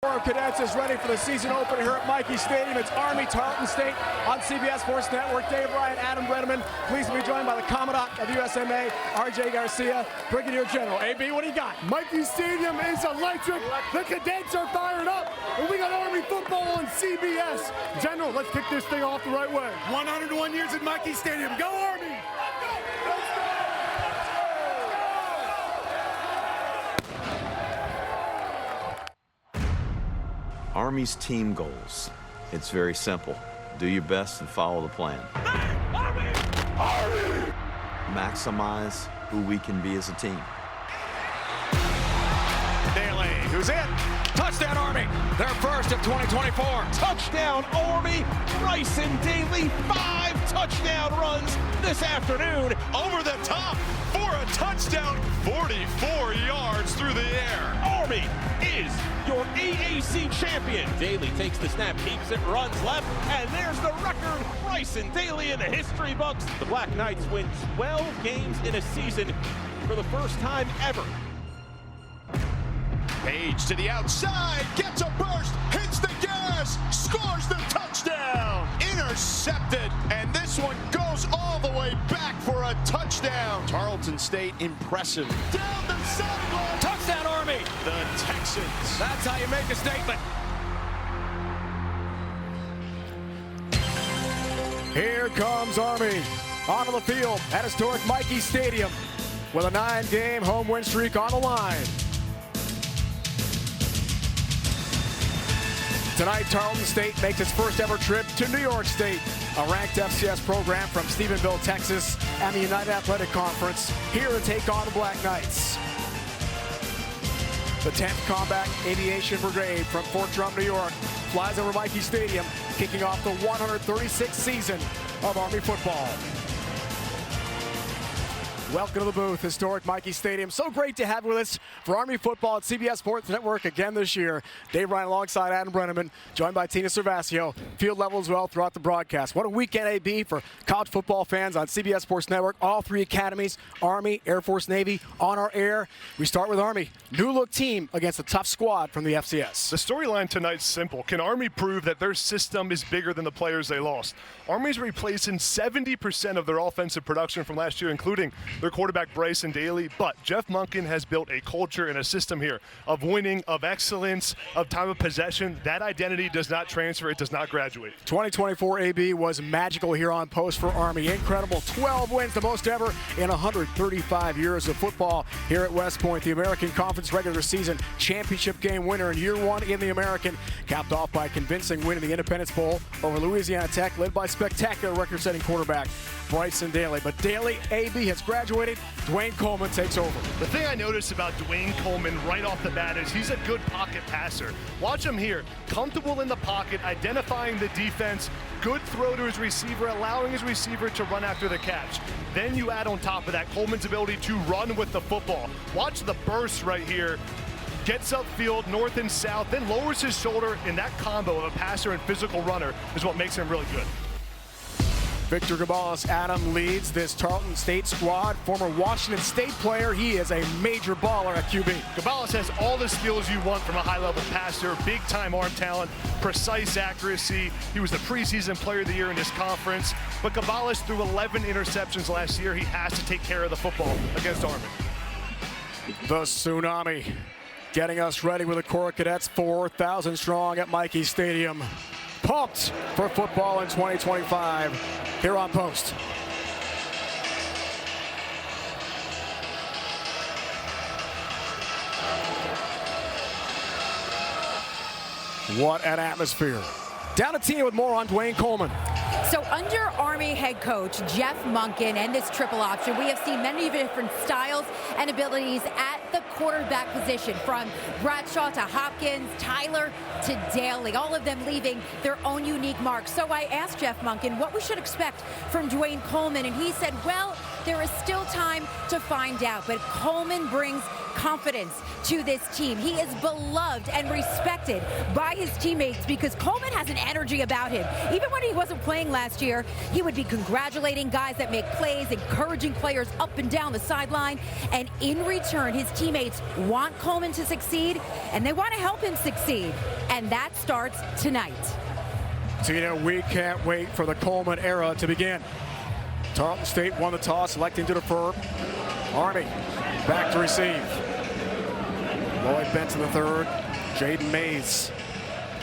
Our Cadets is ready for the season opener here at Michie Stadium. It's Army Tarleton State on CBS Sports Network. Dave Ryan, Adam Brenneman, pleased to be joined by the Commandant of USMA, RJ Garcia, Brigadier General. AB, what do you got? Michie Stadium is electric. The Cadets are fired up. And we got Army football on CBS. General, let's kick this thing off the right way. 101 years at Michie Stadium. Go Army! Army's team goals. It's very simple. Do your best and follow the plan. Army! Army! Maximize who we can be as a team. Daly, who's in? Touchdown Army, their first of 2024. Touchdown Army! Bryson Daly, 5 touchdown runs this afternoon. Over the top for a touchdown, 44 yards through the air. Army is your AAC champion. Daly takes the snap, keeps it, runs left, and there's the record. Bryson Daly in the history books. The Black Knights win 12 games in a season for the first time ever. Page to the outside, gets a burst, hits the gas, scores the touchdown. Intercepted, and this one goes all the way back for a touchdown. Tarleton State impressive. Down the sideline. Touchdown Army. The Texans. That's how you make a statement. Here comes Army onto the field at historic Michie Stadium with a 9-game home win streak on the line. Tonight, Tarleton State makes its first ever trip to New York State, a ranked FCS program from Stephenville, Texas, and the United Athletic Conference, here to take on the Black Knights. The 10th Combat Aviation Brigade from Fort Drum, New York, flies over Michie Stadium, kicking off the 136th season of Army football. Welcome to the booth, historic Michie Stadium. So great to have you with us for Army football at CBS Sports Network again this year. Dave Ryan alongside Adam Brenneman, joined by Tina Servasio. Field level as well throughout the broadcast. What a weekend AB for college football fans on CBS Sports Network. All 3 academies, Army, Air Force, Navy, on our air. We start with Army. New look team against a tough squad from the FCS. The storyline tonight's simple. Can Army prove that their system is bigger than the players they lost? Army's replacing 70% of their offensive production from last year, including their quarterback Bryson Daly, but Jeff Monken has built a culture and a system here of winning, of excellence, of time of possession. That identity does not transfer, it does not graduate. 2024 AB was magical here on post for Army. Incredible 12 wins, the most ever in 135 years of football here at West Point. The American Conference regular season championship game winner in year 1 in the American, capped off by a convincing win in the Independence Bowl over Louisiana Tech, led by spectacular record-setting quarterback Bryson Daly. But Daly, AB has graduated. Dwayne Coleman takes over. The thing I noticed about Dwayne Coleman right off the bat is he's a good pocket passer. Watch him here, comfortable in the pocket, identifying the defense, good throw to his receiver, allowing his receiver to run after the catch. Then you add on top of that Coleman's ability to run with the football. Watch the burst right here. Gets upfield, north and south, then lowers his shoulder, and that combo of a passer and physical runner is what makes him really good. Victor Gabalis, Adam, leads this Tarleton State squad. Former Washington State player, he is a major baller at QB. Gabalis has all the skills you want from a high-level passer, big-time arm talent, precise accuracy. He was the preseason player of the year in this conference. But Gabalis threw 11 interceptions last year. He has to take care of the football against Army. The Tsunami getting us ready with the Corps Cadets, 4,000 strong at Michie Stadium. Pumped for football in 2025 here on Post. What an atmosphere. Down to Tina with more on Dwayne Coleman. So under Army head coach Jeff Monken and this triple option, we have seen many different styles and abilities at the quarterback position, from Bradshaw to Hopkins, Tyler to Daly, all of them leaving their own unique mark. So I asked Jeff Monken what we should expect from Dwayne Coleman, and he said, well, there is still time to find out, but Coleman brings confidence to this team. He is beloved and respected by his teammates because Coleman has an energy about him. Even when he wasn't playing last year, he would be congratulating guys that make plays, encouraging players up and down the sideline. And in return, his teammates want Coleman to succeed, and they want to help him succeed. And that starts tonight. Tina, we can't wait for the Coleman era to begin. Tarleton State won the toss, electing to defer. Army back to receive. Lloyd Benson III, Jaden Mays.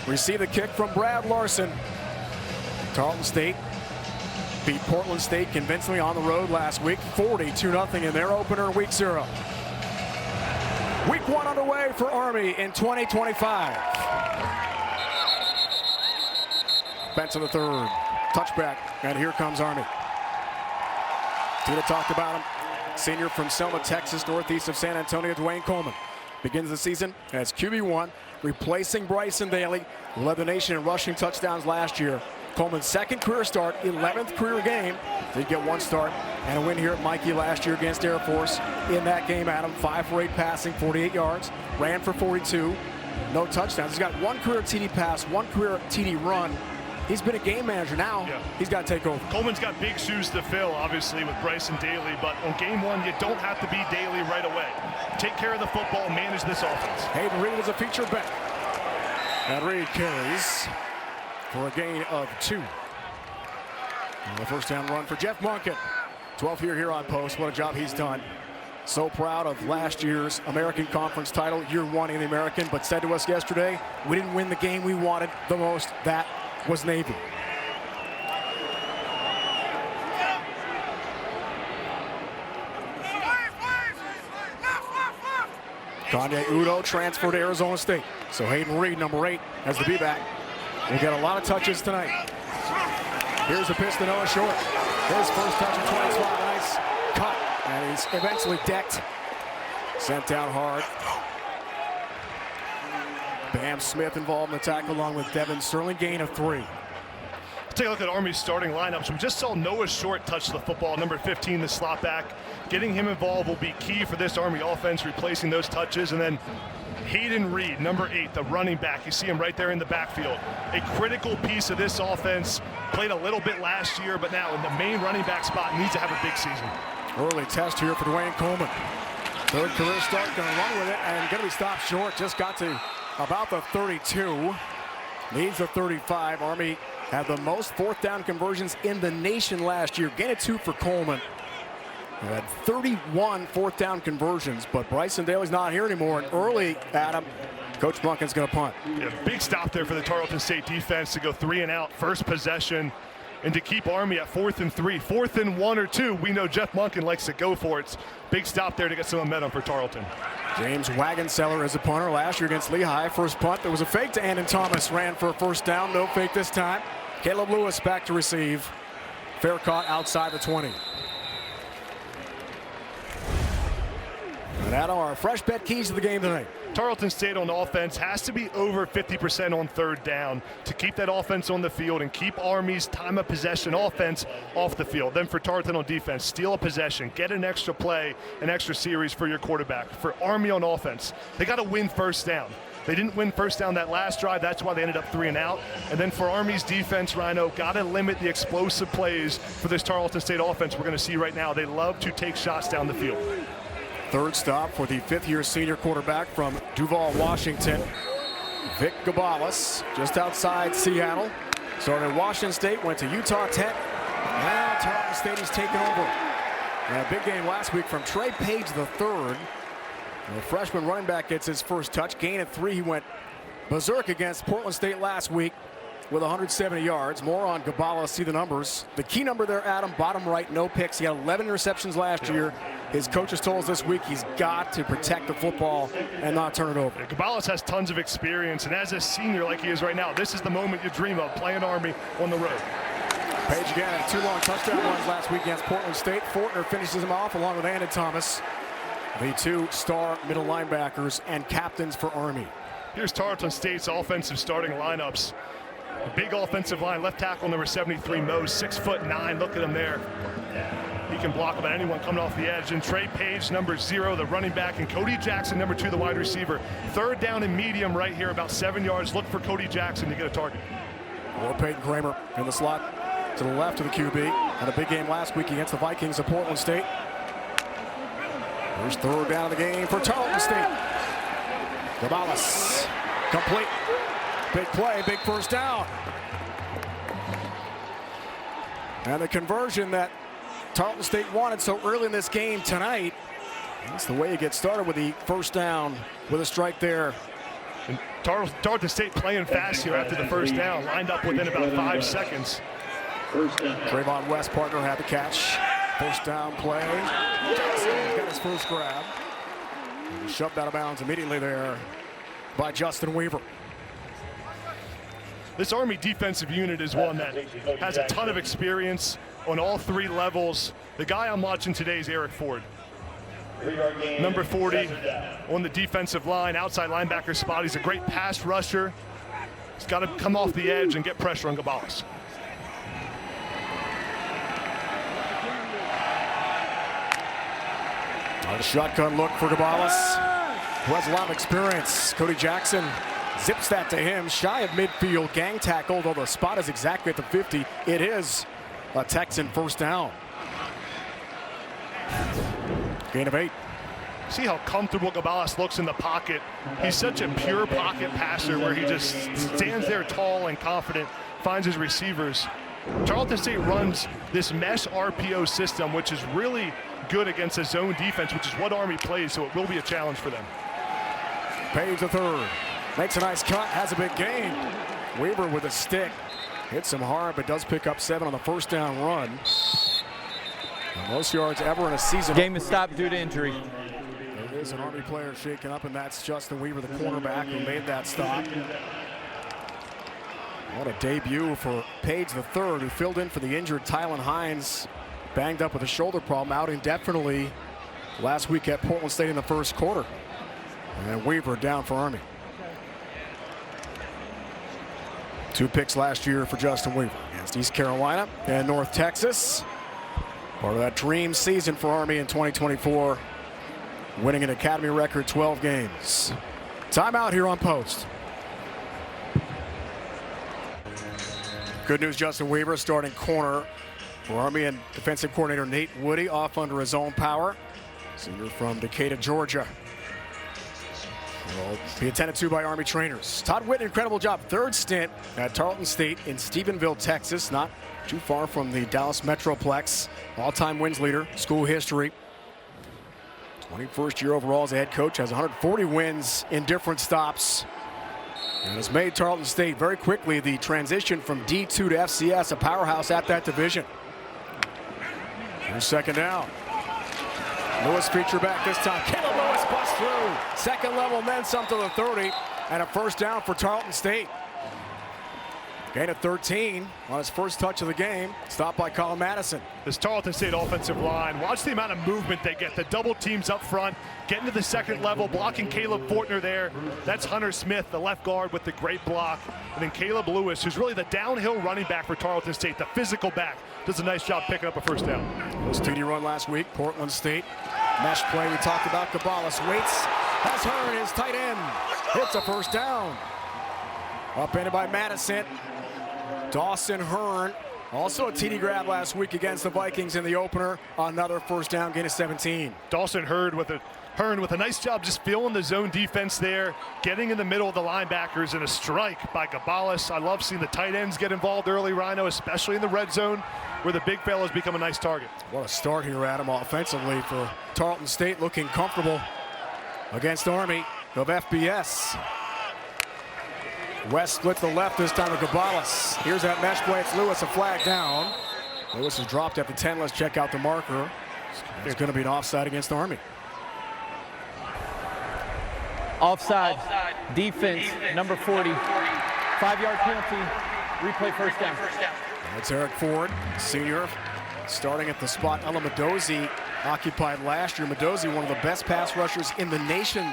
Receive the kick from Brad Larson. Tarleton State beat Portland State convincingly on the road last week, 42-0 in their opener in week 0. Week 1 underway for Army in 2025. Benson III, touchback, and here comes Army. Tina talked about him. Senior from Selma, Texas, northeast of San Antonio, Dwayne Coleman begins the season as QB1, replacing Bryson Daly, who led the nation in rushing touchdowns last year. Coleman's second career start, 11th career game. Did get one start and a win here at Mikey last year against Air Force. In that game, Adam, 5 for 8 passing, 48 yards, ran for 42, no touchdowns. He's got one career TD pass, one career TD run. He's been a game manager now. Yeah. He's got to take over. Coleman's got big shoes to fill, obviously, with Bryson Daly, but on game 1, you don't have to be Daly right away. Take care of the football and manage this offense. Hayden Reed is a feature back. And Reed carries for a gain of 2. And the first down run for Jeff Monken. 12th year here on post. What a job he's done. So proud of last year's American Conference title, year 1 in the American, but said to us yesterday, we didn't win the game we wanted the most. That was Navy. Kanye Udo transferred to Arizona State. So Hayden Reed, number 8, as the B-back. We'll get a lot of touches tonight. Here's the pitch to Noah Short. His first touch of 20 spot. Nice cut. And he's eventually decked. Sent down hard. Bam Smith involved in the tackle along with Devin Sterling. Gain of 3. Take a look at Army's starting lineups. We just saw Noah Short touch the football, number 15, the slot back. Getting him involved will be key for this Army offense, replacing those touches. And then Hayden Reed, number 8, the running back. You see him right there in the backfield. A critical piece of this offense. Played a little bit last year, but now in the main running back spot, needs to have a big season. Early test here for Dwayne Coleman. Third career start, going to run with it, and going to be stopped short. Just got to about the 32. Needs the 35. Army had the most fourth down conversions in the nation last year. Gain of 2 for Coleman. He had 31 fourth down conversions, but Bryson Daly's not here anymore. And early, Adam, Coach Monken's going to punt. Yeah, big stop there for the Tarleton State defense to go 3 and out, first possession, and to keep Army at 4th and 3. 4th and 1 or 2, we know Jeff Monken likes to go for it. Big stop there to get some momentum for Tarleton. James Wagonseller is a punter last year against Lehigh. First punt, there was a fake to Andon Thomas. Ran for a first down, no fake this time. Caleb Lewis back to receive. Fair caught outside the 20. And Adam, our fresh bet keys to the game tonight. Tarleton State on offense has to be over 50% on third down to keep that offense on the field and keep Army's time of possession offense off the field. Then for Tarleton on defense, steal a possession, get an extra play, an extra series for your quarterback. For Army on offense, they got to win first down. They didn't win first down that last drive. That's why they ended up 3 and out. And then for Army's defense, Rhino, got to limit the explosive plays for this Tarleton State offense we're going to see right now. They love to take shots down the field. Third stop for the 5th-year senior quarterback from Duval, Washington. Vic Gabalis, just outside Seattle. Started at Washington State, went to Utah Tech. Now Tarleton State is taking over. And a big game last week from Trey Page III. The freshman running back gets his first touch. Gain of 3. He went berserk against Portland State last week with 170 yards. More on Gabalis. See the numbers. The key number there, Adam, bottom right, no picks. He had 11 interceptions last year. His coaches told us this week he's got to protect the football and not turn it over. Yeah, Gabalis has tons of experience, and as a senior like he is right now, this is the moment you dream of, playing Army on the road. Page again had 2 long touchdown runs last week against Portland State. Fortner finishes him off along with Andon Thomas, the 2 star middle linebackers and captains for Army. Here's Tarleton State's offensive starting lineups. A big offensive line, left tackle number 73, Mose, 6'9". Look at him there. He can block about anyone coming off the edge. And Trey Page, number 0, the running back, and Cody Jackson, number 2, the wide receiver. Third down and medium right here, about 7 yards. Look for Cody Jackson to get a target. Or Peyton Kramer in the slot to the left of the QB. Had a big game last week against the Vikings of Portland State. First third down of the game for Tarleton State. Gonzalez, complete. Big play, big first down. And the conversion that Tarleton State wanted so early in this game tonight. That's the way you get started with the first down with a strike there. And Tarleton State playing fast here after the first down, lined up within about 5 seconds. Trayvon West, partner, had the catch. First down play. Jackson got his first grab. And shoved out of bounds immediately there by Justin Weaver. This Army defensive unit is one that has a ton of experience on all 3 levels. The guy I'm watching today is Eric Ford. Number 40 on the defensive line, outside linebacker spot. He's a great pass rusher. He's got to come off the edge and get pressure on Gonzalez. A shotgun look for Gonzalez, who has a lot of experience. Cody Jackson zips that to him, shy of midfield, gang tackle, although the spot is exactly at the 50. It is a Texan first down. Gain of 8. See how comfortable Gonzalez looks in the pocket. He's such a pure pocket passer where he just stands there tall and confident, finds his receivers. Tarleton State runs this mesh RPO system, which is really good against a zone defense, which is what Army plays, so it will be a challenge for them. Page the third. Makes a nice cut, has a big gain. Weaver with a stick. Hits him hard, but does pick up 7 on the first down run. The most yards ever in a season. Game is stopped due to injury. There is an Army player shaken up, and that's Justin Weaver, the cornerback, who made that stop. What a debut for Page the third, who filled in for the injured Tylen Hines. Banged up with a shoulder problem, out indefinitely last week at Portland State in the first quarter. And Weaver down for Army. 2 picks last year for Justin Weaver against East Carolina and North Texas. Part of that dream season for Army in 2024, winning an academy record 12 games. Timeout here on Post. Good news, Justin Weaver, starting corner for Army, and defensive coordinator Nate Woody off under his own power. Senior from Decatur, Georgia. Will be attended to by Army trainers. Todd Whitten, incredible job. 3rd stint at Tarleton State in Stephenville, Texas. Not too far from the Dallas Metroplex. All-time wins leader, school history. 21st year overall as a head coach. Has 140 wins in different stops. And has made Tarleton State very quickly the transition from D2 to FCS, a powerhouse at that division. Here's second down. Lewis feature back this time. Caleb Lewis busts through. Second level, then some to the 30. And a first down for Tarleton State. Gain of 13 on his first touch of the game. Stopped by Colin Madison. This Tarleton State offensive line, watch the amount of movement they get. The double teams up front, getting to the second level, blocking Caleb Fortner there. That's Hunter Smith, the left guard, with the great block. And then Caleb Lewis, who's really the downhill running back for Tarleton State, the physical back, does a nice job picking up a first down. Was TD run last week, Portland State. Mesh play we talked about. Gonzalez waits, has Hearn, his tight end. Hits a first down. Upended by Madison. Dawson Hearn, also a TD grab last week against the Vikings in the opener. Another first down, gain of 17. Dawson Hearn with a nice job just feeling the zone defense there, getting in the middle of the linebackers, and a strike by Gonzalez. I love seeing the tight ends get involved early, Rhino, especially in the red zone where the big fellas become a nice target. What a start here, Adam, offensively for Tarleton State, looking comfortable against Army of FBS. West splits the left this time with Gonzalez. Here's that mesh play. It's Lewis, a flag down. Lewis is dropped at the 10. Let's check out the marker. It's going to be an offside against Army. Offside. Defense, number 40. 5-yard penalty. Replay first down. That's Eric Ford, senior, starting at the spot Ella Medozi occupied last year. Medozi, one of the best pass rushers in the nation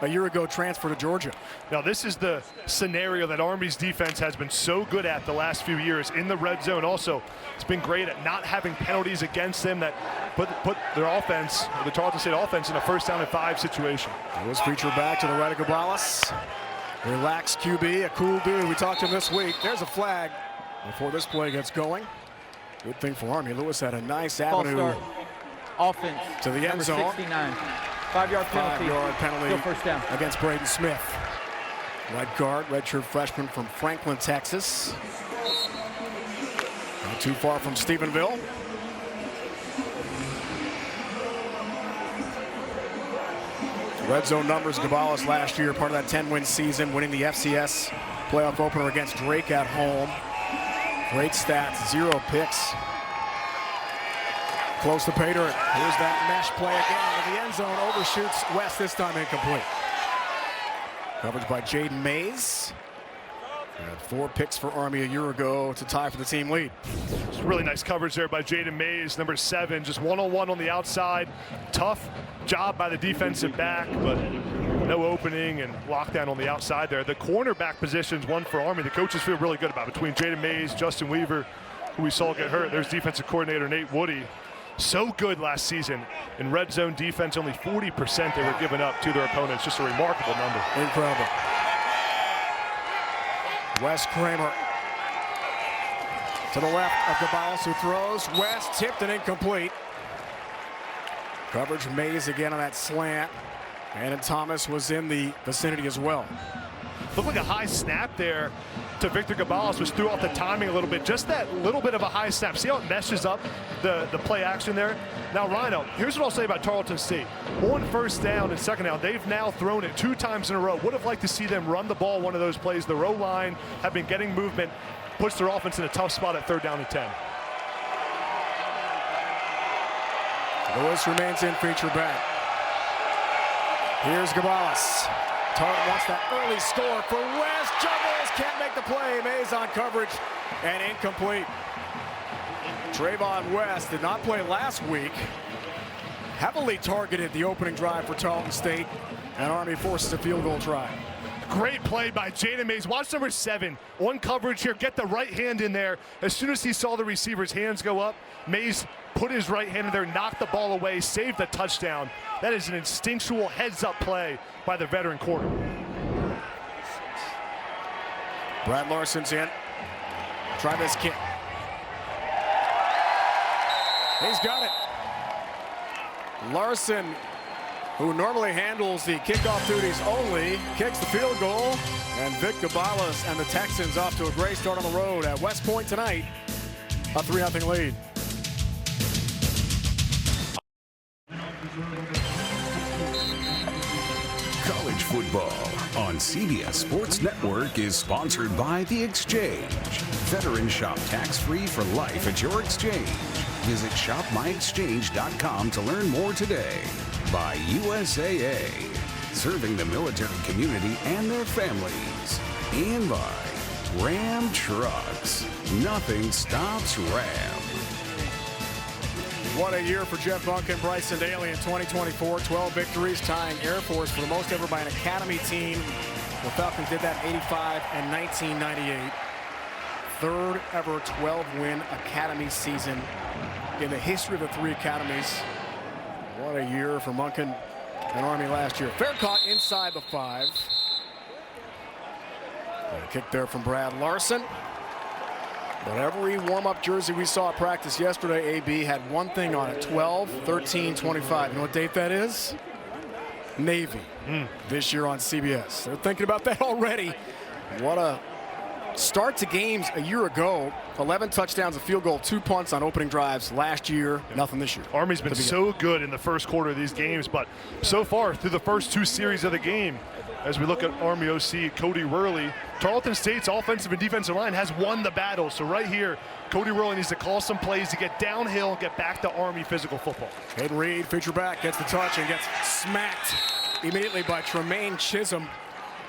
a year ago transfer to Georgia. Now, this is the scenario that Army's defense has been so good at the last few years in the red zone. Also, it's been great at not having penalties against them that put their offense, the Tarleton State offense, in a 1st down and 5 situation. It was featured back to the right of Gabalis. Relaxed QB, a cool dude. We talked to him this week. There's a flag before this play gets going. Good thing for Army. Lewis had a nice avenue Offense to the end zone. 69. 5-yard penalty. 5-yard penalty Still first down against Braden Smith. Right guard, redshirt freshman from Franklin, Texas. Not too far from Stephenville. Red zone numbers, Gabalis last year, part of that 10-win season, winning the FCS playoff opener against Drake at home. Great stats, 0 picks. Close to pay dirt. Here's that mesh play again in the end zone. Overshoots West, this time incomplete. Coverage by Jaden Mays. Had 4 picks for Army a year ago to tie for the team lead. It's really nice coverage there by Jaden Mays, number 7, just one-on-one on the outside. Tough job by the defensive back, but no opening and lockdown on the outside there. The cornerback position's one for Army. The coaches feel really good about it. Between Jaden Mays, Justin Weaver, who we saw get hurt. There's defensive coordinator Nate Woody. So good last season in red zone defense. Only 40% they were giving up to their opponents. Just a remarkable number. Incredible. Wes Kramer to the left of Gabalis, who throws. West tipped and incomplete. Coverage Mays again on that slant. And Thomas was in the vicinity as well. Looked like a high snap there to Victor Gabalis, which threw off the timing a little bit. Just that little bit of a high snap. See how it meshes up the play action there? Now, Rhino, here's what I'll say about Tarleton State. On 1st down and 2nd down, they've now thrown it 2 times in a row. Would have liked to see them run the ball one of those plays. The row line have been getting movement, puts their offense in a tough spot at 3rd down and 10. Lewis remains in, feature back. Here's Gabalis. Tarleton wants that early score for West. Juggles, can't make the play. Mays on coverage and incomplete. Trayvon West did not play last week. Heavily targeted the opening drive for Tarleton State, and Army forces a field goal try. Great play by Jaden Mays. Watch number 7 on coverage here. Get the right hand in there. As soon as he saw the receiver's hands go up, Mays put his right hand in there, knocked the ball away, saved the touchdown. That is an instinctual heads-up play by the veteran corner. Brad Larson's in. Try this kick. He's got it. Larson, who normally handles the kickoff duties only, kicks the field goal. And Vic Gabalis and the Texans off to a great start on the road at West Point tonight. A 3-0 lead. College football on CBS Sports Network is sponsored by The Exchange. Veteran shop tax-free for life at your exchange. Visit shopmyexchange.com to learn more today. By USAA, serving the military community and their families. And by Ram Trucks. Nothing stops Ram. What a year for Jeff Bunk and Bryson Daly in 2024. 12 victories, tying Air Force for the most ever by an Academy team. The Falcons did that 85 and 1998. 3rd ever 12-win Academy season in the history of the 3 academies. What a year for Monken and Army last year. Fair caught inside the 5. A kick there from Brad Larson. But every warm-up jersey we saw at practice yesterday, AB had one thing on it: 12, 13, 25. You know what date that is? Navy. This year on CBS. They're thinking about that already. What a start to games a year ago. 11 touchdowns, a field goal, 2 punts on opening drives last year. Nothing this year. Army's been so good in the first quarter of these games, but so far through the first 2 series of the game, as we look at Army OC Cody Worley, Tarleton State's offensive and defensive line has won the battle. So right here, Cody Worley needs to call some plays to get downhill and get back to Army physical football. Hayden Reed, feature back, gets the touch and gets smacked immediately by Tremaine Chisholm,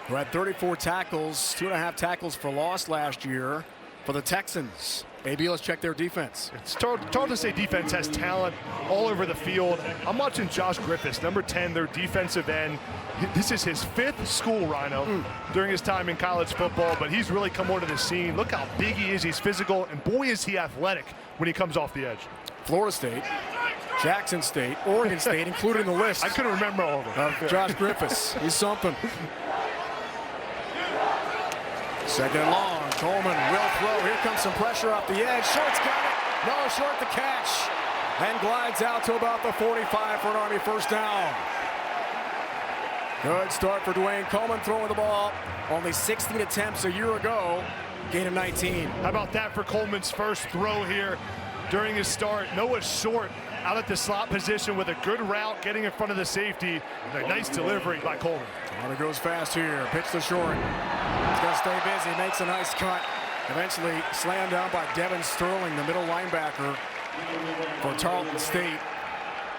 who had 34 tackles, 2.5 tackles for loss last year. for the Texans. AB, let's check their defense. It's Tarleton State defense has talent all over the field. I'm watching Josh Griffiths, number 10, their defensive end. This is his 5th school, Rhino, during his time in college football, but he's really come onto the scene. Look how big he is. He's physical, and boy, is he athletic when he comes off the edge. Florida State, Jackson State, Oregon State, included in the list. I couldn't remember all of them. Josh Griffiths, he's something. Second and long, Coleman will throw. Here comes some pressure off the edge. Short's got it. No, short the catch. And glides out to about the 45 for an Army first down. Good start for Dwayne Coleman throwing the ball. Only 16 attempts a year ago. Gain of 19. How about that for Coleman's first throw here during his start? Noah Short out at the slot position with a good route, getting in front of the safety. A nice delivery by Coleman. Army goes fast here. Pitch to Short. He's going to stay busy. Makes a nice cut. Eventually slammed down by Devin Sterling, the middle linebacker for Tarleton State.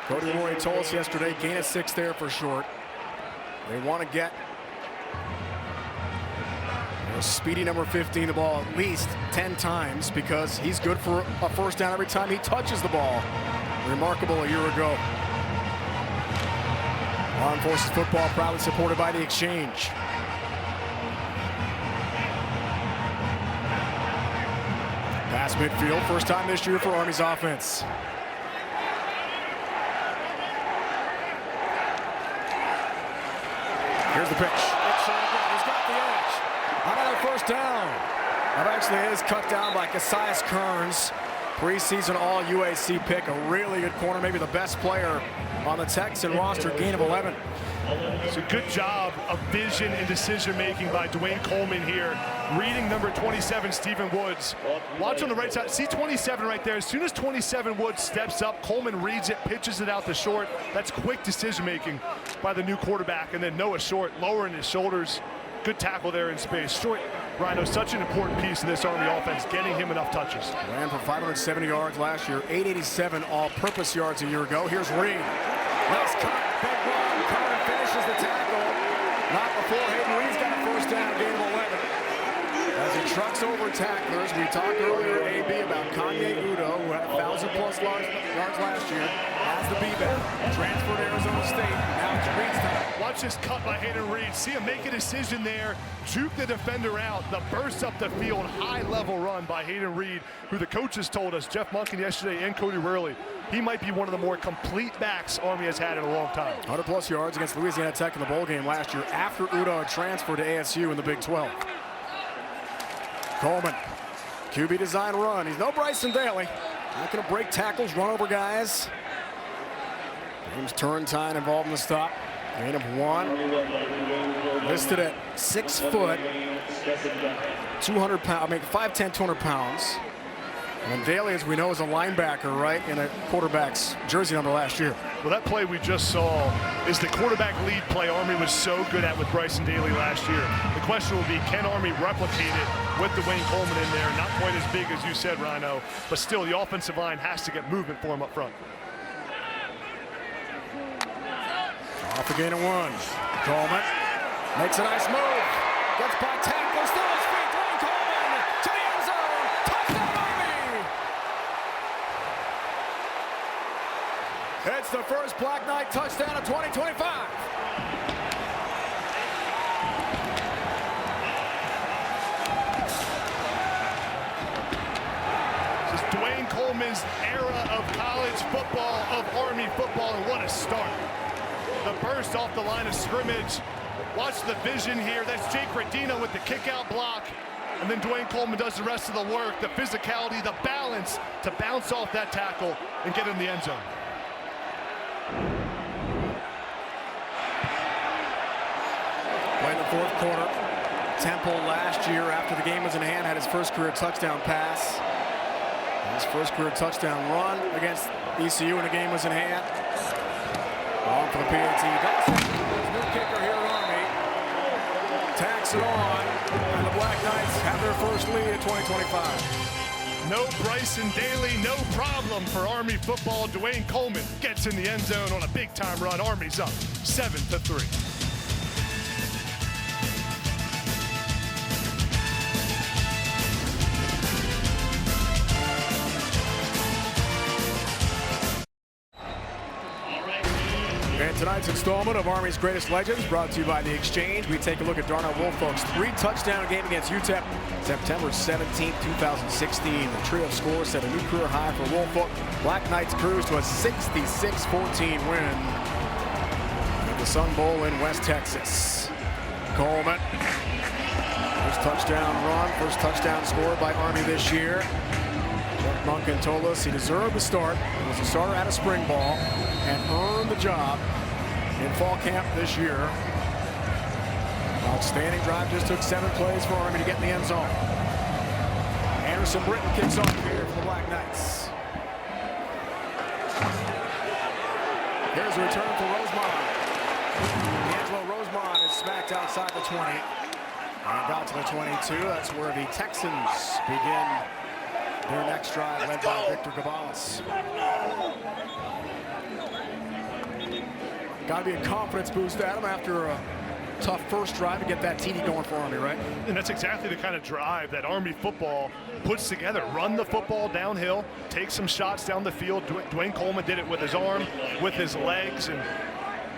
Cody Roy told us yesterday, gain of 6 there for Short. They want to get speedy number 15 the ball at least 10 times because he's good for a first down every time he touches the ball. Remarkable a year ago. Armed Forces football proudly supported by the Exchange. Pass midfield, first time this year for Army's offense. Here's the pitch. He's got the edge. Another first down. Eventually is cut down by Cassius Kearns. Preseason All-UAC pick, a really good corner, maybe the best player on the Texan roster, gain of 11. It's a good job of vision and decision-making by Dwayne Coleman here. Reading number 27, Stephen Woods. Watch on the right side. See 27 right there. As soon as 27 Woods steps up, Coleman reads it, pitches it out to Short. That's quick decision-making by the new quarterback. And then Noah Short lowering his shoulders. Good tackle there in space. Short, Rhino, such an important piece in this Army offense, getting him enough touches. Ran for 570 yards last year, 887 all-purpose yards a year ago. Here's Reed. Nice cut, big run. Curran finishes the tackle. Not before Hayden Reed's got a first down, gain of 11. As he trucks over tacklers, we talked earlier, AB, about Kanye Udo, who had 1,000+ yards last year, as the B-back, transferred to Arizona State. Now it's Reed's time. Watch this cut by Hayden Reed. See him make a decision there, juke the defender out, the burst up the field, high-level run by Hayden Reed, who the coaches told us, Jeff Monken yesterday and Cody Worley, he might be one of the more complete backs Army has had in a long time. 100+ yards against Louisiana Tech in the bowl game last year after Udo had transferred to ASU in the Big 12. Coleman, QB design run. He's no Bryson Daly. Not going to break tackles, run over guys. James Turrentine involved in the stop. Gain of 1. Listed at 6 foot, 200 pounds, I mean 5'10", 200 pounds. And Daly, as we know, is a linebacker, right, in a quarterback's jersey number last year. Well, that play we just saw is the quarterback lead play Army was so good at with Bryson Daly last year. The question will be, can Army replicate it with Dwayne Coleman in there? Not quite as big as you said, Rhino, but still the offensive line has to get movement for him up front. Off a gain of 1. Coleman makes a nice move. Gets by tackle, still his feet. Dwayne Coleman to the end zone. Touchdown Army! It's the first Black Knight touchdown of 2025. This is Dwayne Coleman's era of college football, of Army football, and what a start. The burst off the line of scrimmage. Watch the vision here. That's Jake Radina with the kick-out block. And then Dwayne Coleman does the rest of the work, the physicality, the balance to bounce off that tackle and get in the end zone. Playing the fourth quarter. Temple last year, after the game was in hand, had his first career touchdown pass. And his first career touchdown run against ECU when the game was in hand. On for the PAT. There's new kicker here at Army. Tacks it on. And the Black Knights have their first lead in 2025. No Bryson Daly, no problem for Army football. Dwayne Coleman gets in the end zone on a big-time run. Army's up 7-3. This installment of Army's Greatest Legends brought to you by The Exchange. We take a look at Darnell Woolfolk's 3-touchdown game against UTEP September 17, 2016. The trio of scores set a new career high for Woolfolk. Black Knights cruise to a 66-14 win at the Sun Bowl in West Texas. Coleman. First touchdown run, first touchdown scored by Army this year. Jeff Monken told us he deserved the start. He was a starter at a spring ball and earned the job in fall camp this year. Outstanding drive, just took 7 plays for Army to get in the end zone. Anderson Britton kicks off here for the Black Knights. Here's a return for Rosemont. Angelo Rosemont is smacked outside the 20. And got to the 22. That's where the Texans begin their next drive, led by Victor Cabalas. Got to be a confidence boost, Adam, after a tough first drive to get that TD going for Army, right? And that's exactly the kind of drive that Army football puts together. Run the football downhill, take some shots down the field. Dwayne Coleman did it with his arm, with his legs, and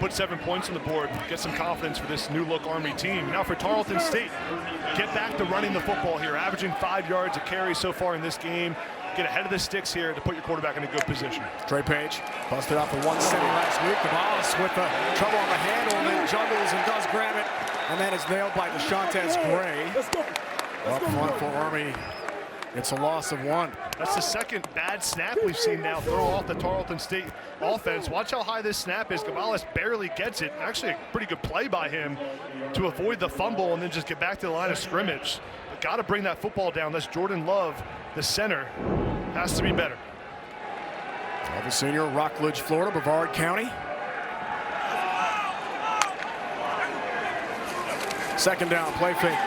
put 7 points on the board, get some confidence for this new look Army team. Now for Tarleton State, get back to running the football here, averaging 5 yards a carry so far in this game. Get ahead of the sticks here to put your quarterback in a good position. Trey Page busted out for 170 last week. Cabalas with the trouble on the handle and then juggles and does grab it. And then is nailed by DeShontes Gray. Up front for Army. It's a loss of 1. That's the second bad snap we've seen now throw off the Tarleton State offense. Watch how high this snap is. Cabalas barely gets it. Actually a pretty good play by him to avoid the fumble and then just get back to the line of scrimmage. But got to bring that football down. That's Jordan Love, the center. Has to be better. The senior, Rockledge, Florida, Brevard County. Second down, play fake.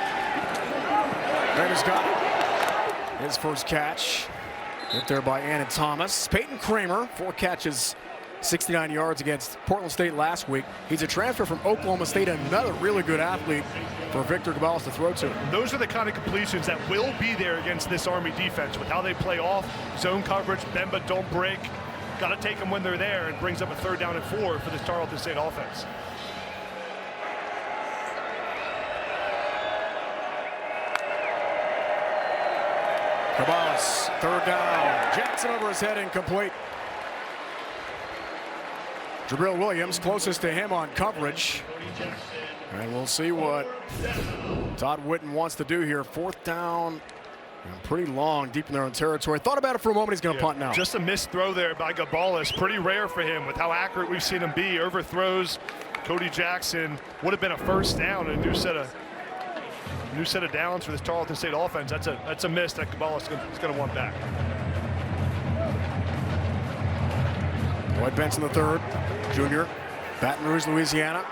Davis got it. His first catch. Hit there by Annan Thomas. Peyton Kramer, 4 catches, 69 yards against Portland State last week. He's a transfer from Oklahoma State, another really good athlete for Victor Cabalas to throw to. Those are the kind of completions that will be there against this Army defense with how they play off, zone coverage, bend but don't break. Got to take them when they're there, and brings up a 3rd down and 4 for this Tarleton State offense. Cabalas, 3rd down. Jackson over his head, incomplete. Jabril Williams closest to him on coverage. And we'll see what Todd Witten wants to do here. 4th down and pretty long, deep in their own territory. Thought about it for a moment. He's going to punt now. Just a missed throw there by Cabalas. Pretty rare for him with how accurate we've seen him be. Overthrows Cody Jackson. Would have been a 1st down and a new set of downs for this Tarleton State offense. That's a miss that Cabalas is going to want back. Lloyd Benson III, junior, Baton Rouge, Louisiana.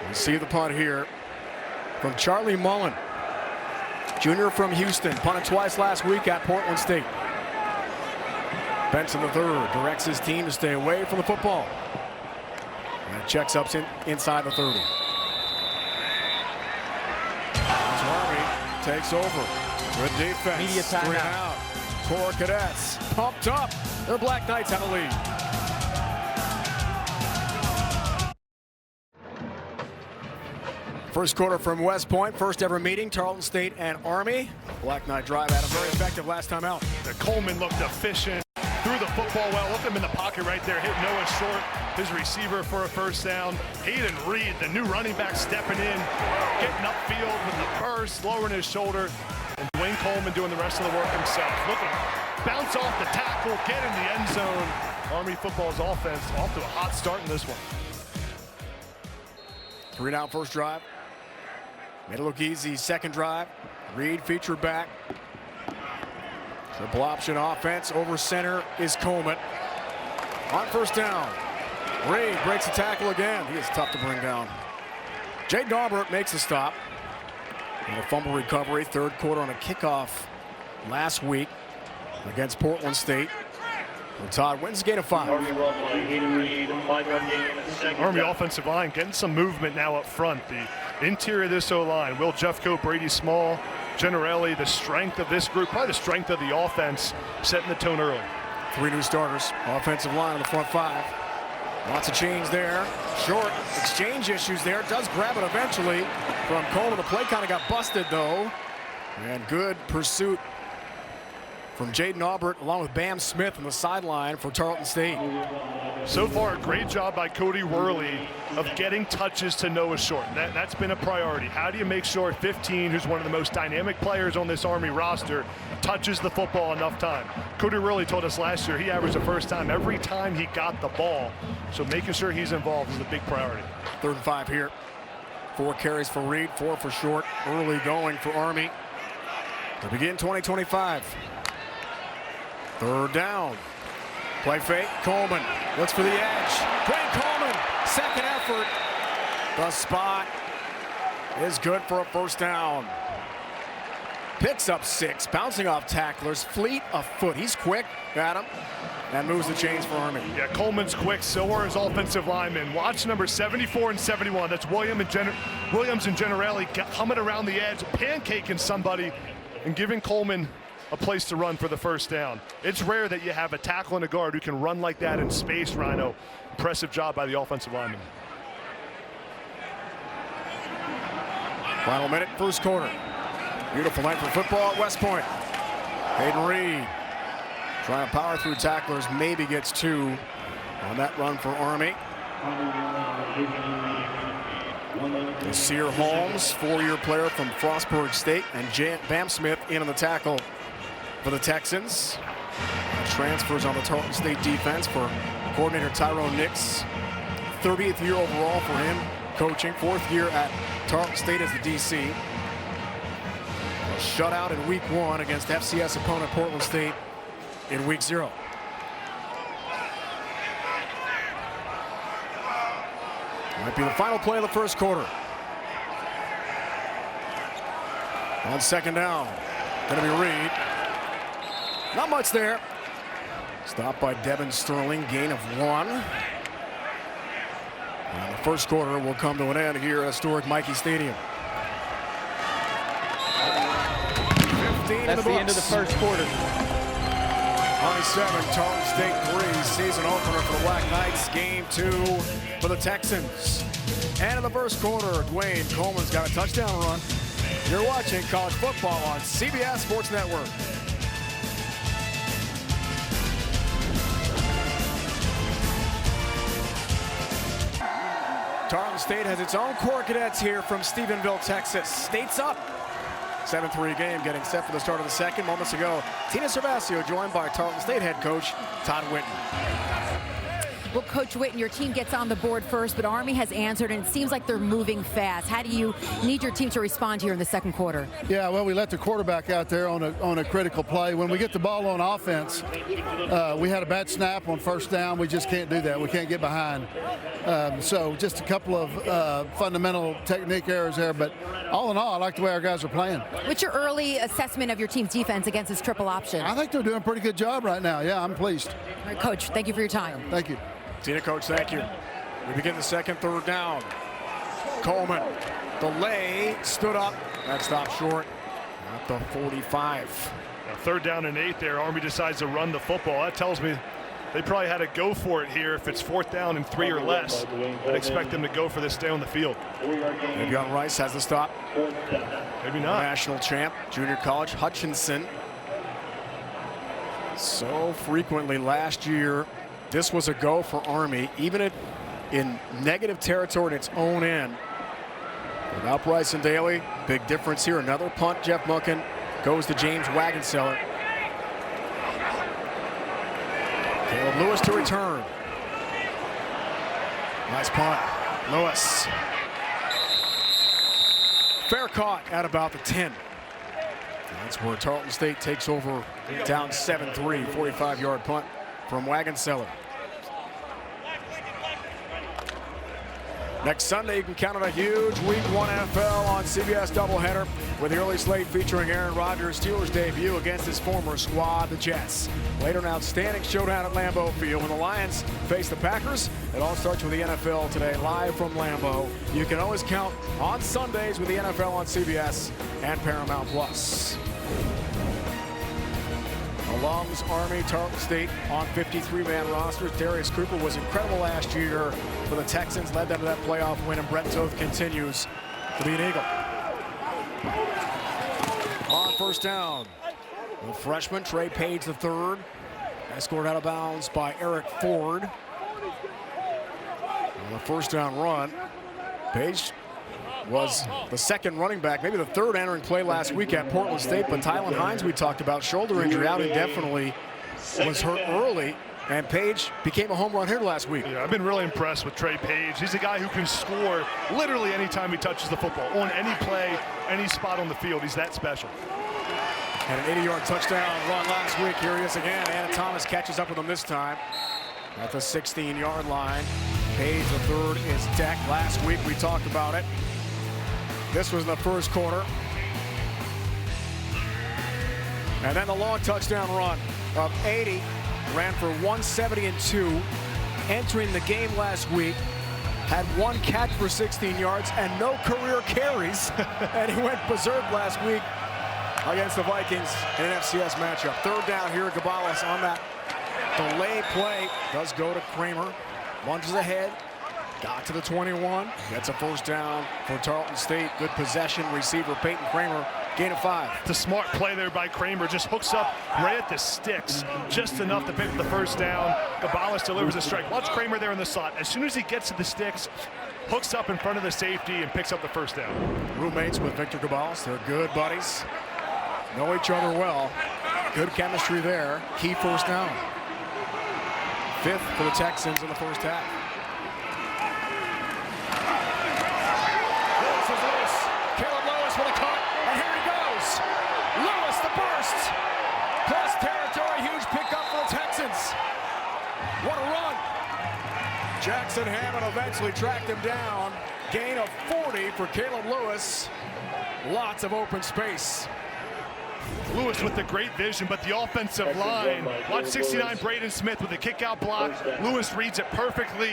We see the punt here from Charlie Mullen, junior from Houston. Punted twice last week at Portland State. Benson III directs his team to stay away from the football. And checks up inside the 30. Army takes over. Good defense. Media timeout. 3 out. Core Cadets pumped up. Their Black Knights have a lead. First quarter from West Point, first ever meeting, Tarleton State and Army. Black Knight drive at him, very effective last time out. Coleman looked efficient, threw the football well, looked him in the pocket right there, hit Noah Short, his receiver for a 1st down. Hayden Reed, the new running back, stepping in, getting upfield with the burst, lowering his shoulder, and Dwayne Coleman doing the rest of the work himself. Looking, bounce off the tackle, get in the end zone. Army football's offense off to a hot start in this one. 3 down first drive. Made it look easy. Second drive. Reed featured back. Triple option offense. Over center is Coleman. On 1st down. Reed breaks the tackle again. He is tough to bring down. Jay Daubert makes a stop. And a fumble recovery. 3rd quarter on a kickoff last week against Portland State. And Todd wins gain of 5. Army offensive line getting some movement now up front. The interior of this O-line, Will Jeffcoat, Brady Small, Generelli, the strength of this group, probably the strength of the offense, setting the tone early. 3 new starters. Offensive line on the front 5. Lots of change there. Short exchange issues there. Does grab it eventually from Coleman. The play kind of got busted, though. And good pursuit from Jaden Aubert along with Bam Smith on the sideline for Tarleton State. So far, a great job by Cody Worley of getting touches to Noah Short. That's been a priority. How do you make sure 15, who's one of the most dynamic players on this Army roster, touches the football enough time? Cody Worley told us last year he averaged the first time every time he got the ball. So making sure he's involved is a big priority. 3rd and 5 here. 4 carries for Reed, 4 for Short. Early going for Army to begin 2025. 3rd down. Play fake. Coleman looks for the edge. Dwayne Coleman, second effort. The spot is good for a 1st down. Picks up 6, bouncing off tacklers. Fleet of foot. He's quick. Got him. That moves the chains for Army. Yeah, Coleman's quick. So are his offensive linemen. Watch number 74 and 71. That's Williams and Generali coming around the edge, pancaking somebody, and giving Coleman a place to run for the 1st down. It's rare that you have a tackle and a guard who can run like that in space, Rhino. Impressive job by the offensive lineman. Final minute, 1st quarter. Beautiful night for football at West Point. Hayden Reed trying to power through tacklers, maybe gets 2 on that run for Army. Sear Holmes, 4-year player from Frostburg State, and Bam Smith in on the tackle for the Texans. Transfers on the Tarleton State defense for coordinator Tyrone Nix. 30th year overall for him coaching, 4th year at Tarleton State as the DC. A shutout in week 1 against FCS opponent Portland State in week 0. Might be the final play of the 1st quarter. On 2nd down, gonna be Reed. Not much there. Stopped by Devin Sterling, gain of 1. And the 1st quarter will come to an end here at historic Michie Stadium. 15 in the books. That's the end of the 1st quarter. Army 7, Tarleton State 3, season opener for the Black Knights. Game 2 for the Texans. And in the 1st quarter, Dwayne Coleman's got a touchdown run. You're watching college football on CBS Sports Network. Tarleton State has its own Corps Cadets here from Stephenville, Texas. State's up. 7-3 game getting set for the start of the 2nd. Moments ago, Tina Servasio joined by Tarleton State head coach Todd Whitten. Well, Coach Whitten, your team gets on the board first, but Army has answered, and it seems like they're moving fast. How do you need your team to respond here in the 2nd quarter? Yeah, well, we let the quarterback out there on a critical play. When we get the ball on offense, we had a bad snap on 1st down. We just can't do that. We can't get behind. So just a couple of fundamental technique errors there, but all in all, I like the way our guys are playing. What's your early assessment of your team's defense against this triple option? I think they're doing a pretty good job right now. Yeah, I'm pleased. All right, Coach, thank you for your time. Thank you. Tina, Coach, thank you. We begin the 2nd, 3rd down. Coleman, delay, stood up. That stopped short at the 45. Now, 3rd down and 8 there. Army decides to run the football. That tells me they probably had to go for it here. If it's 4th down and 3 or less, I'd expect them to go for this, stay on the field. Young Rice has the stop. Maybe not. National champ, junior college, Hutchinson. So frequently last year, this was a go for Army, even in negative territory in its own end. Without Bryson Daly, big difference here. Another punt, Jeff Munkin goes to James Wagonseller. Caleb Lewis to return. Nice punt, Lewis. Fair caught at about the 10. That's where Tarleton State takes over, down 7-3, 45-yard punt from Wagonseller. Next Sunday, you can count on a huge Week 1 NFL on CBS doubleheader with the early slate featuring Aaron Rodgers' Steelers debut against his former squad, the Jets. Later, an outstanding showdown at Lambeau Field when the Lions face the Packers. It all starts with the NFL today, live from Lambeau. You can always count on Sundays with the NFL on CBS and Paramount Plus. Alums, Army, Tarleton State on 53-man rosters. Darius Cooper was incredible last year for the Texans, led them to that playoff win, and Brett Toth continues to be an Eagle. On first down, the freshman Trey Page III, escorted out of bounds by Eric Ford. On the first down run, Page was the second running back, maybe the third entering play last week at Portland State, but Tylen Hines, we talked about, shoulder injury, out indefinitely, was hurt early, and Page became a home run hitter last week. Yeah, I've been really impressed with Trey Page. He's a guy who can score literally anytime he touches the football, on any play, any spot on the field. He's that special. And an 80-yard touchdown run last week. Here he is again. Anna Thomas catches up with him this time at the 16-yard line. Page the third is decked. Last week we talked about it. This was in the first quarter. And then the long touchdown run of 80. Ran for 170 and 2. Entering the game last week. Had one catch for 16 yards and no career carries. And he went berserk last week against the Vikings in an FCS matchup. Third down here, Gabalis on that delay play. Does go to Kramer. Lunges ahead. Got to the 21. Gets a first down for Tarleton State. Good possession. Receiver Peyton Kramer. Gain of 5. It's a smart play there by Kramer. Just hooks up right at the sticks. Just enough to pick up the first down. Gabalis delivers a strike. Watch Kramer there in the slot. As soon as he gets to the sticks, hooks up in front of the safety and picks up the first down. Roommates with Victor Gabalis. They're good buddies. Know each other well. Good chemistry there. Key first down. 5th for the Texans in the first half. Lewis is loose. Caleb Lewis with a cut, and here he goes. Lewis the burst. Plus territory, huge pickup for the Texans. What a run. Jackson Hammond eventually tracked him down. Gain of 40 for Caleb Lewis. Lots of open space. Lewis with the great vision, but the offensive line. Watch 69 Braden Smith with a kick-out block. Lewis reads it perfectly,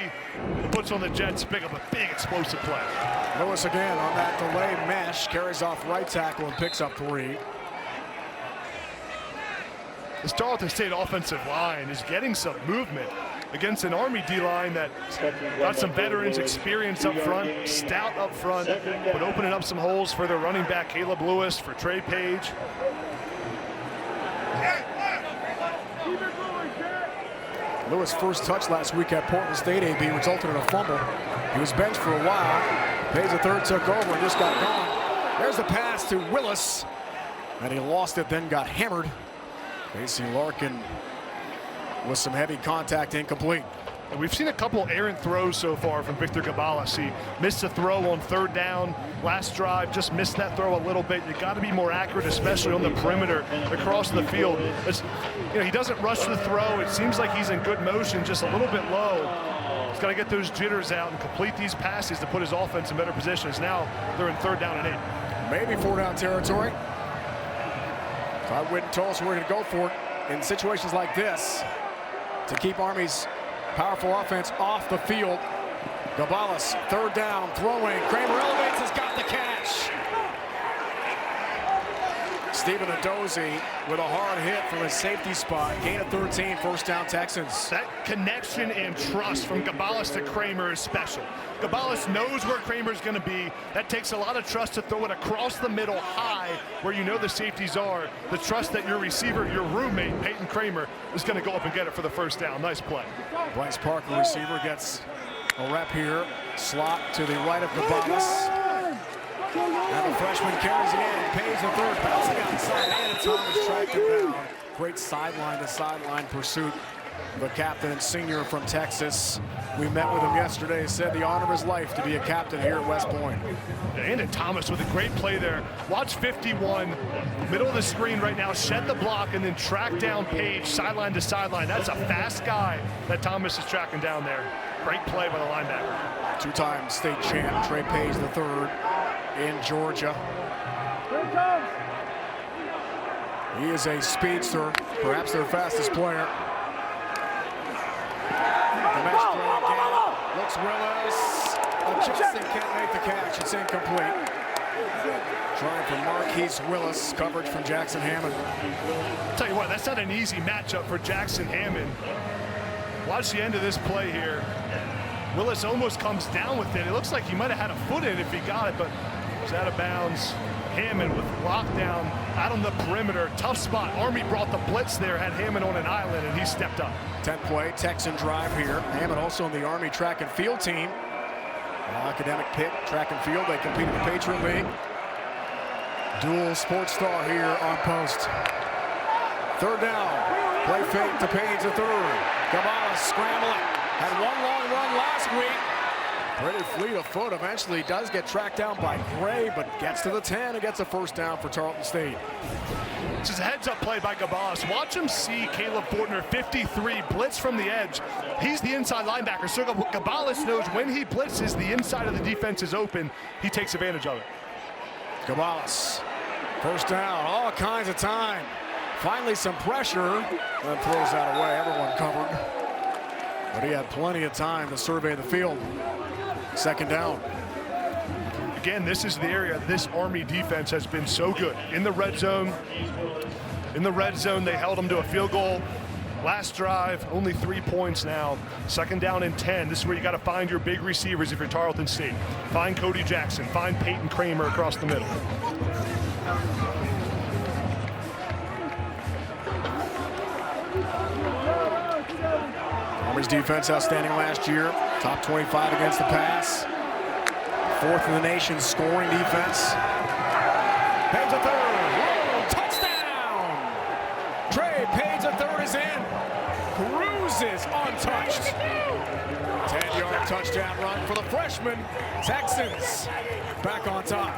puts on the Jets, pick up a big explosive play. Lewis again on that delay mesh, carries off right tackle and picks up 3. This Tarleton State offensive line is getting some movement against an Army D-line that got some veterans, experience up front, stout up front, but opening up some holes for their running back, Caleb Lewis, for Trey Page. Lewis' first touch last week at Portland State, AB, resulted in a fumble. He was benched for a while. Page the third took over and just got gone. There's the pass to Willis, and he lost it, then got hammered. Casey Larkin with some heavy contact, incomplete. And we've seen a couple errant throws so far from Victor Gabalis. He missed a throw on third down last drive, just missed that throw a little bit. You got to be more accurate, especially on the perimeter across the field. He doesn't rush the throw. It seems like he's in good motion, just a little bit low. He's got to get those jitters out and complete these passes to put his offense in better positions. Now they're in 3rd down and 8. Maybe 4-down territory. Todd Whitten told us we're going to go for it in situations like this to keep Army's powerful offense off the field. Gabalis, 3rd down, throwing. Kramer elevates, has got the catch. Stephen Adozie with a hard hit from his safety spot. Gain of 13, first down Texans. That connection and trust from Gabalis to Kramer is special. Gabalis knows where Kramer's going to be. That takes a lot of trust to throw it across the middle high where you know the safeties are. The trust that your receiver, your roommate, Peyton Kramer, is going to go up and get it for the first down. Nice play. Bryce Parker, receiver, gets a rep here. Slot to the right of Gabalis. And the freshman carries it in. Pays the third, bouncing outside. And Thomas tracked him down. Great sideline-to-sideline pursuit. The captain and senior from Texas. We met with him yesterday. Said the honor of his life to be a captain here at West Point. And Thomas with a great play there. Watch 51, middle of the screen right now. Shed the block and then track down Page sideline to sideline. That's a fast guy that Thomas is tracking down there. Great play by the linebacker. Two-time state champ Trey Page III in Georgia. He is a speedster, perhaps their fastest player. The mesh throw again. Looks Willis. Adjusting, can't make the catch. It's incomplete. Trying for Marquise Willis. Coverage from Jackson Hammond. I'll tell you what, that's not an easy matchup for Jackson Hammond. Watch the end of this play here. Willis almost comes down with it. It looks like he might have had a foot in it if he got it, but it was out of bounds. Hammond with lockdown out on the perimeter. Tough spot. Army brought the blitz there, had Hammond on an island, and he stepped up. 10th play, Texan drive here. Hammond also in the Army track and field team. Academic pick, track and field. They compete in the Patriot League. Dual sports star here on post. Third down. Play fake to Payne's a third. Gabala scrambling. Had one long run last week. Pretty fleet of foot. Eventually does get tracked down by Gray, but gets to the 10 and gets a first down for Tarleton State. This is a heads-up play by Gabalis. Watch him see Caleb Fortner, 53, blitz from the edge. He's the inside linebacker, so Gabalis knows when he blitzes, the inside of the defense is open. He takes advantage of it. Gabalis, first down, all kinds of time. Finally some pressure, then throws that away. Everyone covered. But he had plenty of time to survey the field. Second down. Again, this is the area this Army defense has been so good. In the red zone. In the red zone, they held them to a field goal. Last drive, only 3 points now. Second down and 10. This is where you got to find your big receivers if you're Tarleton State. Find Cody Jackson. Find Peyton Kramer across the middle. Army's defense outstanding last year. Top 25 against the pass. Fourth in the nation scoring defense. Page a third. Whoa, touchdown! Trey Page a third is in. Cruises untouched. 10-yard touchdown run for the freshman. Texans back on top.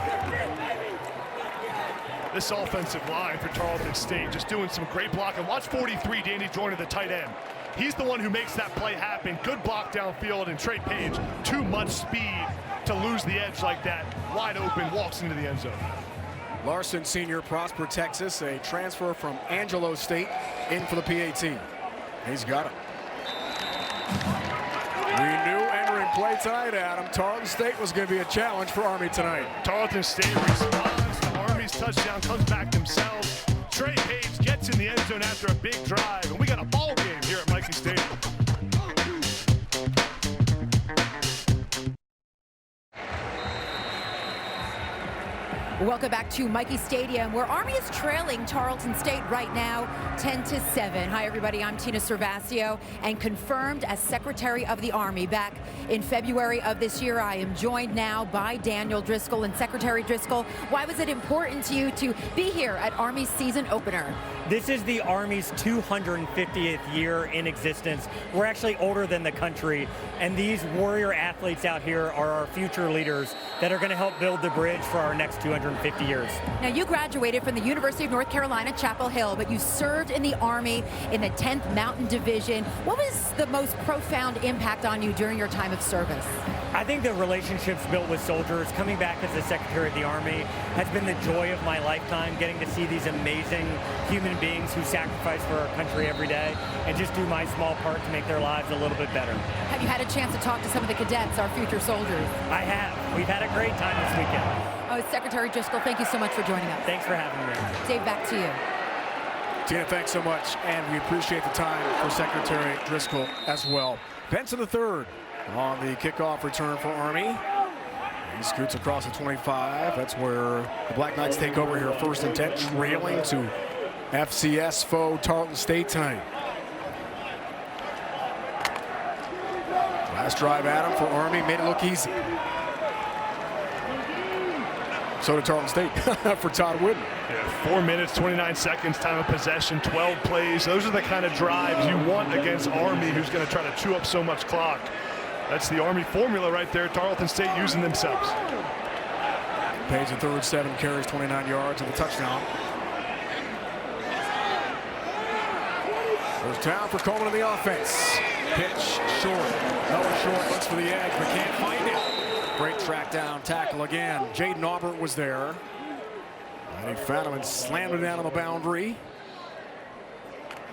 This offensive line for Tarleton State just doing some great blocking. Watch 43, Danny Joyner, the tight end. He's the one who makes that play happen. Good block downfield, and Trey Page, too much speed to lose the edge like that. Wide open, walks into the end zone. Larson, senior, Prosper, Texas, a transfer from Angelo State, in for the PAT. He's got it. We knew entering play tonight, Adam, Tarleton State was going to be a challenge for Army tonight. Tarleton State responds to Army's touchdown, comes back themselves. Trey Page gets in the end zone after a big drive, and we got a ball game here at Mikey Stadium. Welcome back to Mikey Stadium, where Army is trailing Tarleton State right now 10-7. Hi, everybody. I'm Tina Servasio, and confirmed as Secretary of the Army back in February of this year. I am joined now by Daniel Driscoll. And Secretary Driscoll, why was it important to you to be here at Army's season opener? This is the Army's 250th year in existence. We're actually older than the country, and these warrior athletes out here are our future leaders that are going to help build the bridge for our next 250 years. Now, you graduated from the University of North Carolina, Chapel Hill, but you served in the Army in the 10th Mountain Division. What was the most profound impact on you during your time of service? I think the relationships built with soldiers, coming back as the Secretary of the Army, has been the joy of my lifetime, getting to see these amazing human beings who sacrifice for our country every day and just do my small part to make their lives a little bit better. Have you had a chance to talk to some of the cadets, our future soldiers? I have. We've had a great time this weekend. Oh, Secretary Driscoll, thank you so much for joining us. Thanks for having me. Dave, back to you. Tina, thanks so much, and we appreciate the time for Secretary Driscoll as well. Benson the third on the kickoff return for Army. He scoots across the 25. That's where the Black Knights take over here, 1st and 10, trailing to FCS foe Tarleton State tonight. Last drive, Adam, for Army, made it look easy. So did Tarleton State for Todd Whitten. Yeah, 4 minutes, 29 seconds, time of possession, 12 plays. Those are the kind of drives you want against Army, who's going to try to chew up so much clock. That's the Army formula right there. Tarleton State using themselves. Page in third, 7 carries, 29 yards, and a touchdown. First down for Coleman in the offense. Pitch short. Noah Short looks for the edge, but can't find it. Great track down tackle again. Jaden Aubert was there. And he found him and slammed him down on the boundary.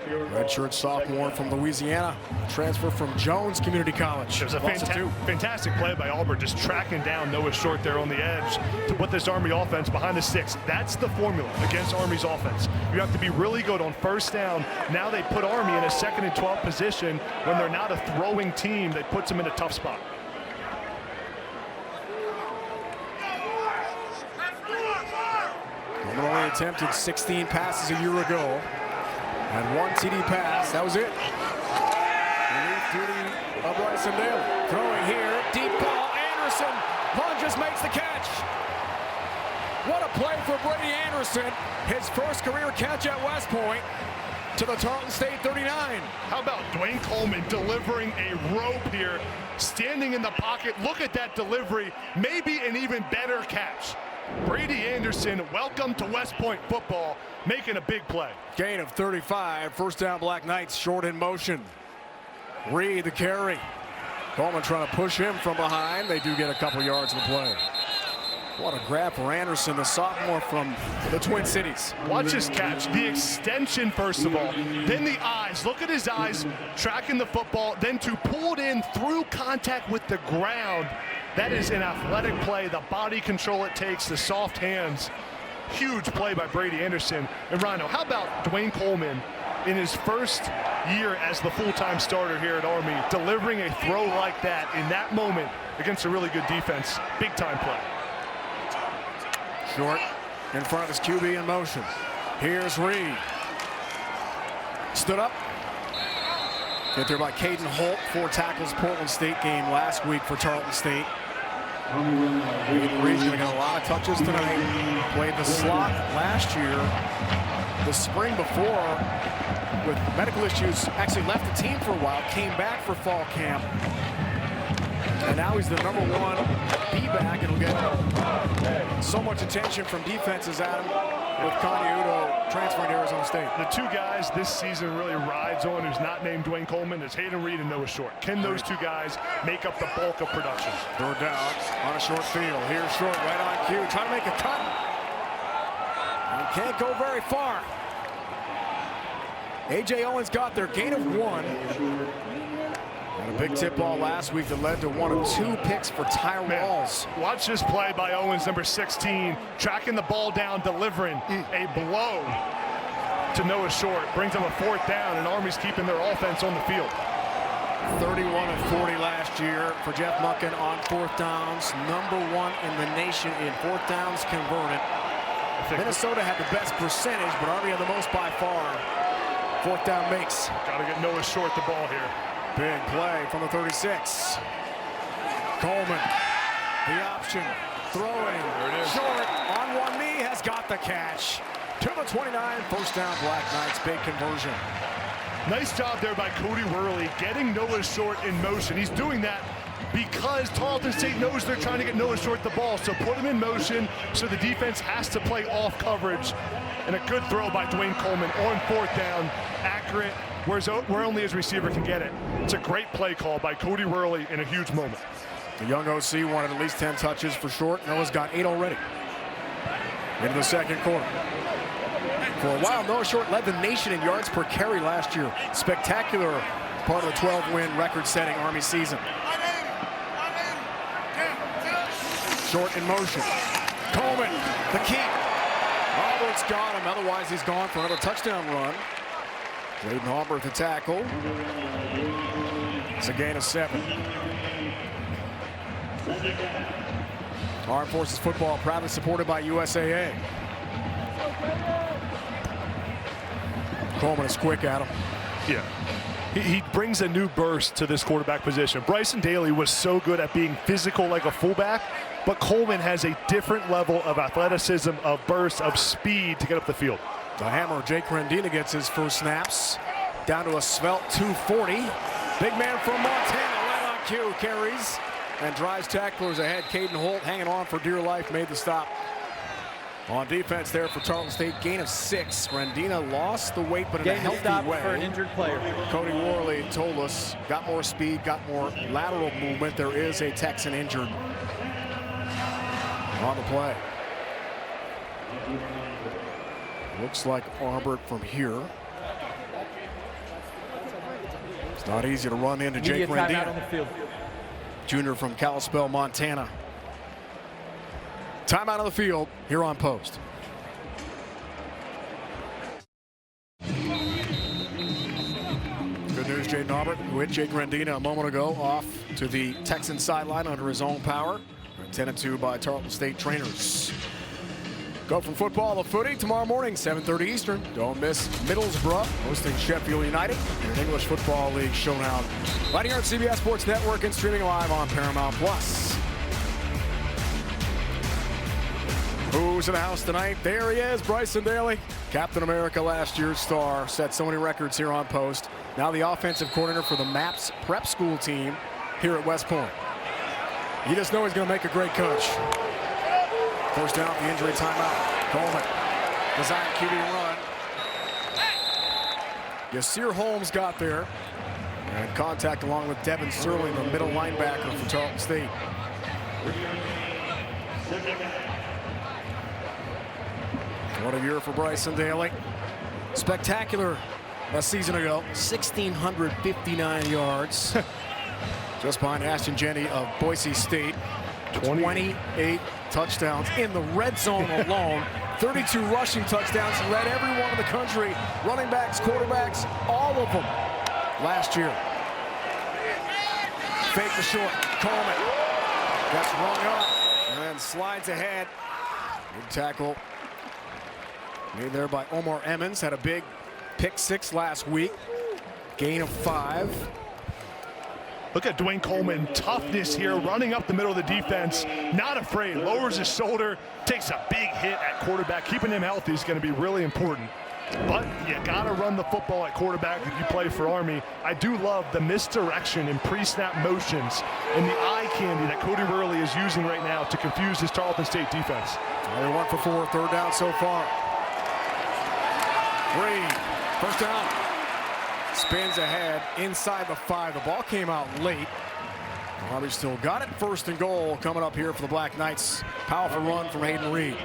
Redshirt sophomore from Louisiana, transfer from Jones Community College. It was a fantastic play by Auburn, just tracking down Noah Short there on the edge to put this Army offense behind the sticks. That's the formula against Army's offense. You have to be really good on first down. Now they put Army in a 2nd and 12 position when they're not a throwing team that puts them in a tough spot. Auburn only attempted 16 passes a year ago. And 1 TD pass, that was it. Relief duty of Bryson Daly. Throwing here, deep ball, Anderson lunges, makes the catch. What a play for Brady Anderson. His first career catch at West Point to the Tarleton State 39. How about Dwayne Coleman delivering a rope here, standing in the pocket. Look at that delivery, maybe an even better catch. Brady Anderson, welcome to West Point football, making a big play. Gain of 35, first down Black Knights, short in motion. Reed the carry. Coleman trying to push him from behind. They do get a couple yards of the play. What a grab for Anderson, the sophomore from the Twin Cities. Watch his catch, the extension first of all, then the eyes. Look at his eyes tracking the football, then to pull it in through contact with the ground. That is an athletic play, the body control it takes, the soft hands. Huge play by Brady Anderson. And Rhino, how about Dwayne Coleman in his first year as the full-time starter here at Army, delivering a throw like that in that moment against a really good defense? Big time play. Short in front of his QB in motion. Here's Reed. Stood up. Hit there by Caden Holt. 4 tackles Portland State game last week for Tarleton State. Reed's going to get a lot of touches tonight. Played the slot last year. The spring before, with medical issues, actually left the team for a while. Came back for fall camp. And now he's the #1 B-back, and will get so much attention from defenses, Adam, with Connie Udo transferring to Arizona State. The 2 guys this season really rides on who's not named Dwayne Coleman is Hayden Reed and Noah Short. Can those 2 guys make up the bulk of production? 3rd down on a short field. Here's Short right on cue, trying to make a cut. He can't go very far. A.J. Owens got their gain of 1. And a big tip ball last week that led to 1 of 2 picks for Ty Rawls. Watch this play by Owens, number 16, tracking the ball down, delivering a blow to Noah Short. Brings them a 4th down, and Army's keeping their offense on the field. 31 of 40 last year for Jeff Munkin on 4th downs. #1 in the nation in 4th downs converted. Minnesota had the best percentage, but Army had the most by far. 4th down makes. Got to get Noah Short the ball here. Big play from the 36. Coleman, the option, throwing. There it is. Short on one knee, has got the catch. To the 29, first down Black Knights, big conversion. Nice job there by Cody Worley, getting Noah Short in motion. He's doing that because Tarleton State knows they're trying to get Noah Short the ball, so put him in motion so the defense has to play off coverage. And a good throw by Dwayne Coleman on 4th down, accurate, where only his receiver can get it. It's a great play call by Cody Worley in a huge moment. The young OC wanted at least 10 touches for Short. Noah's got 8 already. Into the 2nd quarter. For a while, Noah Short led the nation in yards per carry last year. Spectacular part of the 12-win record-setting Army season. Short in motion. Coleman, the keep. Albert's got him, otherwise he's gone for another touchdown run. Jaden Albert the tackle. It's a gain of 7. Armed Forces football proudly supported by USAA. Coleman is quick at him. Yeah. He brings a new burst to this quarterback position. Bryson Daly was so good at being physical like a fullback, but Coleman has a different level of athleticism, of burst, of speed to get up the field. The hammer, Jake Rendina gets his first snaps. Down to a svelte 240. Big man from Montana, right on cue, carries and drives tacklers ahead. Caden Holt hanging on for dear life, made the stop. On defense there for Tarleton State, gain of 6. Rendina lost the weight, but in a healthy way. For an injured player. Cody Worley told us, got more speed, got more lateral movement. There is a Texan injured on the play. Looks like Arbert from here. Not easy to run into Jake timeout on the Rendina, field. junior from Kalispell, Montana. Timeout on the field here on Post. Good news, Jaden Aubert with Jake Rendina a moment ago off to the Texans sideline under his own power. Attended to by Tarleton State trainers. Go from football to footy tomorrow morning, 7:30 Eastern. Don't miss Middlesbrough hosting Sheffield United in an English Football League showdown. Right here on CBS Sports Network and streaming live on Paramount Plus. Who's in the house tonight? There he is, Bryson Daly. Captain America, last year's star, set so many records here on Post. Now the offensive coordinator for the MAPS prep school team here at West Point. You just know he's going to make a great coach. First down, the injury timeout. Coleman, design QB run. Yasir Holmes got there. And contact along with Devin Sterling, the middle linebacker for Tarleton State. What a year for Bryson Daly. Spectacular a season ago, 1,659 yards. Just behind Ashton Jenny of Boise State. 28 touchdowns in the red zone alone. 32 rushing touchdowns. He led everyone in the country. Running backs, quarterbacks, all of them last year. Fake the short. Coleman gets rung up and then slides ahead. Big tackle made there by Omar Emmons. Had a big pick six last week. Gain of 5. Look at Dwayne Coleman, toughness here, running up the middle of the defense, not afraid, lowers his shoulder, takes a big hit at quarterback. Keeping him healthy is going to be really important. But you got to run the football at quarterback if you play for Army. I do love the misdirection and pre-snap motions and the eye candy that Cody Worley is using right now to confuse his Tarleton State defense. Only 1 for 4, third down so far. 3, first down. Spins ahead inside the 5. The ball came out late. Army still got it. First and goal coming up here for the Black Knights. Powerful run from Hayden Reed.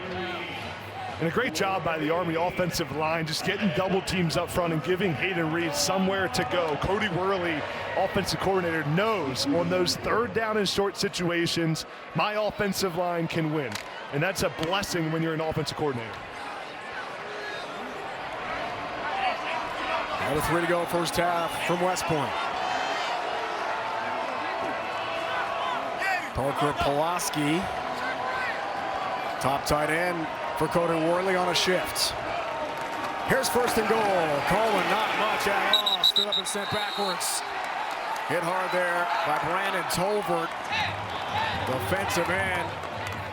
And a great job by the Army offensive line, just getting double teams up front and giving Hayden Reed somewhere to go. Cody Worley, offensive coordinator, knows on those third down and short situations, my offensive line can win. And that's a blessing when you're an offensive coordinator. Another 3 to go first half from West Point. Parker Pulaski, top tight end for Cody Worley on a shift. Here's first and goal. Coleman, not much at all. Stood up and sent backwards. Hit hard there by Brandon Tolbert, defensive end.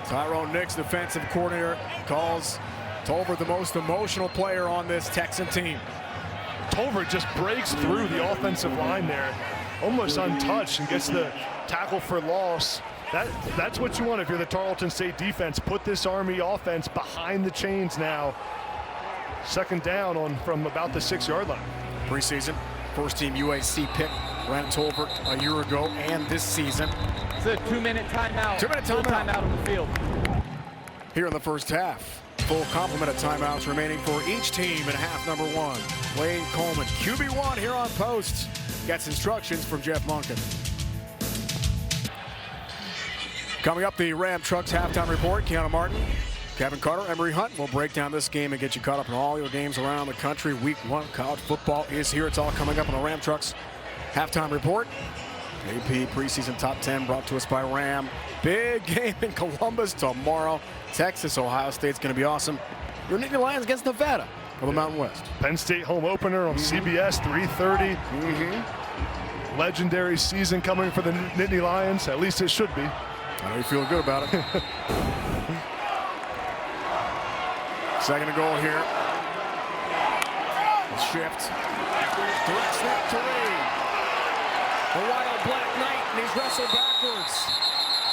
Tyrone Nix, defensive coordinator, calls Tolbert the most emotional player on this Texan team. Tolbert just breaks through the offensive line there, almost untouched, and gets the tackle for loss. That's what you want if you're the Tarleton State defense. Put this Army offense behind the chains now. Second down from about the 6-yard line. Preseason, first-team UAC pick, Brandon Tolbert a year ago and this season. It's a 2-minute timeout. 2-minute Full timeout on the field. Here in the first half. Full complement of timeouts remaining for each team in half number 1. Wayne Coleman, QB1 here on Post. Gets instructions from Jeff Monken. Coming up, the Ram Trucks halftime report. Keanu Martin, Kevin Carter, Emery Hunt will break down this game and get you caught up in all your games around the country. Week 1 college football is here. It's all coming up on the Ram Trucks halftime report. AP preseason top 10 brought to us by Ram. Big game in Columbus tomorrow. Texas, Ohio State's going to be awesome. Your Nittany Lions against Nevada of the Mountain West. Penn State home opener on CBS, 3:30. Legendary season coming for the Nittany Lions. At least it should be. I know you feel good about it. Second and goal here. Shift. Direct snap to Reed. The wild Black Knight, and he's wrestled backwards.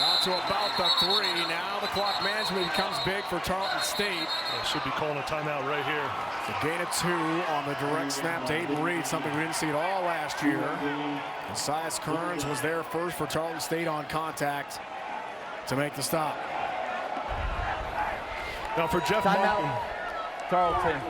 Out to about the 3. Now the clock management becomes big for Tarleton State. They should be calling a timeout right here. The gain of 2 on the direct snap to Hayden Reed, something we didn't see at all last year. And Sias Kearns was there first for Tarleton State on contact to make the stop. Now for Jeff Timeout. Monken. Tarleton.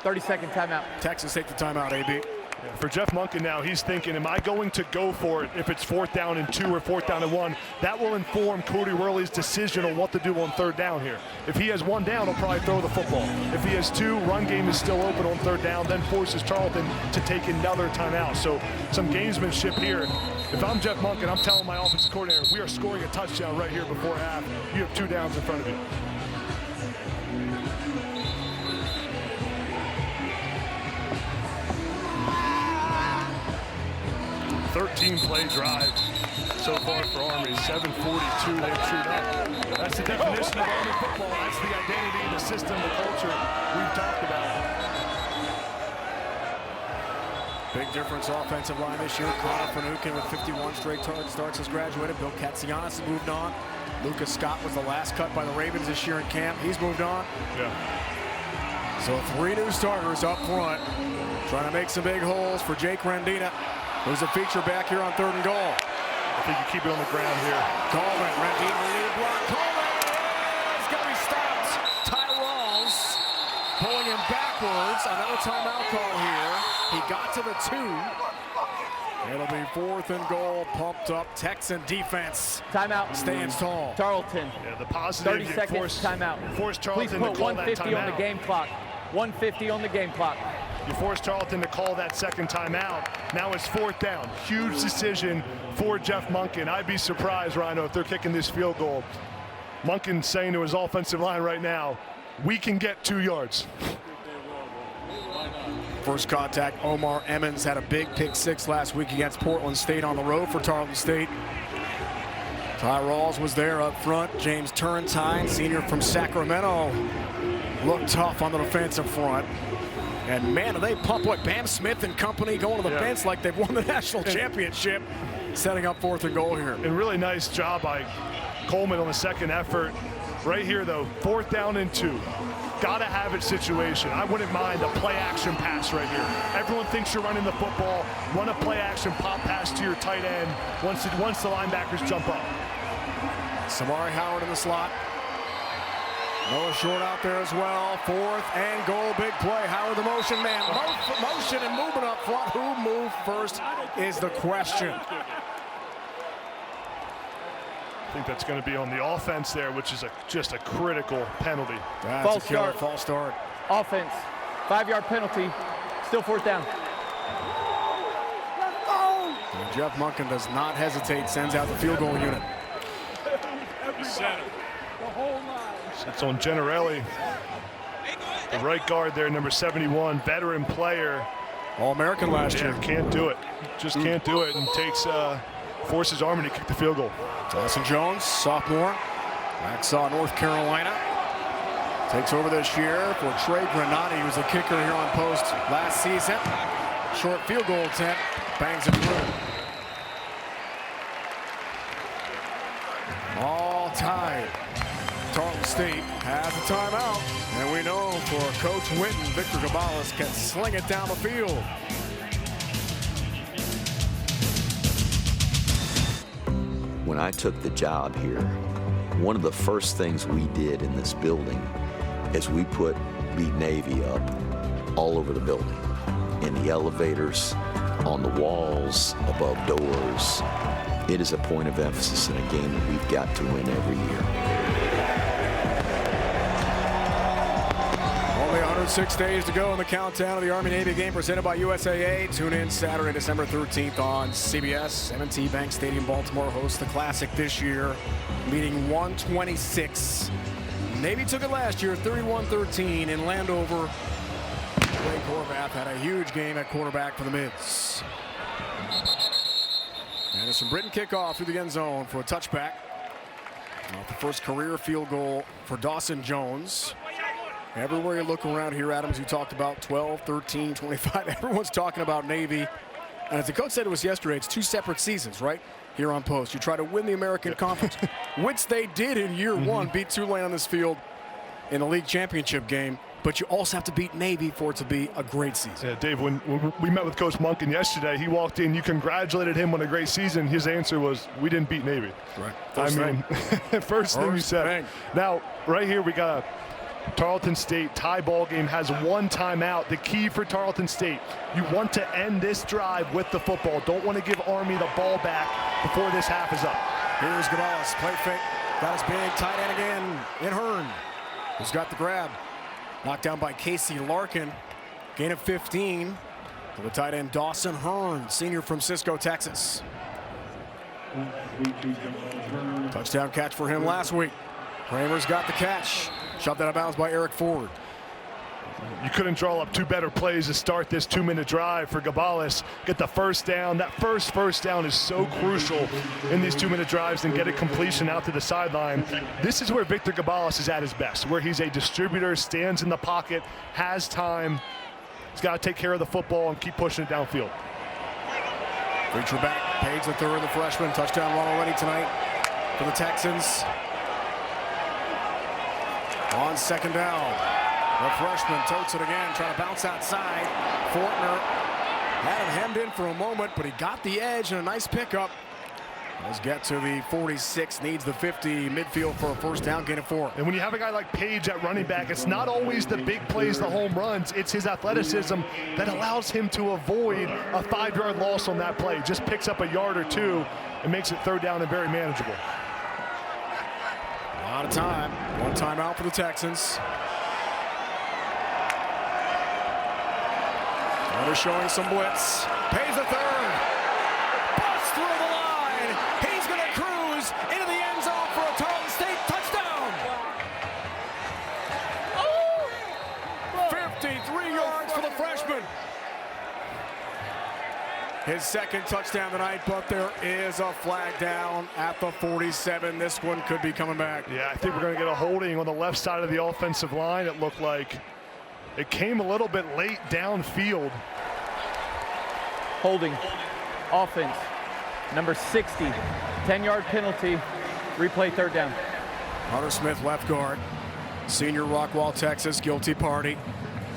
30-second timeout. Texas take the timeout, AB. Yeah, for Jeff Monken now, he's thinking, am I going to go for it if it's 4th down and 2 or 4th down and 1? That will inform Cody Worley's decision on what to do on 3rd down here. If he has 1 down, he'll probably throw the football. If he has 2, run game is still open on 3rd down, then forces Tarleton to take another timeout. So some gamesmanship here. If I'm Jeff Monken, I'm telling my offensive coordinator, we are scoring a touchdown right here before half. You have 2 downs in front of you. 13-play drive so far for Army. 7:42 they've chewed up. That's the definition of Army football. That's the identity, the system, the culture we've talked about. Big difference offensive line this year. Connor Finucane with 51 straight target starts has graduated. Bill Katsianis has moved on. Lucas Scott was the last cut by the Ravens this year in camp. He's moved on. Yeah. So 3 new starters up front. Trying to make some big holes for Jake Rendina, who's a feature back here on 3rd and goal. I think you keep it on the ground here. Coleman, Rendina with the block. Coleman is going to be stopped. Tyrells pulling him backwards. Another timeout call here. He got to the 2. It'll be 4th and goal, pumped up Texan defense. Timeout. Stands tall. Tarleton. Yeah, the positive. 30 seconds, timeout. Force Please Tarleton put to call that 150 timeout. on the game clock. 150 on the game clock. You force Tarleton to call that second timeout. Now it's 4th down. Huge decision for Jeff Monken. I'd be surprised, Rhino, if they're kicking this field goal. Monken's saying to his offensive line right now, we can get 2 yards. First contact, Omar Emmons had a big pick 6 last week against Portland State on the road for Tarleton State. Ty Rawls was there up front. James Turrentine, senior from Sacramento, looked tough on the defensive front. And man, do they pump what Bam Smith and company going to the bench like they've won the national championship, setting up 4th and goal here. And really nice job by Coleman on the second effort. Right here, though, 4th down and 2. Gotta have it situation. I wouldn't mind a play action pass right here. Everyone thinks you're running the football. Run a play action pop pass to your tight end once the linebackers jump up. Samari Howard in the slot. Noah Short out there as well. 4th and goal, big play. Howard the motion man. Motion and movement up front. Who moved first is the question. I think that's going to be on the offense there, which is just a critical penalty. That's false a killer start. false start. Offense. 5-yard penalty. Still 4th down. And Jeff Monken does not hesitate, sends out the field goal unit. It's on Generelli. The right guard there, number 71, veteran player. All-American last year. Can't do it. Just can't do it, and forces Army to kick the field goal. Dawson Jones, sophomore, Waxhaw, North Carolina, takes over this year for Trey Granati, who was a kicker here on post last season. Short field goal attempt, bangs it through. All tied. Tarleton State has a timeout, and we know for Coach Winton, Victor Gabales can sling it down the field. When I took the job here, one of the first things we did in this building is we put Beat Navy up all over the building, in the elevators, on the walls, above doors. It is a point of emphasis in a game that we've got to win every year. Only 106 days to go in the countdown of the Army-Navy game presented by USAA. Tune in Saturday, December 13th on CBS. M&T Bank Stadium, Baltimore hosts the Classic this year, meeting 126. Navy took it last year, 31-13 in Landover. Blake Horvath had a huge game at quarterback for the Mids. Anderson Britton kickoff through the end zone for a touchback. The first career field goal for Dawson Jones. Everywhere you look around here, Adams, you talked about 12, 13, 25. Everyone's talking about Navy. And as the coach said it was yesterday, it's 2 separate seasons, right? Here on post. You try to win the American Conference, which they did in year 1, beat Tulane on this field in the league championship game. But you also have to beat Navy for it to be a great season. Yeah, Dave, when we met with Coach Monken yesterday, he walked in, you congratulated him on a great season. His answer was, we didn't beat Navy. Right. First thing you said. Now, right here, we got Tarleton State tie ball game has one timeout. The key for Tarleton State, you want to end this drive with the football. Don't want to give Army the ball back before this half is up. Here's Gonzalez, play fake, got his big tight end again in Hearn, who's got the grab. Knocked down by Casey Larkin, gain of 15 to the tight end Dawson Hearn, senior from Cisco, Texas. Touchdown catch for him last week. Kramer's got the catch. Shoved out of bounds by Eric Ford. You couldn't draw up two better plays to start this 2-minute drive for Gabales. Get the first down. That first down is so crucial in these 2-minute drives and get a completion out to the sideline. This is where Victor Gabales is at his best, where he's a distributor, stands in the pocket, has time. He's got to take care of the football and keep pushing it downfield. Feature back, Page the third, the freshman. Touchdown run already tonight for the Texans. On second down, the freshman totes it again, trying to bounce outside. Fortner had him hemmed in for a moment, but he got the edge and a nice pickup. Let's get to the 46, needs the 50 midfield for a first down, gain of 4. And when you have a guy like Page at running back, it's not always the big plays, the home runs. It's his athleticism that allows him to avoid a 5-yard loss on that play. Just picks up a yard or two and makes it third down and very manageable. A lot of time. One timeout for the Texans. They're showing some blitz. Pays the third. Busts through the line. He's going to cruise into the end zone for a Tarleton State touchdown. 53 yards for the freshman. His second touchdown tonight, but there is a flag down at the 47. This one could be coming back. Yeah, I think we're going to get a holding on the left side of the offensive line. It looked like it came a little bit late downfield. Holding. Offense. Number 60. 10-yard penalty. Replay third down. Hunter Smith, left guard. Senior, Rockwall, Texas, guilty party.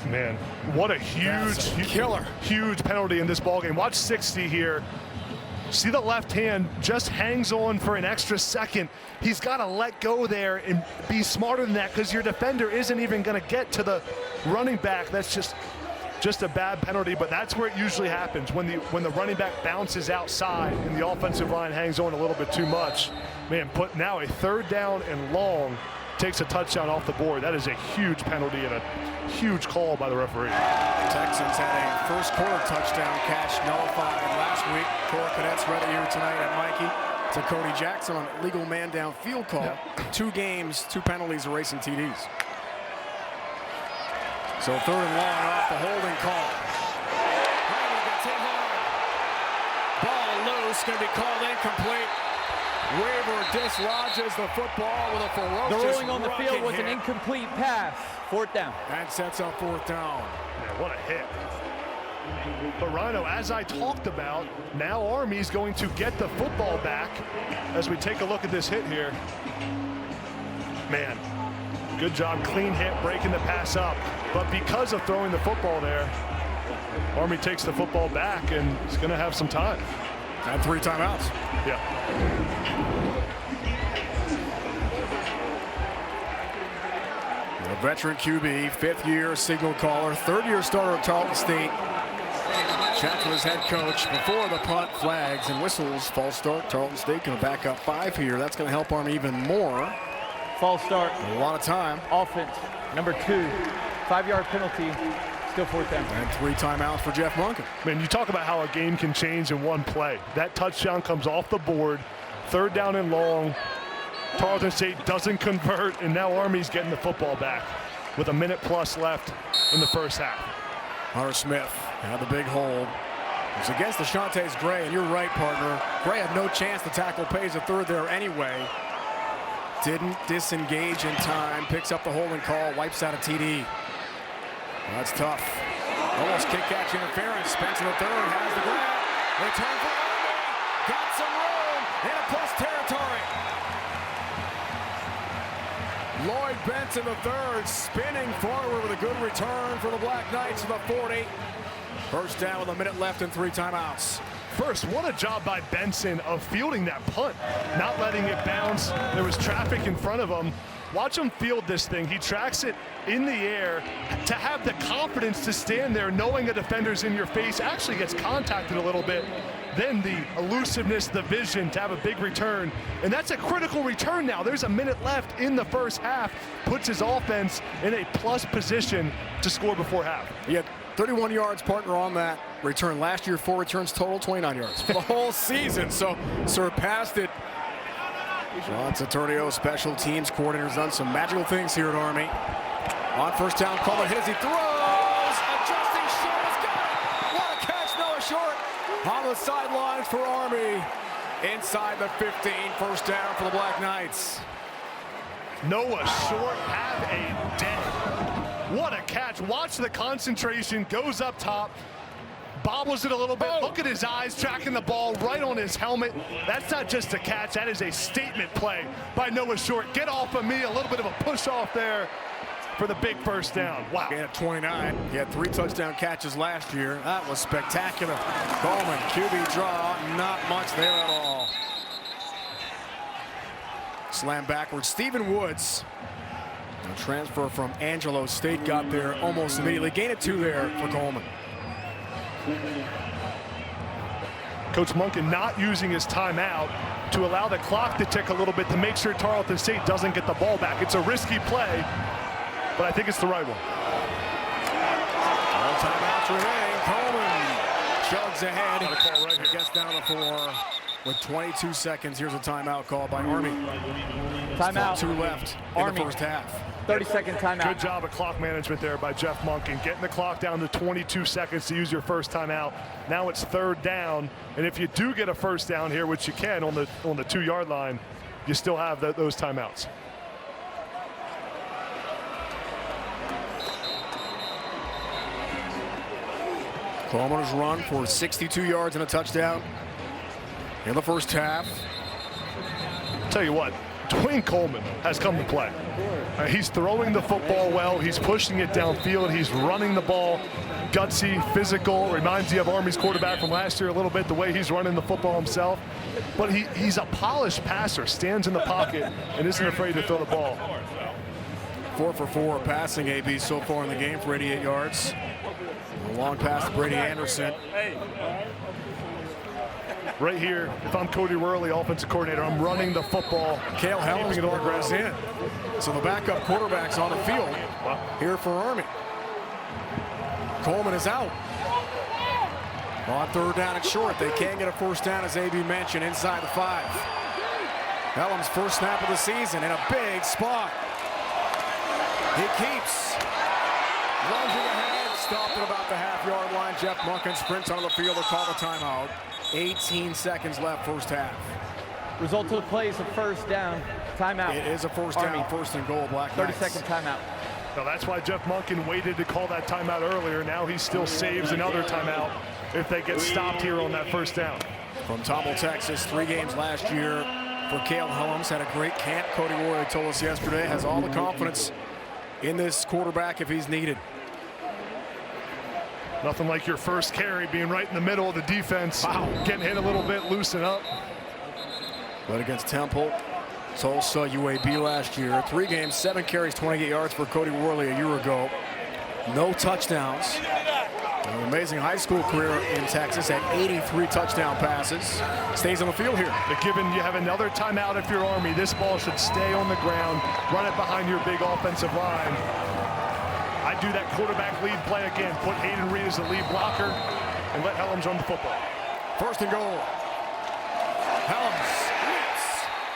Man, what a huge penalty in this ballgame. Watch 60 here. See the left hand just hangs on for an extra second. He's got to let go there and be smarter than that, because your defender isn't even going to get to the running back. That's just a bad penalty, but that's where it usually happens, when the running back bounces outside and the offensive line hangs on a little bit too much. Man, put now a third down and long, takes a touchdown off the board. That is a huge penalty and a huge call by the referee. Texans had a first quarter touchdown catch nullified last week. Cora Cadets ready here tonight at Mikey. To Cody Jackson on legal man down field call. Yep. 2 games, 2 penalties, erasing TDs. So third and long off the holding call. Gets hit hard. Ball loose, going to be called incomplete. Weaver dislodges the football with a ferocious The ruling on the field was hit. an incomplete pass. Fourth down. And sets up fourth down. Yeah, what a hit. But Rhino, as I talked about, now Army's going to get the football back as we take a look at this hit here. Man, good job, clean hit, breaking the pass up. But because of throwing the football there, Army takes the football back and is going to have some time. And 3 timeouts. Yeah. A veteran QB, 5th year signal caller, 3rd year starter at Tarleton State. Chats with his head coach before the punt, flags and whistles. False start. Tarleton State going to back up 5 here. That's going to help Army even more. False start. A lot of time. Offense. Number 2. 5-yard penalty. Still fourth down. And 3 timeouts for Jeff Monken. Man, you talk about how a game can change in one play. That touchdown comes off the board. 3rd down and long. Tarleton State doesn't convert, and now Army's getting the football back with a minute plus left in the first half. Hunter Smith had the big hold. It was against Deshantes Gray, and you're right, partner. Gray had no chance to tackle Pays the third there anyway. Didn't disengage in time. Picks up the holding call, wipes out a TD. That's tough. Almost kick-catch interference. Spencer the third has the grab. Return for Army. Got some room in a plus territory. Lloyd Benson the third, spinning forward with a good return for the Black Knights to the 40. First down with a minute left and 3 timeouts. First, what a job by Benson of fielding that punt, not letting it bounce. There was traffic in front of him. Watch him field this thing. He tracks it in the air. To have the confidence to stand there knowing a defender's in your face, actually gets contacted a little bit. Then the elusiveness, the vision to have a big return. And that's a critical return now. There's a minute left in the first half. Puts his offense in a plus position to score before half. He had 31 yards, partner, on that return. Last year, 4 returns total, 29 yards for the whole season. So surpassed it. John Saturdio, special teams coordinator, has done some magical things here at Army. On first down, Coleman hit as he throws. Adjusting, Short has got it. What a catch, Noah Short. On the sidelines for Army. Inside the 15, first down for the Black Knights. Noah Short have a day. What a catch. Watch the concentration, goes up top. Bobbles it a little bit. Look at his eyes tracking the ball right on his helmet. That's not just a catch. That is a statement play by Noah Short. Get off of me. A little bit of a push off there for the big first down. Wow. He had 29. He had 3 touchdown catches last year. That was spectacular. Coleman, QB draw. Not much there at all. Slam backwards. Stephen Woods, a transfer from Angelo State, got there almost immediately. Gain of 2 there for Coleman. Coach Monken not using his timeout to allow the clock to tick a little bit to make sure Tarleton State doesn't get the ball back. It's a risky play, but I think it's the right one. All timeouts remain. Coleman chugs ahead. Right, gets down to 4 with 22 seconds. Here's a timeout called by Army. Timeout. 2 left in the first half. 30-second timeout. Good job of clock management there by Jeff Monken, getting the clock down to 22 seconds to use your first timeout. Now it's 3rd down, and if you do get a first down here, which you can on the 2-yard line, you still have those timeouts. Coleman has run for 62 yards and a touchdown in the first half. Tell you what, Dwayne Coleman has come to play. He's throwing the football well. He's pushing it downfield. He's running the ball gutsy, physical. Reminds you of Army's quarterback from last year a little bit, the way he's running the football himself. But he's a polished passer, stands in the pocket, and isn't afraid to throw the ball. 4 for 4 passing AB so far in the game for 88 yards. A long pass to Brady Anderson. Right here, if I'm Cody Worley, offensive coordinator, I'm running the football. Cale Helms goes in. So the backup quarterback's on the field here for Army. Coleman is out. On 3rd down and short, they can't get a first down, as AB mentioned, inside the 5. Helms' first snap of the season in a big spot. He keeps lunging ahead, stopped at about the half-yard line. Jeff Monken sprints onto the field to call the timeout. 18 seconds left, first half. Result of the play is a first down. Timeout. It is a first down, Army. 1st and goal, Black Knights. 30-second timeout. Now that's why Jeff Monken waited to call that timeout earlier. Now he still saves another timeout if they get stopped here on that first down. From Tomball, Texas, 3 games last year for Cale Helms. Had a great camp. Cody Roy told us yesterday. Has all the confidence in this quarterback if he's needed. Nothing like your first carry being right in the middle of the defense. Wow. Getting hit a little bit, loosen up. But against Temple, Tulsa, UAB last year. 3 games, 7 carries, 28 yards for Cody Worley a year ago. No touchdowns. An amazing high school career in Texas at 83 touchdown passes. Stays on the field here. But given you have another timeout if you're Army, this ball should stay on the ground, run it behind your big offensive line. I do that quarterback lead play again. Put Hayden Reed as the lead blocker and let Helms run the football. 1st and goal. Helms leaps.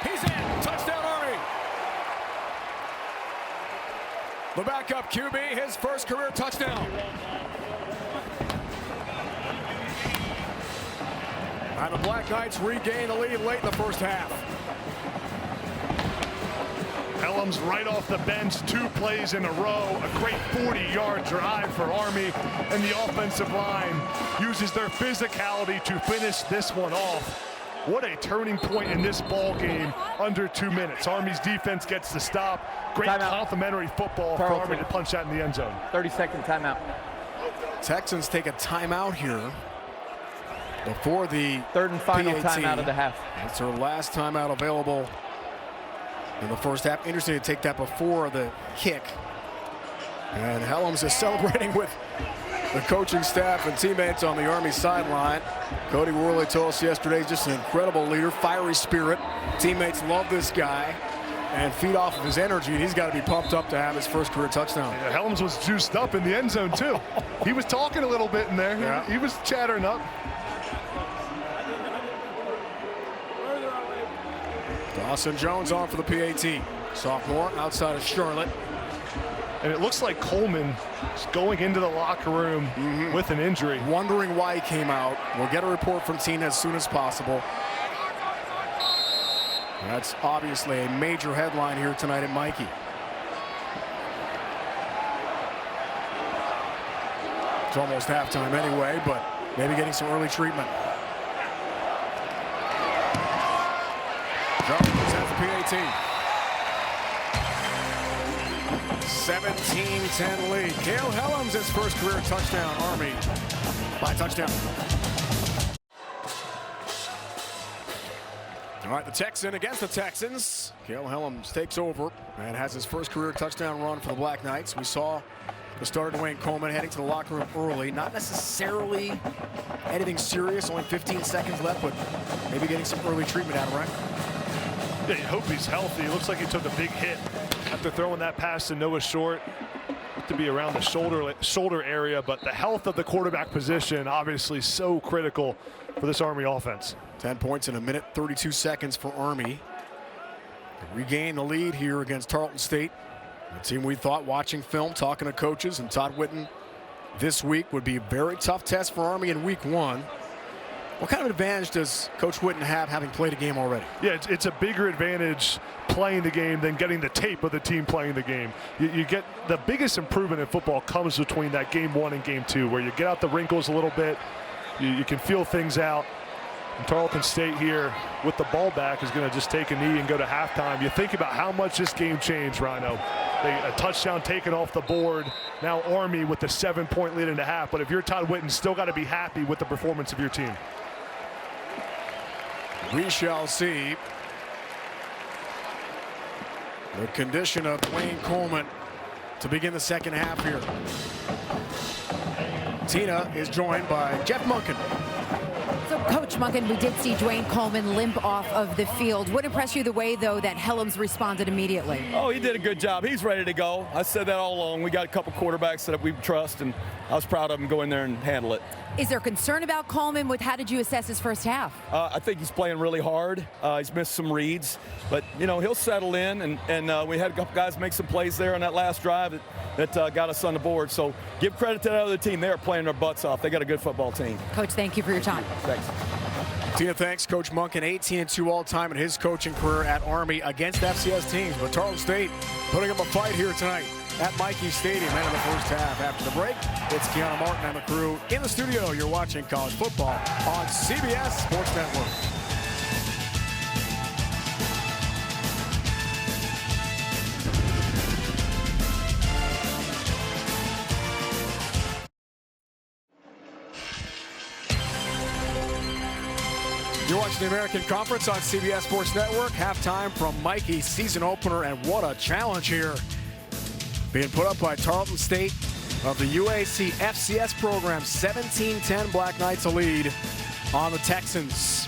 He's in. Touchdown, Army. The backup QB, his first career touchdown. And the Black Knights regain the lead late in the first half. Helms right off the bench, 2 plays in a row. A great 40-yard drive for Army, and the offensive line uses their physicality to finish this one off. What a turning point in this ball game under 2 minutes. Army's defense gets the stop. Great complimentary football for Army to punch that in the end zone. 30-second timeout. Texans take a timeout here before the 3rd and final PAT. timeout of the half. It's their last timeout available in the first half. Interesting to take that before the kick. And Helms is celebrating with the coaching staff and teammates on the Army sideline. Cody Worley told us yesterday he's just an incredible leader, fiery spirit. Teammates love this guy and feed off of his energy, and he's got to be pumped up to have his first career touchdown. Yeah, Helms was juiced up in the end zone, too. He was talking a little bit in there. Yeah. He was chattering up. Dawson Jones on for the PAT. Sophomore outside of Charlotte. And it looks like Coleman is going into the locker room with an injury. Wondering why he came out. We'll get a report from Tina as soon as possible. That's obviously a major headline here tonight at Mikey. It's almost halftime anyway, but maybe getting some early treatment. Jones has the PAT. 17-10 lead. Cale Helms his first career touchdown. Army by touchdown. All right, the Texan against the Texans. Cale Helms takes over and has his first career touchdown run for the Black Knights. We saw the starter Dwayne Coleman heading to the locker room early. Not necessarily anything serious, only 15 seconds left, but maybe getting some early treatment out of him. Yeah, you hope he's healthy. It looks like he took a big hit after throwing that pass to Noah Short. Looked to be around the shoulder area, but the health of the quarterback position obviously so critical for this Army offense. 10 points in a minute, 32 seconds for Army. They regain the lead here against Tarleton State. A team we thought, watching film, talking to coaches, and Todd Whitten this week would be a very tough test for Army in week 1. What kind of advantage does Coach Whitten have having played a game already? Yeah, it's a bigger advantage playing the game than getting the tape of the team playing the game. You get the biggest improvement in football comes between that game 1 and game 2, where you get out the wrinkles a little bit, you can feel things out. And Tarleton State here with the ball back is going to just take a knee and go to halftime. You think about how much this game changed, Rhino. A touchdown taken off the board. Now Army with the 7-point lead into half. But if you're Todd Whitten, still got to be happy with the performance of your team. We shall see. The condition of Dwayne Coleman to begin the second half here. Tina is joined by Jeff Monken. So, Coach Monken, we did see Dwayne Coleman limp off of the field. What impressed you the way, though, that Helms responded immediately? Oh, he did a good job. He's ready to go. I said that all along. We got a couple quarterbacks that we trust, and I was proud of him go in there and handle it. Is there concern about Coleman? How did you assess his first half? I think he's playing really hard. He's missed some reads, but, he'll settle in, and we had a couple guys make some plays there on that last drive that got us on the board. So give credit to that other team. They are playing their butts off. They got a good football team. Coach, thank you for your time. Thanks. Tina, thanks. Coach Monken, 18-2 all-time in his coaching career at Army against FCS teams. But Tarleton State putting up a fight here tonight at Mikey Stadium and in the first half. After the break, it's Kiana Martin and the crew in the studio. You're watching college football on CBS Sports Network. You're watching the American Conference on CBS Sports Network. Halftime from Mikey's season opener, and what a challenge here. Being put up by Tarleton State of the UAC FCS program. 17-10 Black Knights a lead on the Texans.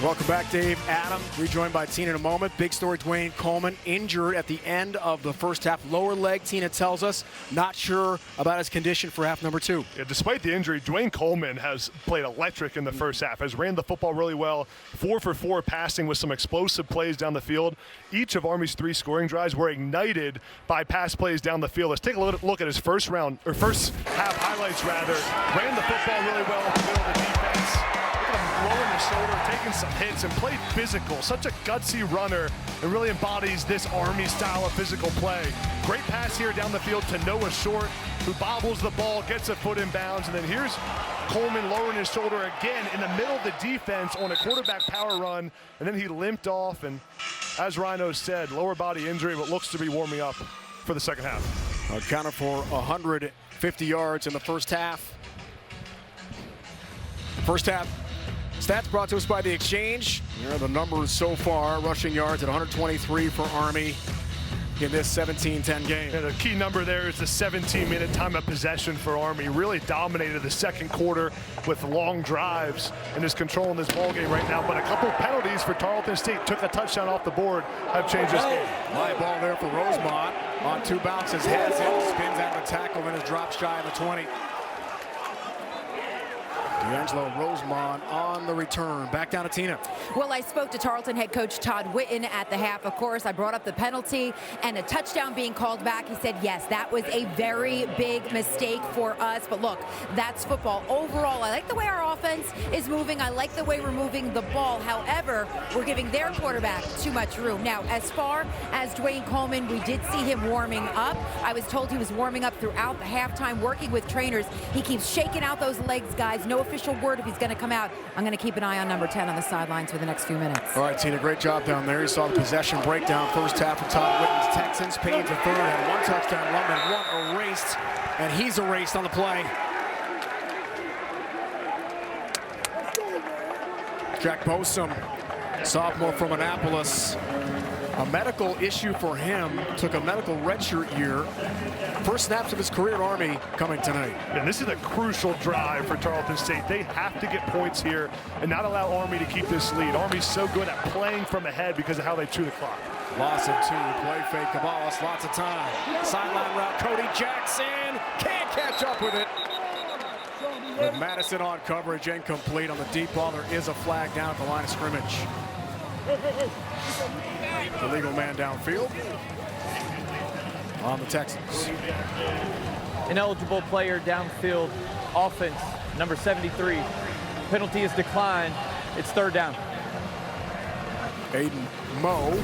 Welcome back, Dave. Adam, rejoined by Tina in a moment. Big story, Dwayne Coleman injured at the end of the first half. Lower leg, Tina tells us. Not sure about his condition for half number 2. Yeah, despite the injury, Dwayne Coleman has played electric in the first half, has ran the football really well. 4 for 4 passing with some explosive plays down the field. Each of Army's 3 scoring drives were ignited by pass plays down the field. Let's take a look at his first half highlights rather. Ran the football really well in the middle of the defense. Lowering the shoulder, taking some hits, and played physical. Such a gutsy runner and really embodies this Army style of physical play. Great pass here down the field to Noah Short, who bobbles the ball, gets a foot in bounds, and then here's Coleman lowering his shoulder again in the middle of the defense on a quarterback power run, and then he limped off, and as Rhino said, lower body injury, but looks to be warming up for the second half. Accounted for 150 yards in the first half. First half, Stats brought to us by The Exchange. Here are the numbers so far. Rushing yards at 123 for Army in this 17-10 game. And the key number there is the 17-minute time of possession for Army. Really dominated the second quarter with long drives and is controlling this ball game right now. But a couple of penalties for Tarleton State. Took a touchdown off the board. Have changed this game. High ball there for Rosemont. On 2 bounces, has it, spins out of the tackle, and is dropped shy of the 20. D'Angelo Rosemont on the return. Back down to Tina. Well, I spoke to Tarleton head coach Todd Whitten at the half. Of course, I brought up the penalty and a touchdown being called back. He said, yes, that was a very big mistake for us. But look, that's football. Overall, I like the way our offense is moving. I like the way we're moving the ball. However, we're giving their quarterback too much room. Now, as far as Dwayne Coleman, we did see him warming up. I was told he was warming up throughout the halftime, working with trainers. He keeps shaking out those legs, guys. No official word if he's going to come out. I'm going to keep an eye on number 10 on the sidelines for the next few minutes. All right, Tina, great job down there. You saw the possession breakdown first half for Todd Whitten's Texans. Payne's a third, had 1 touchdown run and 1 erased, and he's erased on the play. Jack Bosom, sophomore from Annapolis. A medical issue for him. Took a medical redshirt year. First snaps of his career at Army coming tonight. And this is a crucial drive for Tarleton State. They have to get points here and not allow Army to keep this lead. Army's so good at playing from ahead because of how they chew the clock. Loss of 2. Play fake. Caballas, lots of time. Sideline route. Cody Jackson can't catch up with it. With Madison on coverage, incomplete on the deep ball. There is a flag down at the line of scrimmage. The legal man downfield on the Texans. Ineligible player downfield. Offense, number 73. Penalty is declined. It's 3rd down. Aiden Moe,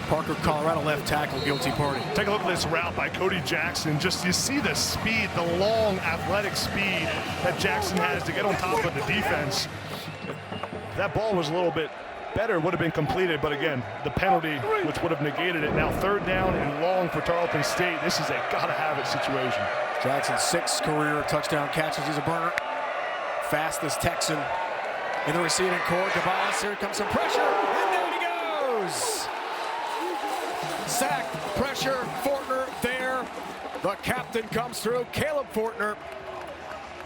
Parker, Colorado left tackle, guilty party. Take a look at this route by Cody Jackson. Just you see the speed, the long athletic speed that Jackson has to get on top of the defense. That ball was a little bit better, would have been completed, but again, the penalty, which would have negated it. Now 3rd down and long for Tarleton State. This is a gotta-have-it situation. Jackson's 6th career touchdown catches. He's a burner. Fastest Texan in the receiving corps. Caballas, here comes some pressure, and down he goes. Sack, pressure, Fortner there. The captain comes through, Caleb Fortner,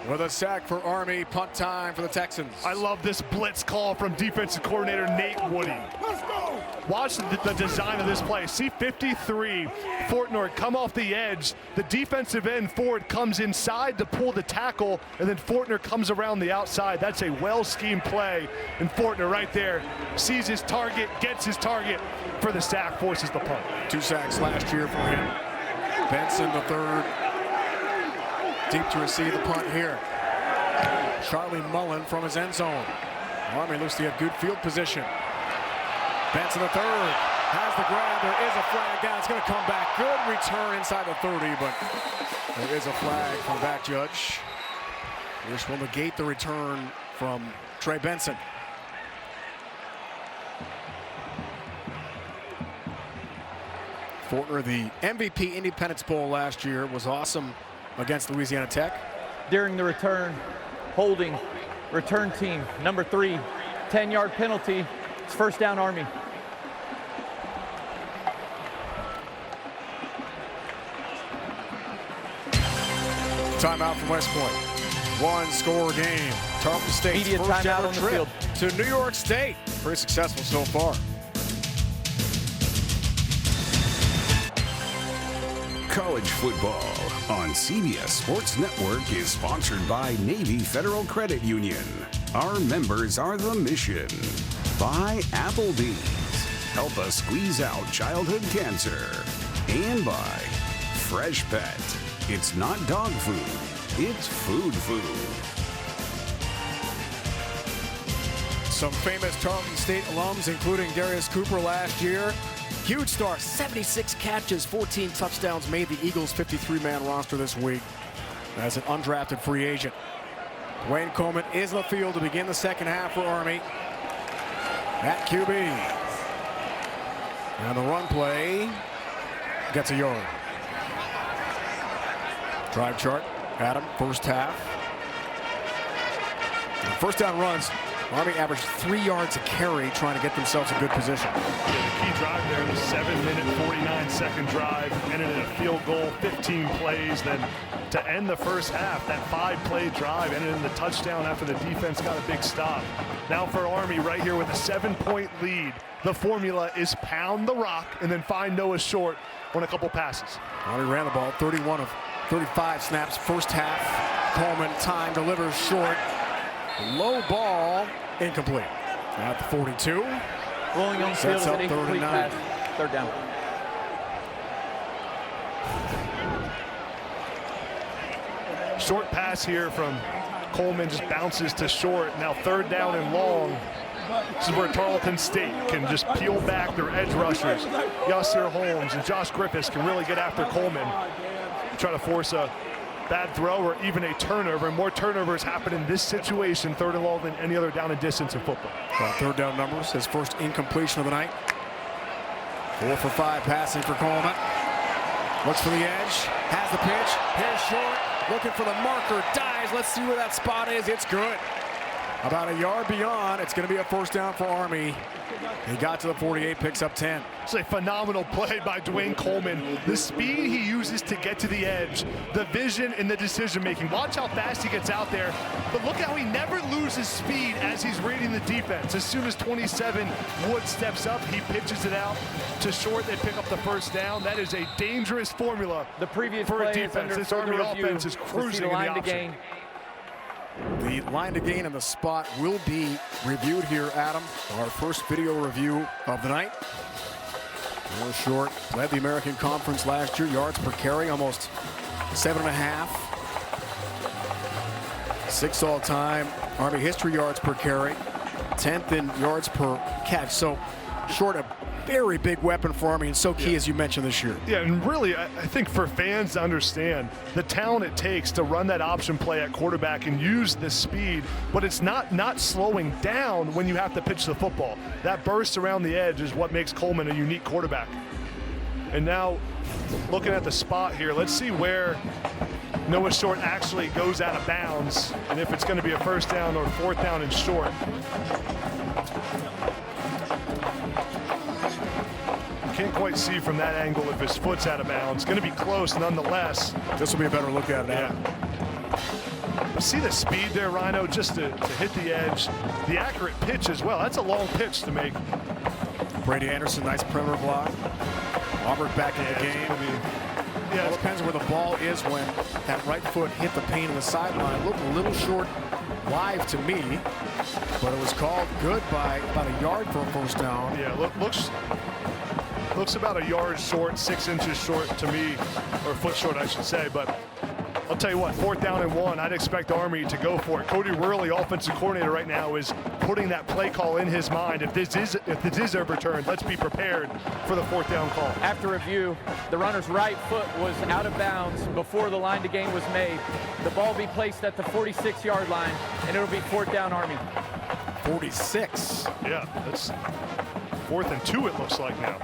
with a sack for Army. Punt time for the Texans. I love this blitz call from defensive coordinator Nate Woody. Let's go! Watch the design of this play. See 53, Fortner come off the edge. The defensive end Ford comes inside to pull the tackle, and then Fortner comes around the outside. That's a well-schemed play, and Fortner right there sees his target, gets his target for the sack, forces the punt. 2 sacks last year for him. Benson the 3rd. Deep to receive the punt here. Charlie Mullen from his end zone. Army looks to get good field position. Benson the 3rd has the grab. There is a flag down. It's going to come back. Good return inside the 30, but there is a flag from the back judge. This will negate the return from Trey Benson. Fortner, the MVP Independence Bowl last year, was awesome against Louisiana Tech. During the return, holding, return team, number 3, 10-yard penalty. It's 1st down, Army. Timeout from West Point. 1-score game. Tarleton State's Media first timeout ever on the trip field to New York State. Pretty successful so far. College football on CBS Sports Network is sponsored by Navy Federal Credit Union. Our members are the mission. By Applebee's. Help us squeeze out childhood cancer. And by Fresh Pet. It's not dog food, it's food food. Some famous Tarleton State alums, including Darius Cooper last year. Huge start, 76 catches, 14 touchdowns, made the Eagles' 53-man roster this week as an undrafted free agent. Dwayne Coleman is in the field to begin the second half for Army. At QB. And the run play gets a yard. Drive chart, Adam, first half. And first down runs Army averaged 3 yards a carry trying to get themselves a good position. Yeah, the key drive there, the 7-minute, 49-second drive, ended in a field goal, 15 plays. Then to end the first half, that 5-play drive ended in the touchdown after the defense got a big stop. Now for Army right here with a 7-point lead. The formula is pound the rock and then find Noah Short on a couple passes. Army ran the ball 31 of 35 snaps first half. Coleman time delivers short. Low ball, incomplete. At the 42. Rolling on the field, an incomplete pass. Third down. Short pass here from Coleman, just bounces to Short. Now third down and long. This is where Tarleton State can just peel back their edge rushers. Yasir Holmes and Josh Griffiths can really get after Coleman. Try to force a bad throw or even a turnover. And more turnovers happen in this situation, third and long, than any other down and distance in football. Third down numbers, his first incompletion of the night. 4 for 5 passing for Coleman. Looks for the edge, has the pitch, here's Short, looking for the marker, dives. Let's see where that spot is. It's good. About a yard beyond, it's going to be a first down for Army. He got to the 48, picks up 10. It's a phenomenal play by Dwayne Coleman. The speed he uses to get to the edge, the vision and the decision-making. Watch how fast he gets out there, but look how he never loses speed as he's reading the defense. As soon as 27 Wood steps up, he pitches it out to Short. They pick up the first down. That is a dangerous formula The previous for a play defense. is This under Army review. offense is cruising in the line to option. gain. The line to gain and the spot will be reviewed here, Adam. Our first video review of the night. Noah Short led the American Conference last year. Yards per carry, almost 7.5. 6th all-time Army history yards per carry. 10th in yards per catch. So Short, a very big weapon for Army, and so key, as you mentioned, this year. Yeah, and really, I think for fans to understand the talent it takes to run that option play at quarterback and use the speed, but it's not slowing down when you have to pitch the football. That burst around the edge is what makes Coleman a unique quarterback. And now, looking at the spot here, let's see where Noah Short actually goes out of bounds, and if it's going to be a first down or fourth down and short. Can't quite see from that angle if his foot's out of bounds. Going to be close nonetheless. This will be a better look at it, Adam. Yeah. But see the speed there, Rhino, just to hit the edge. The accurate pitch as well. That's a long pitch to make. Brady Anderson, nice perimeter block. Auburn back in the game. Yeah, it depends where the ball is when that right foot hit the paint of the sideline. Looked a little short live to me, but it was called good by about a yard for a first down. Yeah, looks about a yard short, 6 inches short to me, or a foot short, I should say. But I'll tell you what, 4th down and 1, I'd expect Army to go for it. Cody Worley, offensive coordinator right now, is putting that play call in his mind. If this is overturned, let's be prepared for the 4th down call. After review, the runner's right foot was out of bounds before the line to gain was made. The ball be placed at the 46-yard line, and it'll be 4th down Army. 46. Yeah, that's 4th and 2 it looks like now.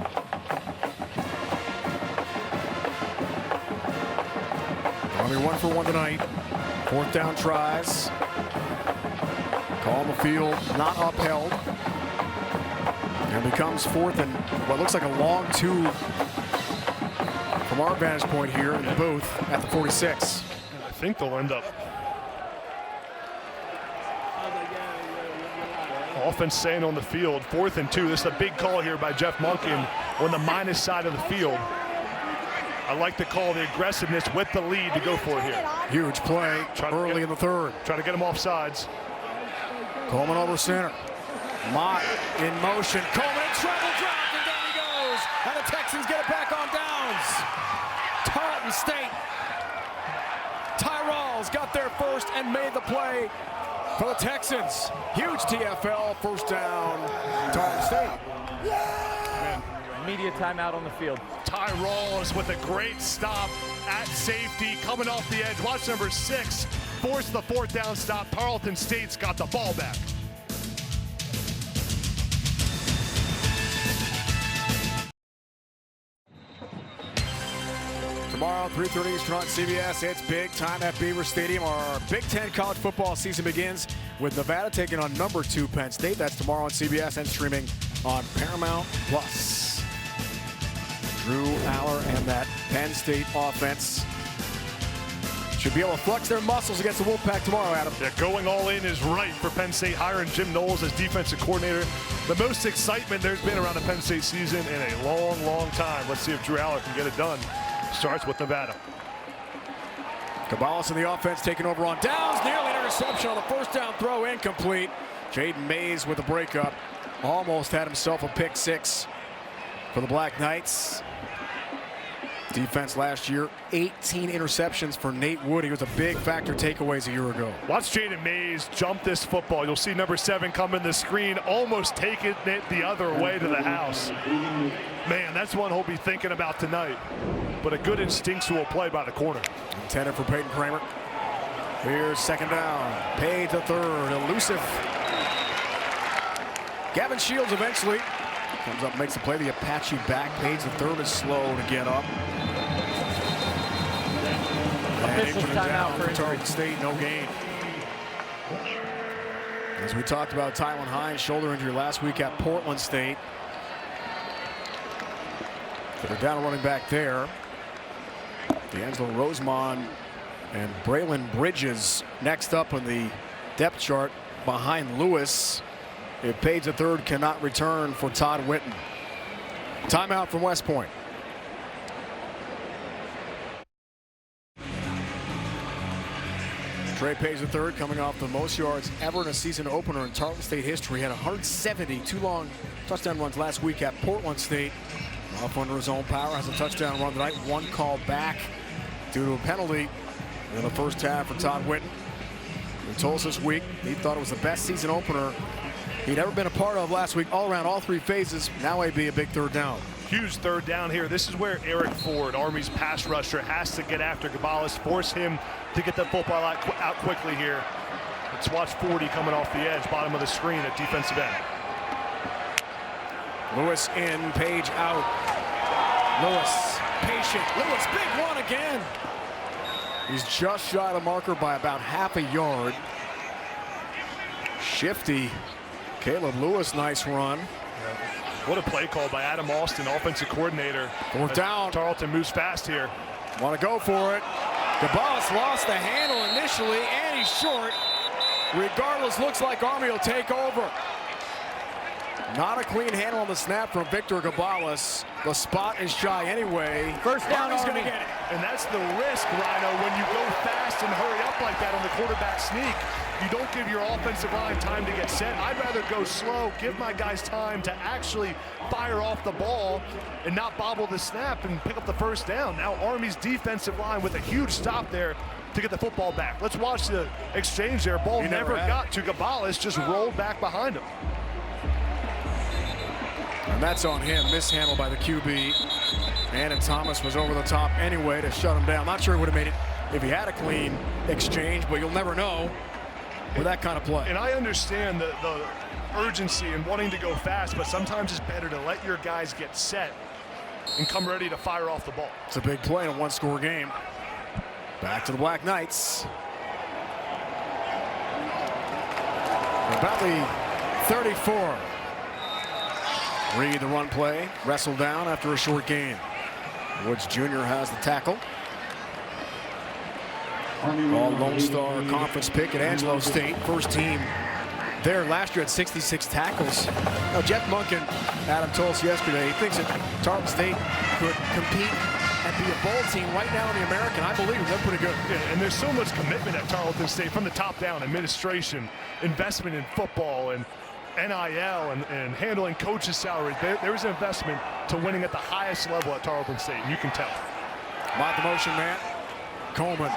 Army 1 for 1 tonight. 4th down tries. Call on the field, not upheld. And becomes 4th and what looks like a long 2 from our vantage point here in the booth at the 46. I think they'll end up. Offense staying on the field, 4th and 2. This is a big call here by Jeff Monken on the minus side of the field. I like the call, the aggressiveness with the lead to go for it here. Huge play early in the third. Try to get him off sides. Coleman over center. Mott in motion. Coleman in trouble, dropped, and down he goes. And the Texans get it back on downs. Tarleton State. Tyrell's got there first and made the play for the Texans. Huge TFL, first down, Tarleton State. Immediate timeout on the field. Ty Rawls with a great stop at safety, coming off the edge. Watch number 6 force the 4th down stop. Tarleton State's got the ball back. From tomorrow, 3:30 Eastern on CBS. It's big time at Beaver Stadium. Our Big Ten college football season begins with Nevada taking on number 2 Penn State. That's tomorrow on CBS and streaming on Paramount Plus. Drew Aller and that Penn State offense should be able to flex their muscles against the Wolfpack tomorrow, Adam. Yeah, going all in is right for Penn State, hiring Jim Knowles as defensive coordinator. The most excitement there's been around the Penn State season in a long, long time. Let's see if Drew Aller can get it done. Starts with Nevada. Caballas in the offense taking over on downs. Nearly an interception on the first down throw, incomplete. Jaden Mays with a breakup. Almost had himself a pick 6 for the Black Knights. Defense last year, 18 interceptions for Nate Wood. He was a big factor takeaways a year ago. Watch Jaden Mays jump this football. You'll see number 7 come in the screen, almost taking it the other way to the house. Man, that's one he'll be thinking about tonight. But a good instinctual play by the corner. Intended for Peyton Kramer. Here's second down. Page the third. Elusive. Gavin Shields eventually comes up, makes the play. The Apache back. Page the third is slow to get up. Official timeout for Tarleton State, no gain. As we talked about, Tylen Hines, shoulder injury last week at Portland State. They're down a running back there. D'Angelo Rosemond and Braylon Bridges next up on the depth chart behind Lewis. If Page the third cannot return for Todd Witten. Timeout from West Point. Trey Page III coming off the most yards ever in a season opener in Tarleton State history. Had 170 two-long touchdown runs last week at Portland State. Off under his own power, has a touchdown run tonight. One call back due to a penalty in the first half for Todd Witten. He told us this week he thought it was the best season opener he'd ever been a part of last week, all around, all 3 phases. Now it'd be a big third down. Huge third down here. This is where Eric Ford, Army's pass rusher, has to get after Caballas, force him to get the football out quickly here. Let's watch 40 coming off the edge, bottom of the screen at defensive end. Lewis in, Page out. Lewis, patient. Lewis, big one again. He's just shy of the marker by about half a yard. Shifty. Caleb Lewis, nice run. What a play call by Adam Alston, offensive coordinator. Fourth down. Tarleton moves fast here. Want to go for it. Caballas lost the handle initially, and he's short. Regardless, looks like Army will take over. Not a clean handle on the snap from Victor Caballas. The spot is shy anyway. First down, Army's Army. going to get it. And that's the risk, Rhino, when you go fast and hurry up like that on the quarterback sneak. You don't give your offensive line time to get set. I'd rather go slow, give my guys time to actually fire off the ball and not bobble the snap and pick up the first down. Now Army's defensive line with a huge stop there to get the football back. Let's watch the exchange there. Ball never got to Caballas, just rolled back behind him. And that's on him, mishandled by the QB. And Thomas was over the top anyway to shut him down. Not sure he would have made it if he had a clean exchange, but you'll never know with that kind of play. And I understand the urgency and wanting to go fast, but sometimes it's better to let your guys get set and come ready to fire off the ball. It's a big play in a one-score game. Back to the Black Knights. About the 34. Reed the run play, wrestled down after a short gain. Woods Jr. has the tackle. All Lone Star Conference pick at Angelo State. First team there last year at 66 tackles. Now, Jeff Monken, Adam told us yesterday, he thinks that Tarleton State could compete and be a bowl team right now in the American. I believe they're pretty good. Yeah, and there's so much commitment at Tarleton State from the top down, administration, investment in football, and NIL and handling coaches' salaries. There is an investment to winning at the highest level at Tarleton State, and you can tell. About the motion, man. Coleman.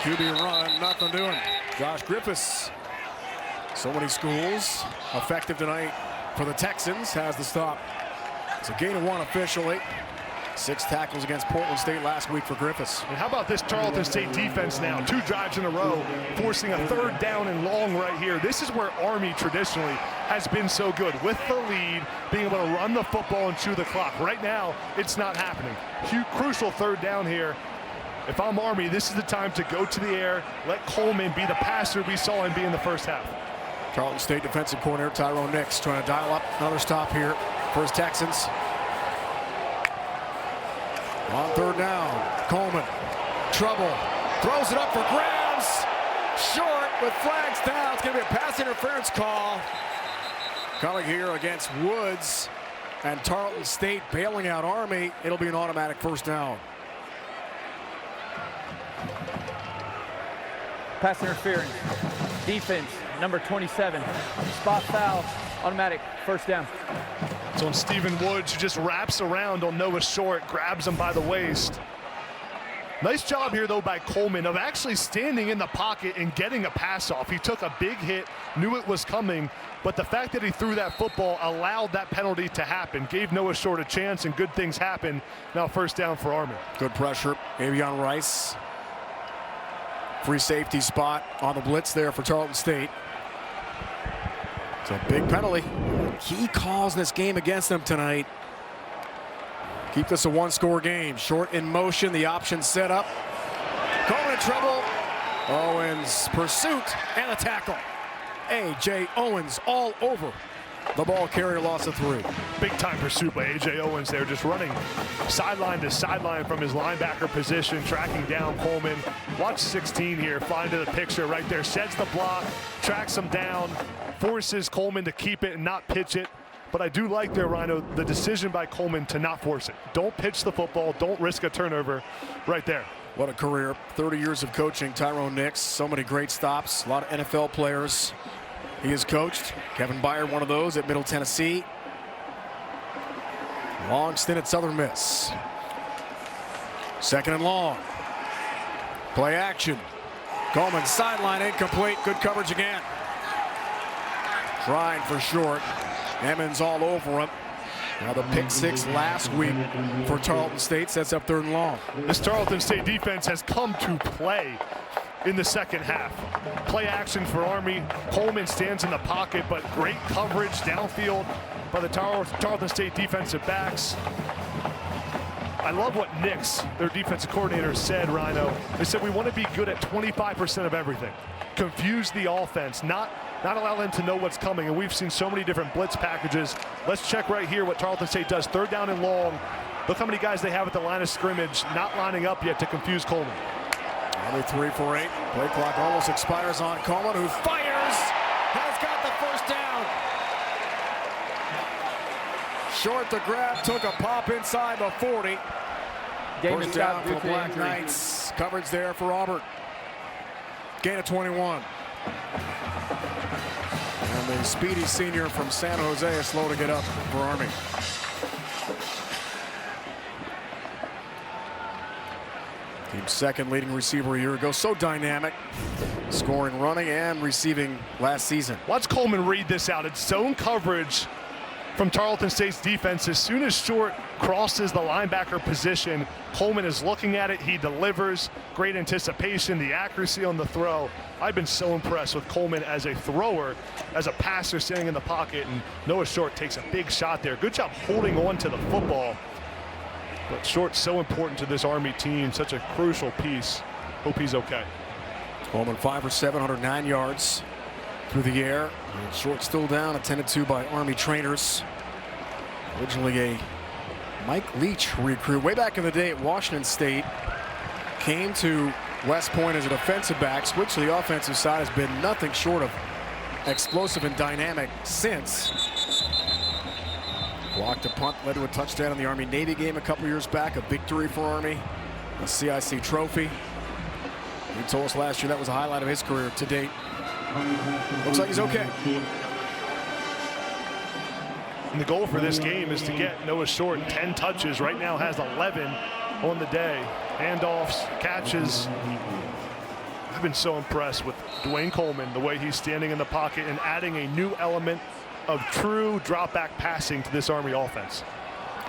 QB run, nothing doing. Josh Griffiths. So many schools effective tonight for the Texans. Has the stop. It's a gain of 1 officially. 6 tackles against Portland State last week for Griffiths. And how about this Tarleton State defense now? 2 drives in a row, forcing a 3rd down and long right here. This is where Army traditionally has been so good. With the lead, being able to run the football and chew the clock. Right now, it's not happening. Crucial 3rd down here. If I'm Army, this is the time to go to the air, let Coleman be the passer we saw him be in the first half. Tarleton State defensive coordinator Tyrone Nix trying to dial up another stop here for his Texans. On 3rd down, Coleman, trouble, throws it up for grabs, short with flags down. It's going to be a pass interference call coming here against Woods, and Tarleton State bailing out Army. It'll be an automatic 1st down. Pass interference. Defense, number 27. Spot foul, automatic 1st down. So Stephen Woods, who just wraps around on Noah Short, grabs him by the waist. Nice job here, though, by Coleman of actually standing in the pocket and getting a pass off. He took a big hit, knew it was coming, but the fact that he threw that football allowed that penalty to happen, gave Noah Short a chance, and good things happened. Now 1st down for Army. Good pressure. Avion Rice. Free safety spot on the blitz there for Tarleton State. It's a big penalty. Key calls in this game against them tonight. Keep this a 1-score game. Short in motion, the option set up. Coleman in trouble. Owens pursuit and a tackle. A.J. Owens all over the ball carrier, loss of 3. Big time pursuit by A.J. Owens there, just running sideline to sideline from his linebacker position, tracking down Coleman. Watch 16 here, flying to the picture right there, sheds the block, tracks him down, forces Coleman to keep it and not pitch it. But I do like there, Rhino, the decision by Coleman to not force it. Don't pitch the football, don't risk a turnover right there. What a career, 30 years of coaching, Tyrone Nix, so many great stops, a lot of NFL players he has coached. Kevin Byard, one of those at Middle Tennessee. Long stint at Southern Miss. 2nd and long. Play action. Coleman sideline incomplete. Good coverage again. Trying for Short. Emmons all over him. Now the pick 6 last week for Tarleton State sets up 3rd and long. This Tarleton State defense has come to play in the 2nd half. Play action for Army. Coleman stands in the pocket, but great coverage downfield by the Tarleton State defensive backs. I love what Nix, their defensive coordinator, said, Rhino. They said we want to be good at 25% of everything. Confuse the offense, not allow them to know what's coming. And we've seen so many different blitz packages. Let's check right here what Tarleton State does. 3rd down and long. Look how many guys they have at the line of scrimmage, not lining up yet to confuse Coleman. Only 3 for 8. Play clock almost expires on Coleman, who fires. Has got the 1st down. Short the grab, took a pop inside the 40. First down for the Black Knights. Coverage there for Auburn. Gain of 21. And the speedy senior from San Jose is slow to get up for Army. Team's 2nd leading receiver a year ago. So dynamic. Scoring, running, and receiving last season. Watch Coleman read this out. It's zone coverage from Tarleton State's defense. As soon as Short crosses the linebacker position, Coleman is looking at it. He delivers. Great anticipation, the accuracy on the throw. I've been so impressed with Coleman as a thrower, as a passer standing in the pocket, and Noah Short takes a big shot there. Good job holding on to the football. But Short's so important to this Army team, such a crucial piece. Hope he's okay. Coleman 5 for 7, 109 yards through the air. And Short still down, attended to by Army trainers. Originally a Mike Leach recruit way back in the day at Washington State. Came to West Point as a defensive back. Switched to the offensive side, has been nothing short of explosive and dynamic since. Blocked a punt, led to a touchdown in the Army-Navy game a couple years back, a victory for Army, a CIC trophy. He told us last year that was a highlight of his career to date. Looks like he's okay. And the goal for this game is to get Noah Short 10 touches. Right now has 11 on the day. Handoffs, catches. I've been so impressed with Dwayne Coleman, the way he's standing in the pocket and adding a new element of true drop back passing to this Army offense.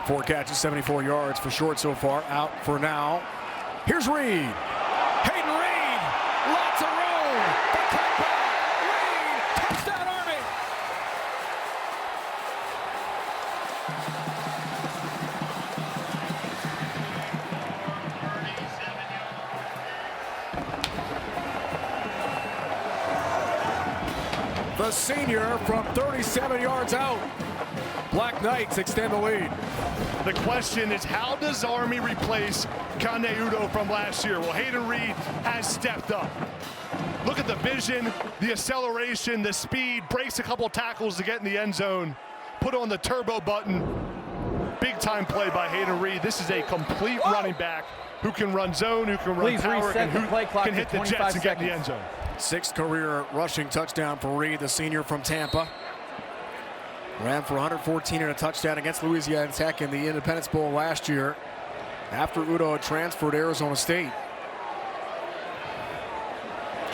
4 catches, 74 yards for short so far. Out for now. Here's Reed. Hayden Reed. Lots of room. The cutback. Reed. Touchdown Army. The senior from 37 yards out. Black Knights extend the lead. The question is, how does Army replace Kane Udo from last year? Well, Hayden Reed has stepped up. Look at the vision, the acceleration, the speed, breaks a couple tackles to get in the end zone, put on the turbo button. Big time play by Hayden Reed. This is a complete running back who can run zone, who can run power, and who can hit the jets and get in the end zone. 6th career rushing touchdown for Reed, the senior from Tampa. Ran for 114 and a touchdown against Louisiana Tech in the Independence Bowl last year after Udo had transferred to Arizona State.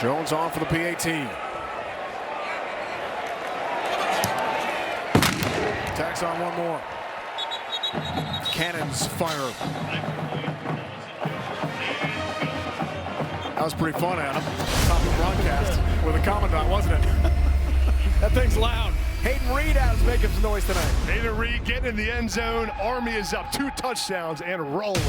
Jones on for the PAT. Tacks on one more. Cannons fire. That was pretty fun, Adam. Top of the broadcast with a commandant, wasn't it? That thing's loud. Hayden Reed out making some noise tonight. Hayden Reed getting in the end zone. Army is up 2 touchdowns and rolling.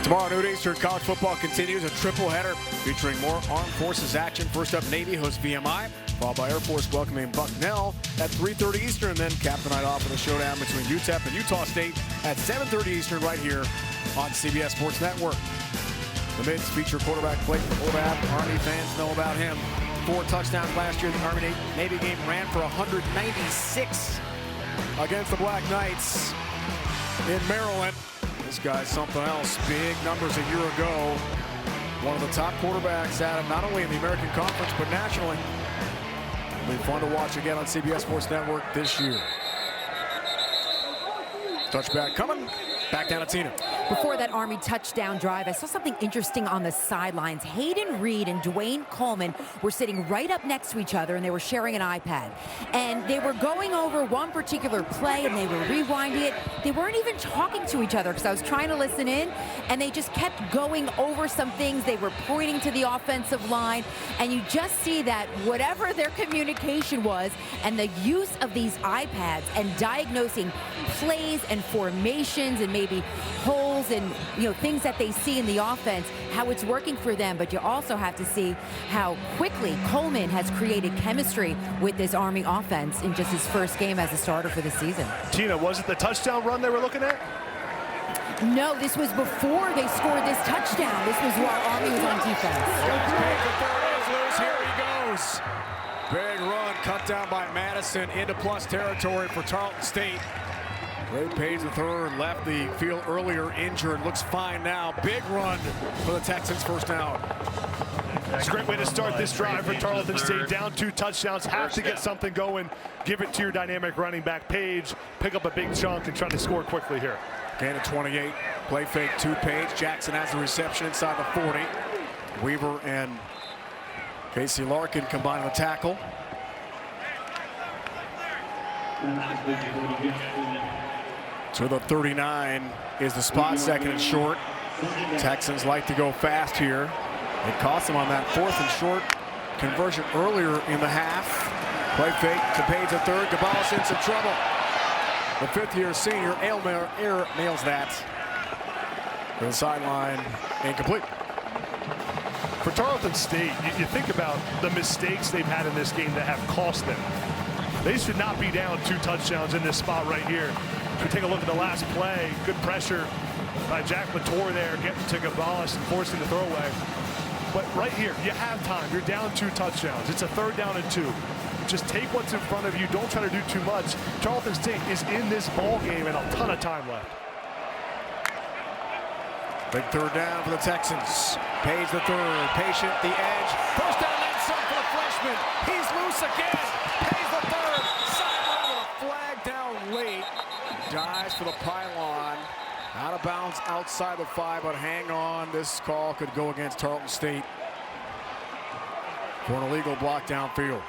Tomorrow noon Eastern, college football continues. A triple header featuring more Armed Forces action. First up, Navy hosts VMI, followed by Air Force welcoming Bucknell at 3:30 Eastern, and then cap the night off with a showdown between UTEP and Utah State at 7:30 Eastern right here on CBS Sports Network. The Mids feature quarterback Blake Olab. Army fans know about him. 4 touchdowns last year. The Army-Navy game ran for 196 against the Black Knights in Maryland. This guy's something else. Big numbers a year ago. One of the top quarterbacks out of not only in the American Conference, but nationally. It'll be fun to watch again on CBS Sports Network this year. Touchback coming. Back down to Tina. Before that Army touchdown drive, I saw something interesting on the sidelines. Hayden Reed and Dwayne Coleman were sitting right up next to each other, and they were sharing an iPad. And they were going over one particular play, and they were rewinding it. They weren't even talking to each other, because I was trying to listen in, and they just kept going over some things. They were pointing to the offensive line, and you just see that whatever their communication was, and the use of these iPads and diagnosing plays and formations and maybe holes and things that they see in the offense, how it's working for them. But you also have to see how quickly Coleman has created chemistry with this Army offense in just his first game as a starter for the season. Tina, was it the touchdown run they were looking at? No, this was before they scored this touchdown. This was while Army was on defense. Here he goes. Big run cut down by Madison into plus territory for Tarleton State. Ray Page III left the field earlier injured. Looks fine now. Big run for the Texans, first down. It's a great way to start this drive for Tarleton State. Down 2 touchdowns. Have to get something going. Give it to your dynamic running back, Page. Pick up a big chunk and try to score quickly here. Gain of 28. Play fake to Page. Jackson has the reception inside the 40. Weaver and Casey Larkin combine the tackle. To the 39 is the spot, second and short. Texans like to go fast here. It cost them on that 4th and short conversion earlier in the half. Play fake to Page III. Cabal's in some trouble. The 5th-year senior, Air nails that. To the sideline, incomplete. For Tarleton State, you think about the mistakes they've had in this game that have cost them. They should not be down 2 touchdowns in this spot right here. If we take a look at the last play, good pressure by Jack Latour there, getting to Gabalis and forcing the throwaway. But right here, you have time. You're down 2 touchdowns. It's a 3rd down and 2. Just take what's in front of you. Don't try to do too much. Tarleton State is in this ball game and a ton of time left. Big 3rd down for the Texans. Page III, patient, the edge. First down and some for the freshman. He's loose again. Page III, sideline with a flag down late. Dives for the pylon. Out of bounds outside the 5, but hang on. This call could go against Tarleton State for an illegal block downfield.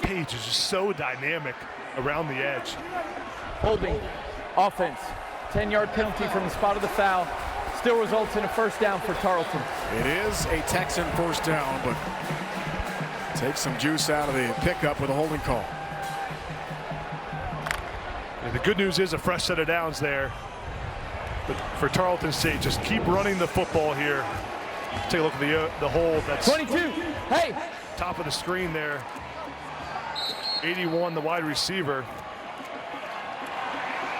Page is just so dynamic around the edge. Holding, offense, 10-yard penalty from the spot of the foul. Still results in a first down for Tarleton. It is a Texan first down, but takes some juice out of the pickup with a holding call. And the good news is a fresh set of downs there. But for Tarleton State, just keep running the football here. Take a look at the hold. That's 22. Hey. Top of the screen there. 81, the wide receiver.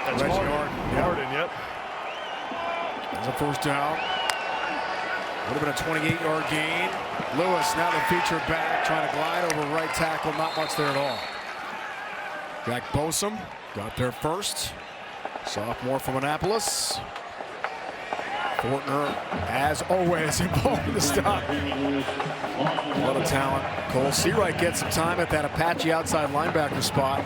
That's Harden, yep. There's a first down. Would have been a 28-yard gain. Lewis now the feature back, trying to glide over right tackle. Not much there at all. Jack Bosom got there first. Sophomore from Annapolis. Fortner, as always, involved in the stop. A lot of talent. Cole Seawright gets some time at that Apache outside linebacker spot.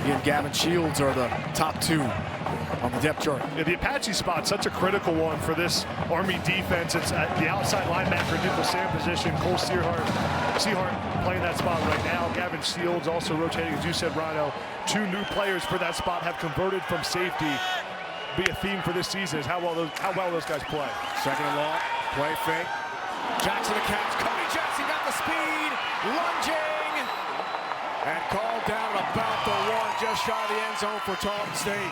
He and Gavin Shields are the top 2 on the depth chart. Yeah, the Apache spot, such a critical one for this Army defense. It's at the outside linebacker, nickel Sam position. Cole Seahart playing that spot right now. Gavin Shields also rotating, as you said, Rhino. 2 new players for that spot have converted from safety. Be a theme for this season is how well those guys play. Second and long, play fake. Jackson the catch. Cody Jackson got the speed, lunging, and called down about the 1, just shy of the end zone for Tarleton State.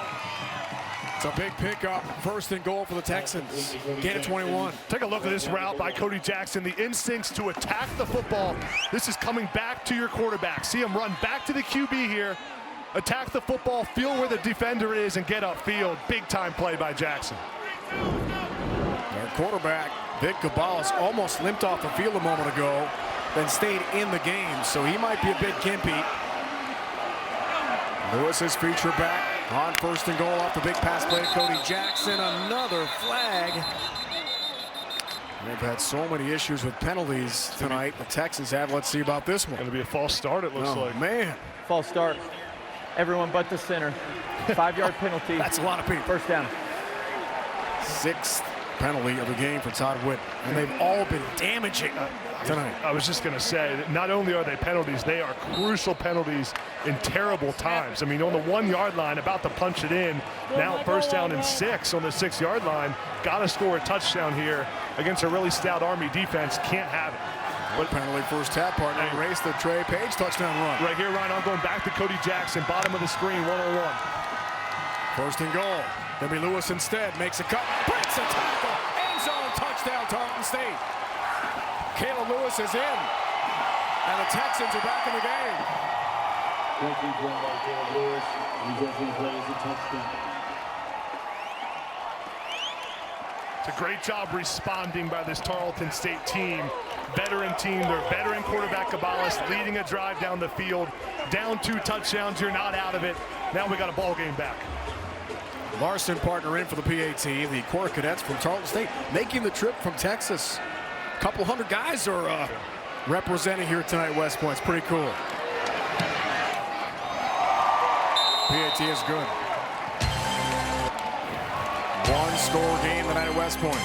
It's a big pickup, first and goal for the Texans. Gain of 21. Take a look at this route by Cody Jackson. The instincts to attack the football. This is coming back to your quarterback. See him run back to the QB here. Attack the football, feel where the defender is, and get upfield. Big time play by Jackson. Our quarterback, Vic Cabales, almost limped off the field a moment ago, then stayed in the game, so he might be a bit gimpy. Lewis is feature back on first and goal off the big pass play to Cody Jackson. Another flag. They've had so many issues with penalties tonight. The Texans have. Let's see about this one. Going to be a false start, it looks like. Man. False start. Everyone but the center. 5-yard penalty. That's a lot of people. First down. 6th penalty of the game for Todd Witt. And they've all been damaging tonight. I was just going to say that not only are they penalties, they are crucial penalties in terrible times. I mean, on the 1-yard line, about to punch it in. Now first down and 6 on the 6-yard line. Got to score a touchdown here against a really stout Army defense. Can't have it. What penalty first half partner race the Trey Page touchdown run. Right here, Ryan, I'm going back to Cody Jackson, bottom of the screen, 1-on-1. First and goal. Debbie Lewis instead makes a cut, breaks a tackle, end zone touchdown Tarleton State. Caleb Lewis is in, and the Texans are back in the game. It's a great job responding by this Tarleton State team. Veteran team, their veteran quarterback Cabales leading a drive down the field. Down 2 touchdowns, you're not out of it. Now we got a ball game back. Larson partner in for the PA team, the Corps Cadets from Tarleton State, making the trip from Texas. A couple hundred guys are representing here tonight, West Point. It's pretty cool. PAT is good. 1-score game tonight at West Point.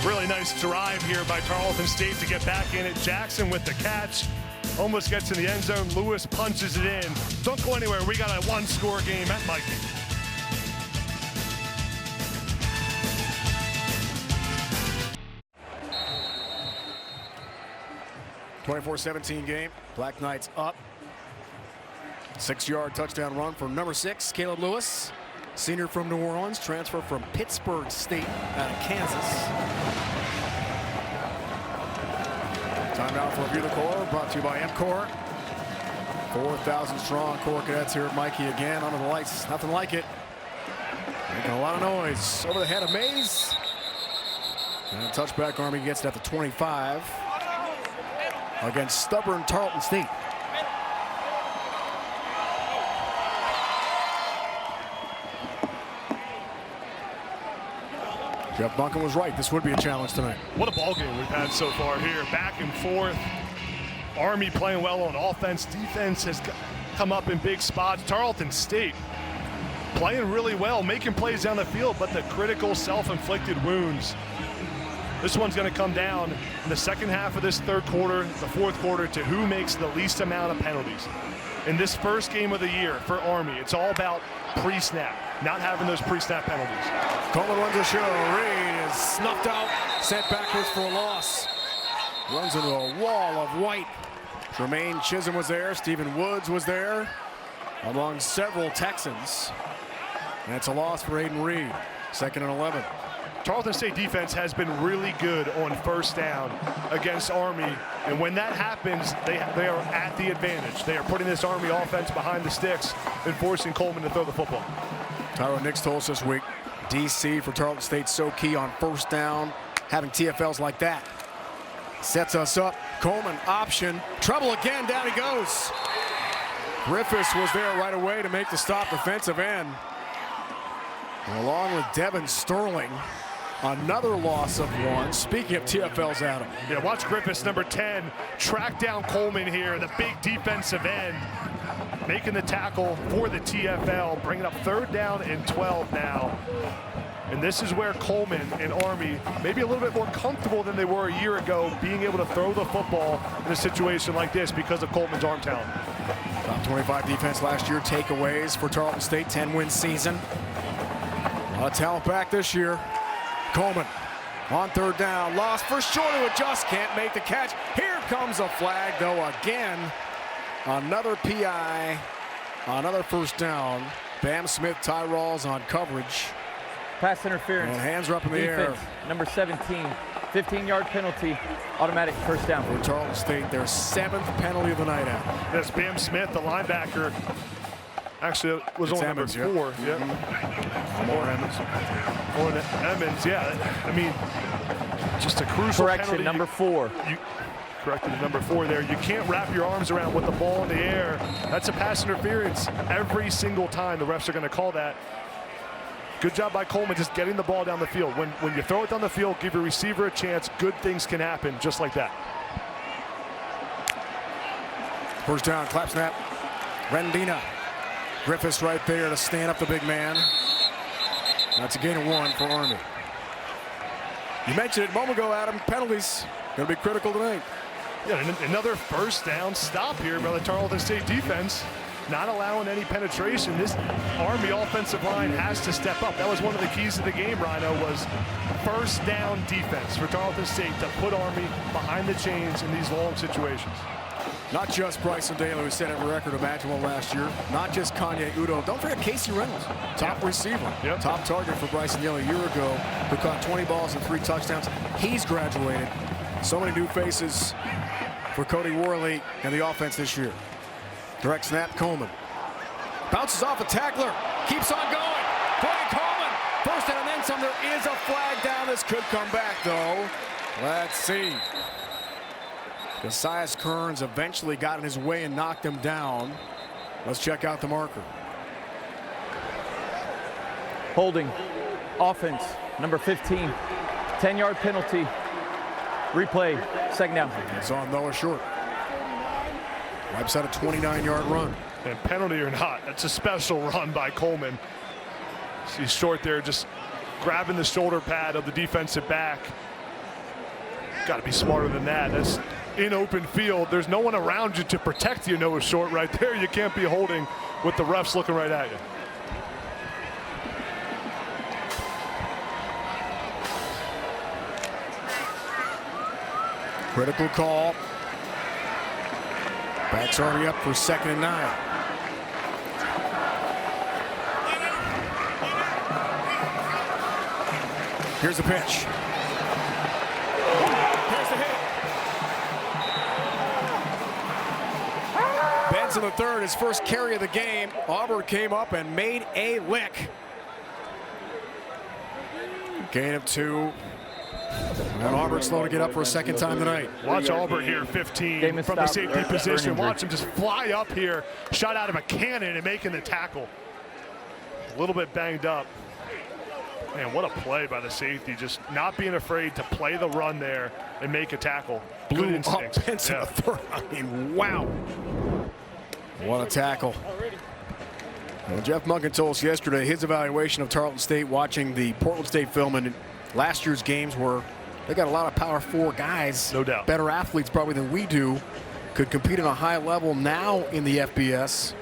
Really nice drive here by Tarleton State to get back in it. Jackson with the catch. Almost gets in the end zone. Lewis punches it in. Don't go anywhere. We got a 1-score game at Mikey. .24-17 game. Black Knights up. 6-yard touchdown run for number 6, Caleb Lewis. Senior from New Orleans, transfer from Pittsburgh State out of Kansas. Timeout for Review the Corps, brought to you by MCorps. 4,000 strong Corps Cadets here at Mikey again under the lights. Nothing like it. Making a lot of noise over the head of Mays. And touchback, Army gets it at the 25 against stubborn Tarleton State. Jeff Bunkin was right. This would be a challenge tonight. What a ball game we've had so far here. Back and forth. Army playing well on offense. Defense has come up in big spots. Tarleton State playing really well, making plays down the field, but the critical self-inflicted wounds. This one's going to come down in the second half of this third quarter, the fourth quarter, to who makes the least amount of penalties. In this first game of the year for Army, it's all about pre-snap, not having those pre-snap penalties. Coleman runs the show. Reed is snuffed out, sent backwards for a loss. Runs into a wall of white. Tremaine Chisholm was there. Stephen Woods was there, among several Texans. And it's a loss for Aiden Reed. 2nd and 11. Tarleton State defense has been really good on first down against Army, and when that happens, they are at the advantage. They are putting this Army offense behind the sticks and forcing Coleman to throw the football. Tyro Nix told us this week, DC for Tarleton State so key on first down, having TFLs like that. Sets us up. Coleman option. Trouble again. Down he goes. Griffiths was there right away to make the stop, defensive end. And along with Devin Sterling, another loss of 1. Speaking of TFLs, Adam. Yeah, watch Griffiths, number 10, track down Coleman here, the big defensive end, making the tackle for the TFL, bringing up 3rd down and 12 now. And this is where Coleman and Army maybe a little bit more comfortable than they were a year ago, being able to throw the football in a situation like this because of Coleman's arm talent. Top 25 defense last year. Takeaways for Tarleton State, 10-win season. A lot of talent back this year. Coleman on 3rd down, lost for sure to adjust, can't make the catch. Here comes a flag, though, again. Another PI, another 1st down. Bam Smith, Tyralls on coverage. Pass interference. And hands are up in the Defense, air. Number 17, 15-yard penalty, automatic 1st down. For Tarleton State, their 7th penalty of the night out. Yes, Bam Smith, the linebacker. Actually, it was on number 4. Yep. Or Emmons. Or Emmons, yeah. I mean, just a crucial correction, penalty. number 4. You corrected to number 4 there. You can't wrap your arms around with the ball in the air. That's a pass interference every single time. The refs are going to call that. Good job by Coleman just getting the ball down the field. When you throw it down the field, give your receiver a chance, good things can happen just like that. 1st down, clap snap. Rendina. Griffiths right there to stand up the big man. That's a gain of 1 for Army. You mentioned it a moment ago, Adam. Penalties going to be critical tonight. Yeah, another 1st down stop here by the Tarleton State defense. Not allowing any penetration. This Army offensive line has to step up. That was one of the keys to the game, Rhino, was 1st down defense for Tarleton State to put Army behind the chains in these long situations. Not just Bryson Daly, who set a record imaginable last year. Not just Kanye Udo. Don't forget Casey Reynolds, top receiver. Yep. Top target for Bryson Daly a year ago, who caught 20 balls and 3 touchdowns. He's graduated. So many new faces for Cody Worley and the offense this year. Direct snap, Coleman. Bounces off a tackler. Keeps on going. Cody Coleman. 1st down and then some. There is a flag down. This could come back, though. Let's see. Josias Kearns eventually got in his way and knocked him down. Let's check out the marker. Holding, offense, number 15, 10-yard penalty, replay, 2nd down. It's on Noah Short. Wipes out a 29-yard run. And penalty or not, that's a special run by Coleman. See Short there just grabbing the shoulder pad of the defensive back. Got to be smarter than that. That's in open field. There's no one around you to protect you, Noah Short, right there. You can't be holding with the refs looking right at you. Critical call. Backs Army up for 2nd and 9. Here's the pitch. Here's the hit. Benson the 3rd, his 1st carry of the game. Auburn came up and made a lick. Gain of 2. And Auburn slow to get up for a 2nd time tonight. Watch Auburn here, 15 from the safety position. Watch him just fly up here, shot out of a cannon and making the tackle. A little bit banged up. Man, what a play by the safety. Just not being afraid to play the run there and make a tackle. Blew up Benson the 3rd. I mean, wow. What a tackle. Well, Jeff Monken told us yesterday his evaluation of Tarleton State watching the Portland State film in last year's games where they got a lot of Power 4 guys. No doubt. Better athletes probably than we do. Could compete at a high level now in the FBS.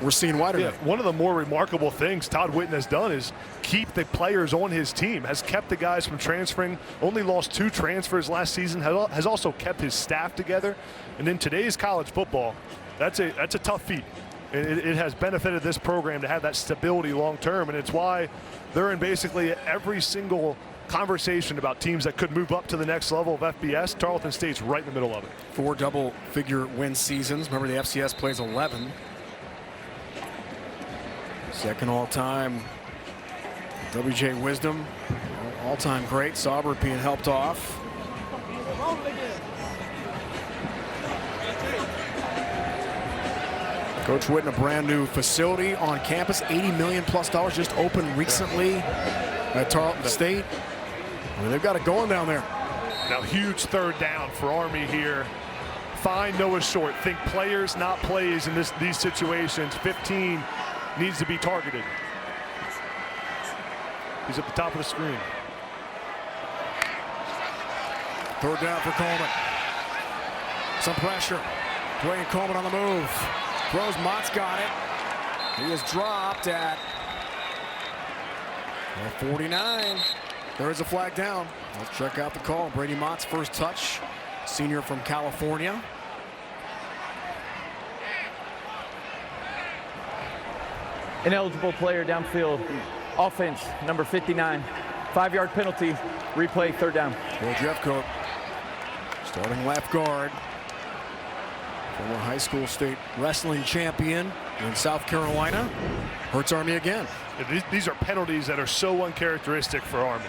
We're seeing why today. Yeah, one of the more remarkable things Todd Whitten has done is keep the players on his team, has kept the guys from transferring, only lost 2 transfers last season, has also kept his staff together. And in today's college football, that's a tough feat. It has benefited this program to have that stability long term, and it's why they're in basically every single conversation about teams that could move up to the next level of FBS. Tarleton State's right in the middle of it. 4 double-figure win seasons. Remember, the FCS plays 11. Second all-time. WJ Wisdom, all-time great. Sauber being helped off. Coach Whitten, a brand new facility on campus, $80 million plus just opened recently at Tarleton State. I mean, they've got it going down there. Now, huge third down for Army here. Find Noah Short. Think players, not plays in these situations. 15 needs to be targeted. He's at the top of the screen. Third down for Coleman. Some pressure. Dwayne Coleman on the move. Throws, Mott's got it. He is dropped at 49. There is a flag down. Let's check out the call. Brady Mott's first touch. Senior from California. Ineligible player downfield. Offense, number 59. 5-yard penalty. Replay, third down. Bill Jeffcoat, starting left guard. Former high school state wrestling champion in South Carolina. Hurts Army again. These are penalties that are so uncharacteristic for Army.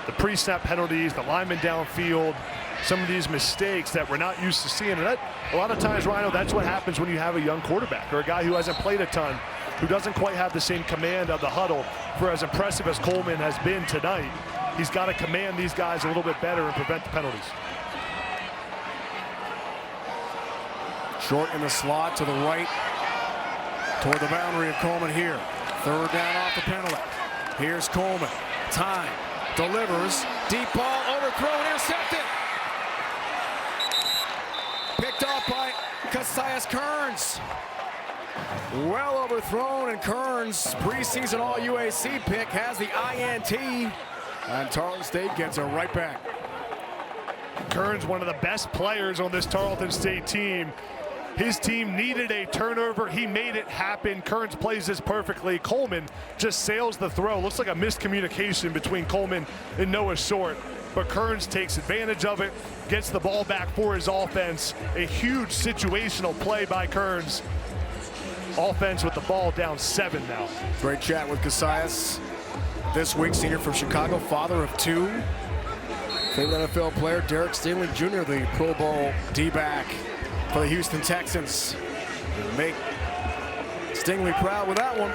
The pre-snap penalties, the lineman downfield, some of these mistakes that we're not used to seeing. And that, a lot of times, Rhino, that's what happens when you have a young quarterback or a guy who hasn't played a ton, who doesn't quite have the same command of the huddle. For as impressive as Coleman has been tonight, he's got to command these guys a little bit better and prevent the penalties. Short in the slot to the right, toward the boundary of Coleman here. Third down off the penalty. Here's Coleman. Time. Delivers. Deep ball. Overthrown. Intercepted. Picked off by Cassius Kearns. Well overthrown, and Kearns, preseason All-UAC pick, has the INT. And Tarleton State gets it right back. Kearns, one of the best players on this Tarleton State team. His team needed a turnover. He made it happen. Kearns plays this perfectly. Coleman just sails the throw. Looks like a miscommunication between Coleman and Noah Short. But Kearns takes advantage of it, gets the ball back for his offense. A huge situational play by Kearns. Offense with the ball down 7 now. Great chat with Cassius. This week, senior from Chicago, father of 2. Favorite NFL player, Derek Stingley Jr., the Pro Bowl D-back for the Houston Texans. Make Stingley proud with that one.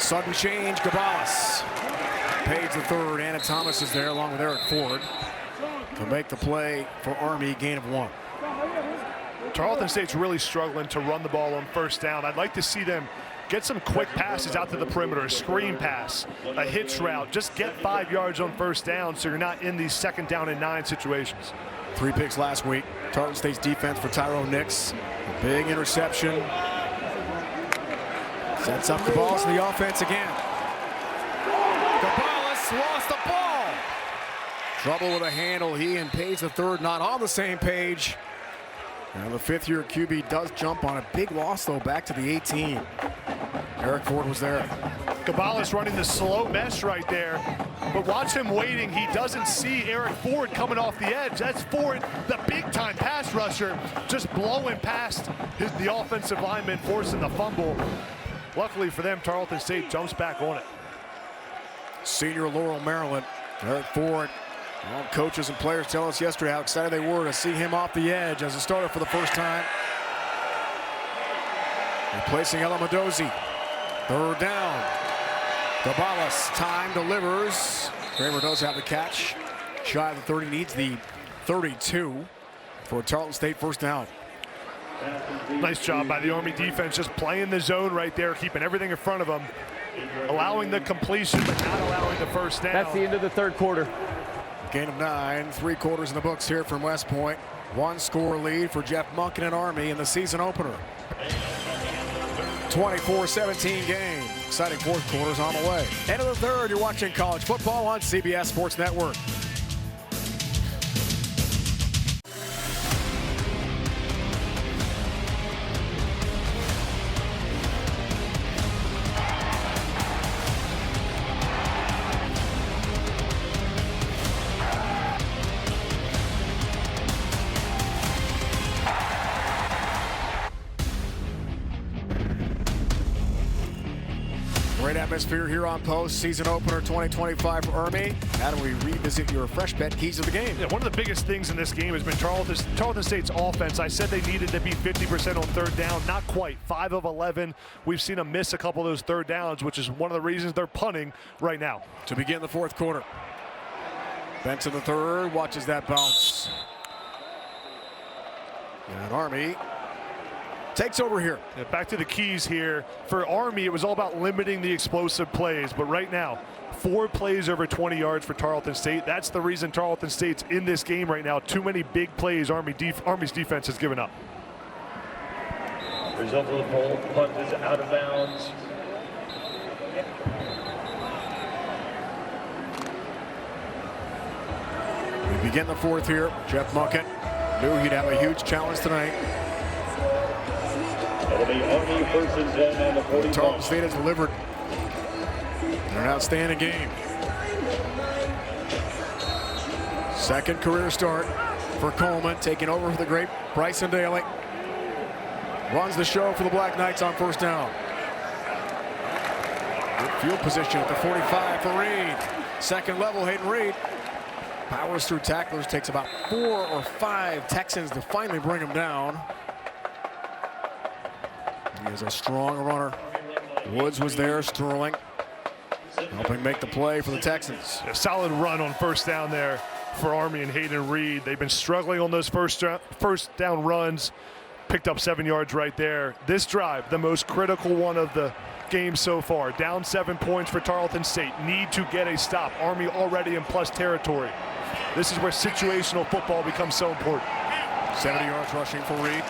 Sudden change, Gabalis. Page the third. Anna Thomas is there along with Eric Ford to make the play for Army, gain of 1. Tarleton State's really struggling to run the ball on first down. I'd like to see them get some quick passes out to the perimeter, a screen pass, a hitch route. Just get 5 yards on first down so you're not in these 2nd down and 9 situations. 3 picks last week. Tarleton State's defense for Tyrone Nix. A big interception. Sets up Gabalis in the offense again. Gabalis lost the ball. Trouble with a handle. He and Page the third not on the same page. And the 5th-year QB does jump on a big loss, though, back to the 18. Eric Ford was there. Gabalis running the slow mesh right there. But watch him waiting. He doesn't see Eric Ford coming off the edge. That's Ford, the big-time pass rusher, just blowing past the offensive lineman, forcing the fumble. Luckily for them, Tarleton State jumps back on it. Senior Laurel, Maryland. Eric Ford. Well, coaches and players tell us yesterday how excited they were to see him off the edge as a starter for the first time. Replacing Ella Mendoza. Third down. Gabalis, time, delivers. Kramer does have the catch. Shy of the 30, needs the 32 for Tarleton State first down. Nice job by the Army defense, just playing the zone right there, keeping everything in front of them, allowing the completion, but not allowing the first down. That's the end of the third quarter. Gain of 9, 3 quarters in the books here from West Point. 1-score lead for Jeff Monken and Army in the season opener. 24-17 game. Exciting fourth quarters on the way. End of the third, you're watching college football on CBS Sports Network. Great atmosphere here on Post. Season opener 2025 for Army. How do we revisit your fresh bet keys of the game? Yeah, one of the biggest things in this game has been Tarleton State's offense. I said they needed to be 50% on third down. Not quite. 5 of 11. We've seen them miss a couple of those third downs, which is one of the reasons they're punting right now. To begin the fourth quarter. Benson the third watches that bounce. And Army takes over here. Yeah, back to the keys here. For Army, it was all about limiting the explosive plays. But right now, 4 plays over 20 yards for Tarleton State. That's the reason Tarleton State's in this game right now. Too many big plays Army's defense has given up. Result of the poll, punt is out of bounds. We begin the fourth here. Jeff Monken knew he'd have a huge challenge tonight. It'll be Army versus them on the 40. Tarleton State has delivered an outstanding game. Second career start for Coleman, taking over for the great Bryson Daly. Runs the show for the Black Knights on first down. Good field position at the 45 for Reed. Second level, Hayden Reed powers through tacklers, takes about 4 or 5 Texans to finally bring him down. He is a strong runner. Woods was there, Sterling helping make the play for the Texans. A solid run on first down there for Army and Hayden Reed. They've been struggling on those first down runs. Picked up 7 yards right there. This drive, the most critical one of the game so far. Down 7 points for Tarleton State. Need to get a stop. Army already in plus territory. This is where situational football becomes so important. 70 yards rushing for Reed.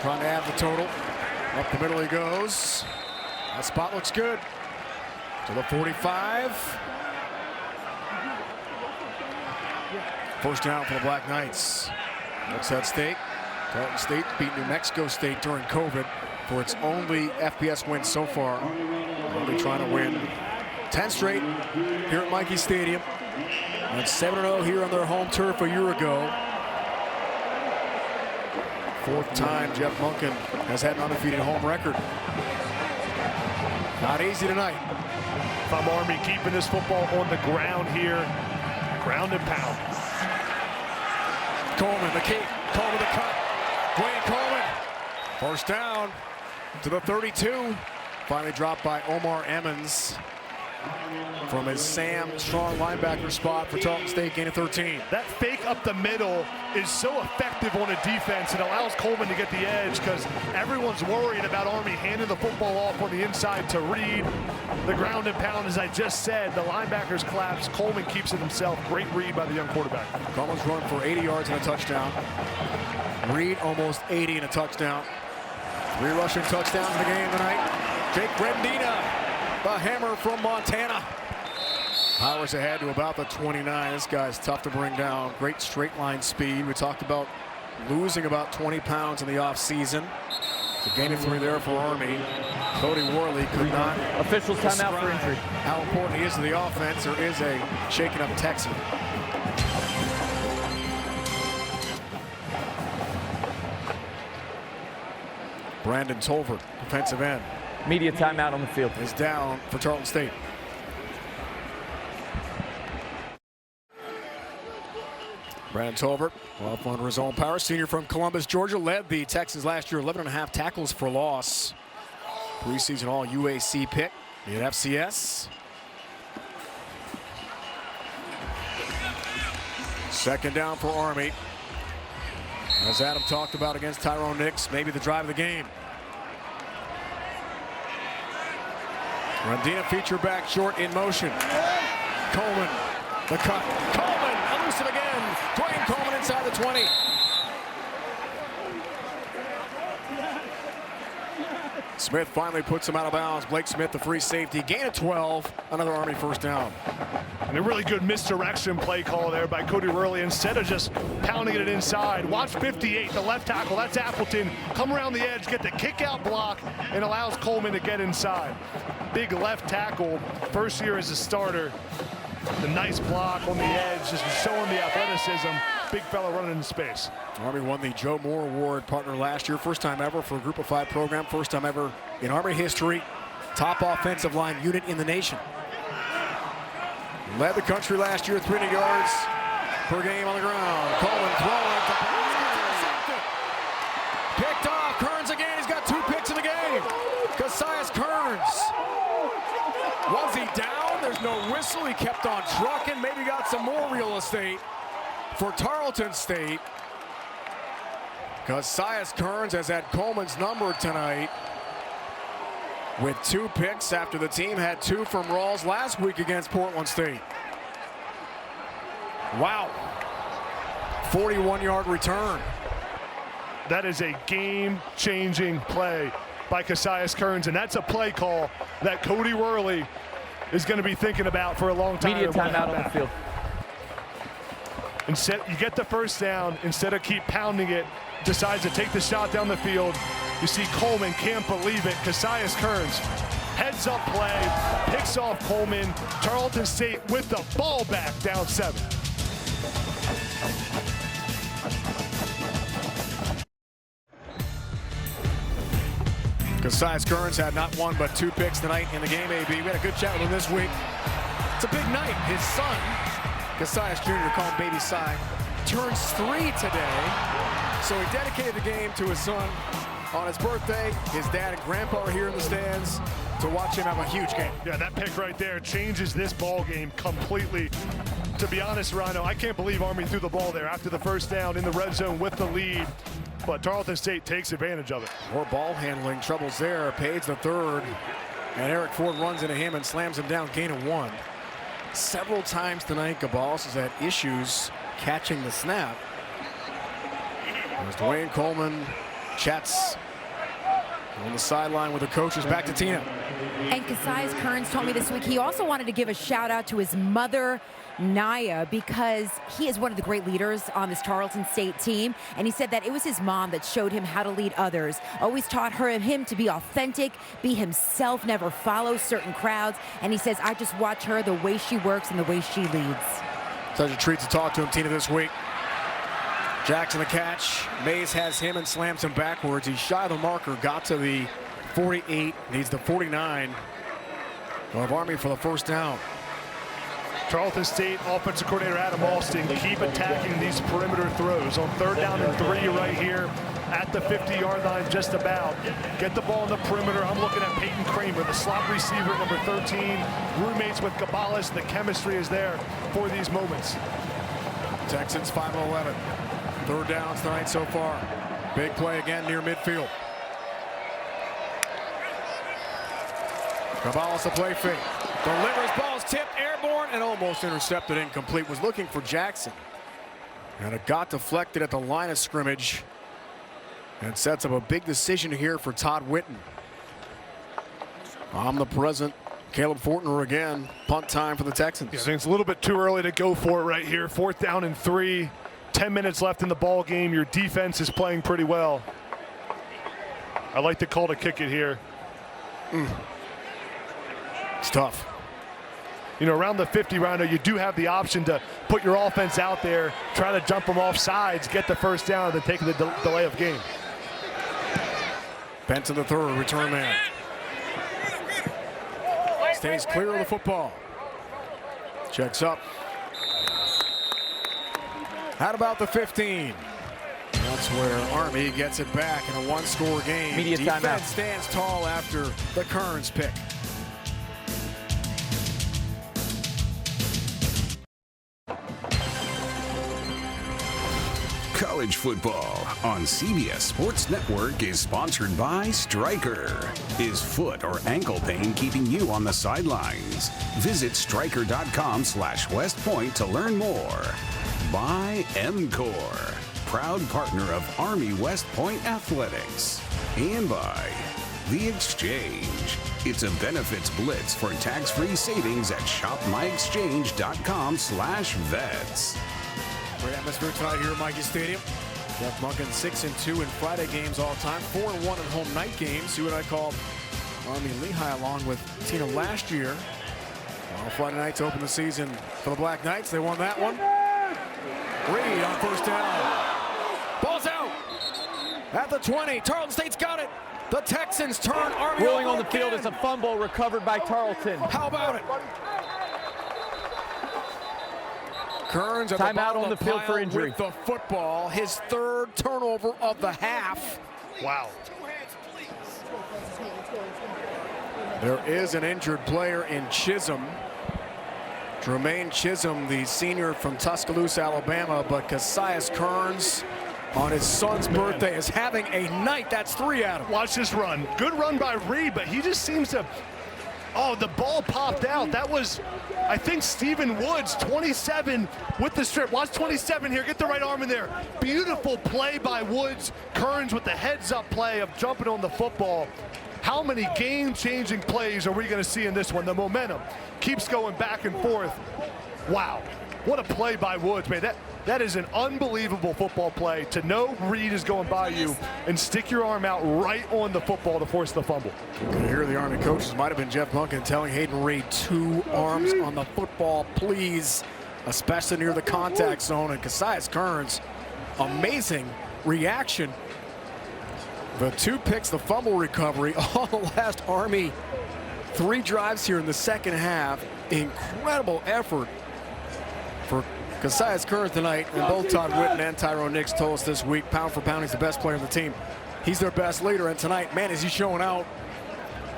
Trying to add the total. Up the middle he goes. That spot looks good. To the 45. First down for the Black Knights. Looks at stake. Tarleton State beat New Mexico State during COVID for its only FBS win so far. They'll be trying to win 10 straight here at Michie Stadium. And 7-0 here on their home turf a year ago. 4th time Jeff Monken has had an undefeated home record. Not easy tonight. If I'm Army, keeping this football on the ground here. Ground and pound. Coleman, the key. Coleman, the cut. Dwayne Coleman. First down to the 32. Finally dropped by Omar Emmons from his Sam Strong linebacker spot for Tarleton State, gain of 13. That fake up the middle is so effective on a defense. It allows Coleman to get the edge because everyone's worried about Army handing the football off on the inside to Reed. The ground and pound, as I just said, the linebackers collapse. Coleman keeps it himself. Great read by the young quarterback. Coleman's run for 80 yards and a touchdown. Reed almost 80 and a touchdown. 3 rushing touchdowns in the game tonight. Jake Rendina, the hammer from Montana. Powers ahead to about the 29. This guy's tough to bring down. Great straight line speed. We talked about losing about 20 pounds in the offseason. So gain of 3 there for Army. Cody Worley could not. Officials timeout for injury. How important he is to the offense. There is a shaken up Texan. Brandon Tolvert, defensive end. Media timeout on the field. Is down for Tarleton State. Brandon Tolvert, off under his own power. Senior from Columbus, Georgia, led the Texans last year, 11.5 tackles for loss. Preseason all UAC pick at FCS. Second down for Army. As Adam talked about against Tyrone Nix, maybe the drive of the game. Rondina feature back short in motion. Coleman, the cut. Coleman, elusive again. Dwayne Coleman inside the 20. Smith finally puts him out of bounds. Blake Smith, the free safety, gain of 12. Another Army first down. And a really good misdirection play call there by Cody Worley. Instead of just pounding it inside, watch 58, the left tackle, that's Appleton, come around the edge, get the kick out block, and allows Coleman to get inside. Big left tackle, first year as a starter. The nice block on the edge, just showing the athleticism. Big fella running into space. Army won the Joe Moore Award partner last year. First time ever for a Group of 5 program. First time ever in Army history. Top offensive line unit in the nation. Led the country last year, 300 yards per game on the ground. Coleman throwing to intercepted. Picked off. Kearns again. He's got 2 picks in the game. Cassius Kearns. Was he down? There's no whistle. He kept on trucking. Maybe got some more real estate for Tarleton State. Cassius Kearns has had Coleman's number tonight with 2 picks after the team had 2 from Rawls last week against Portland State. Wow. 41-yard return. That is a game-changing play by Cassius Kearns, and that's a play call that Cody Worley is going to be thinking about for a long time. Media timeout on the field. Instead, you get the first down, instead of keep pounding it, decides to take the shot down the field. You see Coleman, can't believe it. Cassius Kearns, heads up play, picks off Coleman. Tarleton State with the ball back, down 7. Cassius Kearns had not 1 but 2 picks tonight in the game, AB. We had a good chat with him this week. It's a big night. His son, Cassius Jr., called Baby Cy, turns 3 today. So he dedicated the game to his son on his birthday. His dad and grandpa are here in the stands to watch him have a huge game. Yeah, that pick right there changes this ball game completely. To be honest, Rhino, I can't believe Army threw the ball there after the first down in the red zone with the lead. But Tarleton State takes advantage of it. More ball handling troubles there. Page the third. And Eric Ford runs into him and slams him down, gain of 1. Several times tonight, Gabalis has had issues catching the snap. As Dwayne Coleman chats on the sideline with the coaches. Back to Tina. And Cassius Kearns told me this week he also wanted to give a shout out to his mother, Naya, because he is one of the great leaders on this Tarleton State team. And he said that it was his mom that showed him how to lead others. Always taught him to be authentic, be himself, never follow certain crowds. And he says, I just watch her, the way she works and the way she leads. Such a treat to talk to him, Tina, this week. Jackson the catch. Mays has him and slams him backwards. He's shy of the marker, got to the 48, needs the 49 of Army for the first down. Tarleton State offensive coordinator Adam Alston, keep attacking these perimeter throws. On 3rd down and 3 right here at the 50-yard line, just about. Get the ball in the perimeter. I'm looking at Peyton Kramer, the slot receiver, number 13. Roommates with Gabalis. The chemistry is there for these moments. Texans 5-11. 3rd downs tonight so far. Big play again near midfield. Gabalis a play fake. Delivers, ball's tipped, airborne, and almost intercepted, incomplete. Was looking for Jackson. And it got deflected at the line of scrimmage. And sets up a big decision here for Todd Witten. Omnipresent Caleb Fortner again. Punt time for the Texans. Yeah, I think it's a little bit too early to go for it right here. 4th down and 3. 10 minutes left in the ball game. Your defense is playing pretty well. I like the call to kick it here. It's tough. You know, around the 50 rounder, you do have the option to put your offense out there, try to jump them off sides, get the first down, and then take the delay of game. Benson the third, return man. Stays clear of the football. Checks up. How about the 15? That's where Army gets it back in a 1-score game. Media Defense timeout. stands tall after the Kearns pick. college football on CBS Sports Network is sponsored by Stryker. Is foot or ankle pain keeping you on the sidelines? Visit Stryker.com/WestPoint to learn more. By MCOR, proud partner of Army West Point Athletics. And by The Exchange. It's a benefits blitz for tax-free savings at shopmyexchange.com/vets. Great atmosphere tonight here at Michie Stadium. Jeff Monken 6-2 in Friday games all time, 4-1 in home night games. You and I called Army Lehigh along with Tina last year. Well, Friday nights open the season for the Black Knights. They won that one. Reed on first down. Ball's out at the 20. Tarleton State's got it. The Texans turn Army Rolling over on the field. again. It's a fumble recovered by Tarleton. How about it? Kearns at the Timeout bottom on of the field for pile injury. with the football. His third turnover of the half. Wow. There is an injured player in Chisholm. Jermaine Chisholm, the senior from Tuscaloosa, Alabama, but Cassius Kearns on his son's birthday is having a night. That's 3 out of him. Watch this run. Good run by Reed, but he just seems to... Oh, the ball popped out. That was, I think, Stephen Woods, 27 with the strip. Watch 27 here. Get the right arm in there. Beautiful play by Woods. Kearns with the heads-up play of jumping on the football. How many game-changing plays are we going to see in this one? The momentum keeps going back and forth. Wow. What a play by Woods, man. That is an unbelievable football play to know Reed is going by you and stick your arm out right on the football to force the fumble. You can hear the Army coaches, might have been Jeff Monken, telling Hayden Reed, 2 arms on the football, please, especially near the contact zone. And Cassius Kearns, amazing reaction. The 2 picks, the fumble recovery, all the last Army 3 drives here in the second half. Incredible effort for Cassius Kearns tonight, and both Todd Whitten and Tyrone Nix told us this week, pound for pound, he's the best player on the team. He's their best leader, and tonight, man, is he showing out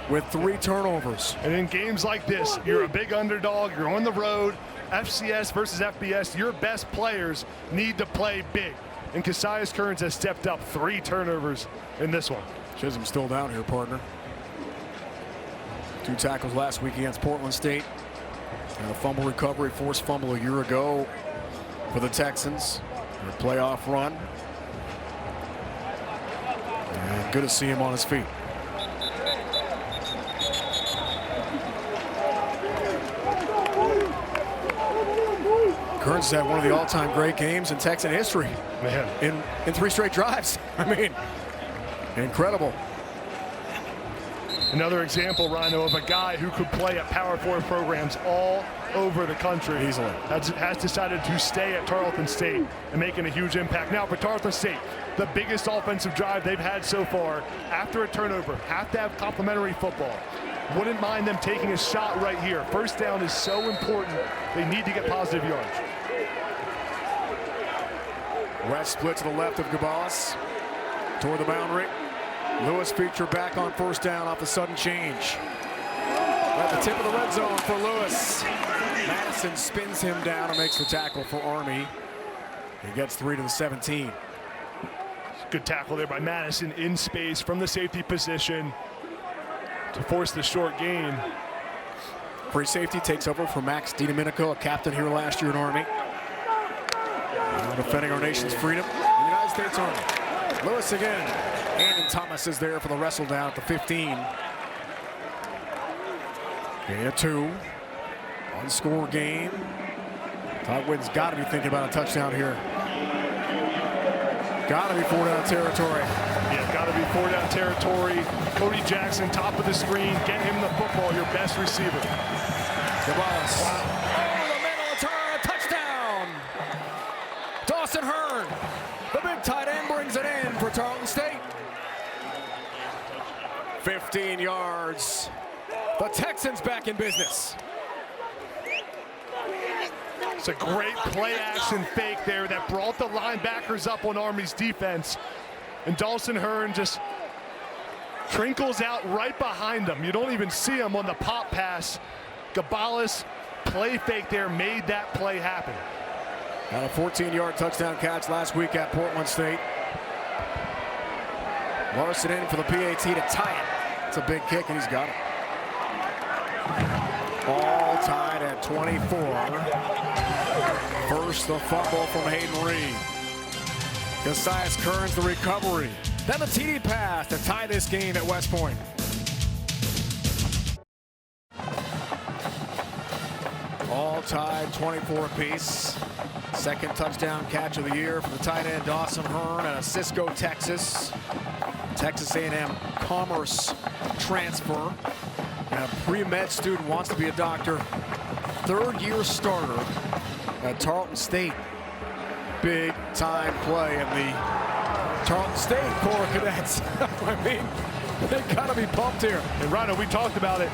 with 3 turnovers. And in games like this, you're a big underdog, you're on the road, FCS versus FBS, your best players need to play big. And Cassius Kearns has stepped up, 3 turnovers in this one. Chisholm's still down here, partner. 2 tackles last week against Portland State. And a fumble recovery, forced fumble a year ago for the Texans. Their playoff run. And good to see him on his feet. Kearns has had one of the all-time great games in Texan history. Man. In 3 straight drives. I mean, incredible. Another example, Rhino, of a guy who could play at Power 4 programs all over the country. Easily. Has decided to stay at Tarleton State and making a huge impact. Now for Tarleton State, the biggest offensive drive they've had so far, after a turnover, have to have complimentary football. Wouldn't mind them taking a shot right here. First down is so important. They need to get positive yards. West split to the left of Gabalis toward the boundary. Lewis feature back on first down off the sudden change. At the tip of the red zone for Lewis. Madison spins him down and makes the tackle for Army. He gets 3 to the 17. Good tackle there by Madison in space from the safety position to force the short gain. Free safety takes over for Max DiDomenico, a captain here last year in Army. Now defending our nation's freedom, the United States Army. Lewis again. Andon Thomas is there for the wrestle down at the 15. Gain of 2. One-score game. Todd Whitten's got to be thinking about a touchdown here. Got to be 4-down territory. Yeah, got to be 4-down territory. Cody Jackson, top of the screen. Get him the football, your best receiver. Gabalis. Wow. Oh, the middle turn, a touchdown. Dawson Hearn, the big tight end, brings it in for Tarleton State. 15 yards. The Texans back in business. It's a great play-action fake there that brought the linebackers up on Army's defense. And Dawson Hearn just trinkles out right behind them. You don't even see him on the pop pass. Gabalis, play fake there, made that play happen. Got a 14-yard touchdown catch last week at Portland State. Larson in for the PAT to tie it. It's a big kick, and he's got it. All tied at 24. First, the fumble from Hayden Reed. Cassius Kearns, the recovery. Then the TD pass to tie this game at West Point. All tied, 24 apiece. Second touchdown catch of the year for the tight end Dawson Hearn out of Cisco, Texas. Texas A&M Commerce transfer. And a pre-med student wants to be a doctor. Third-year starter at Tarleton State. Big time play in the Tarleton State Corps Cadets. I mean, they gotta be pumped here. And Rhino, we talked about it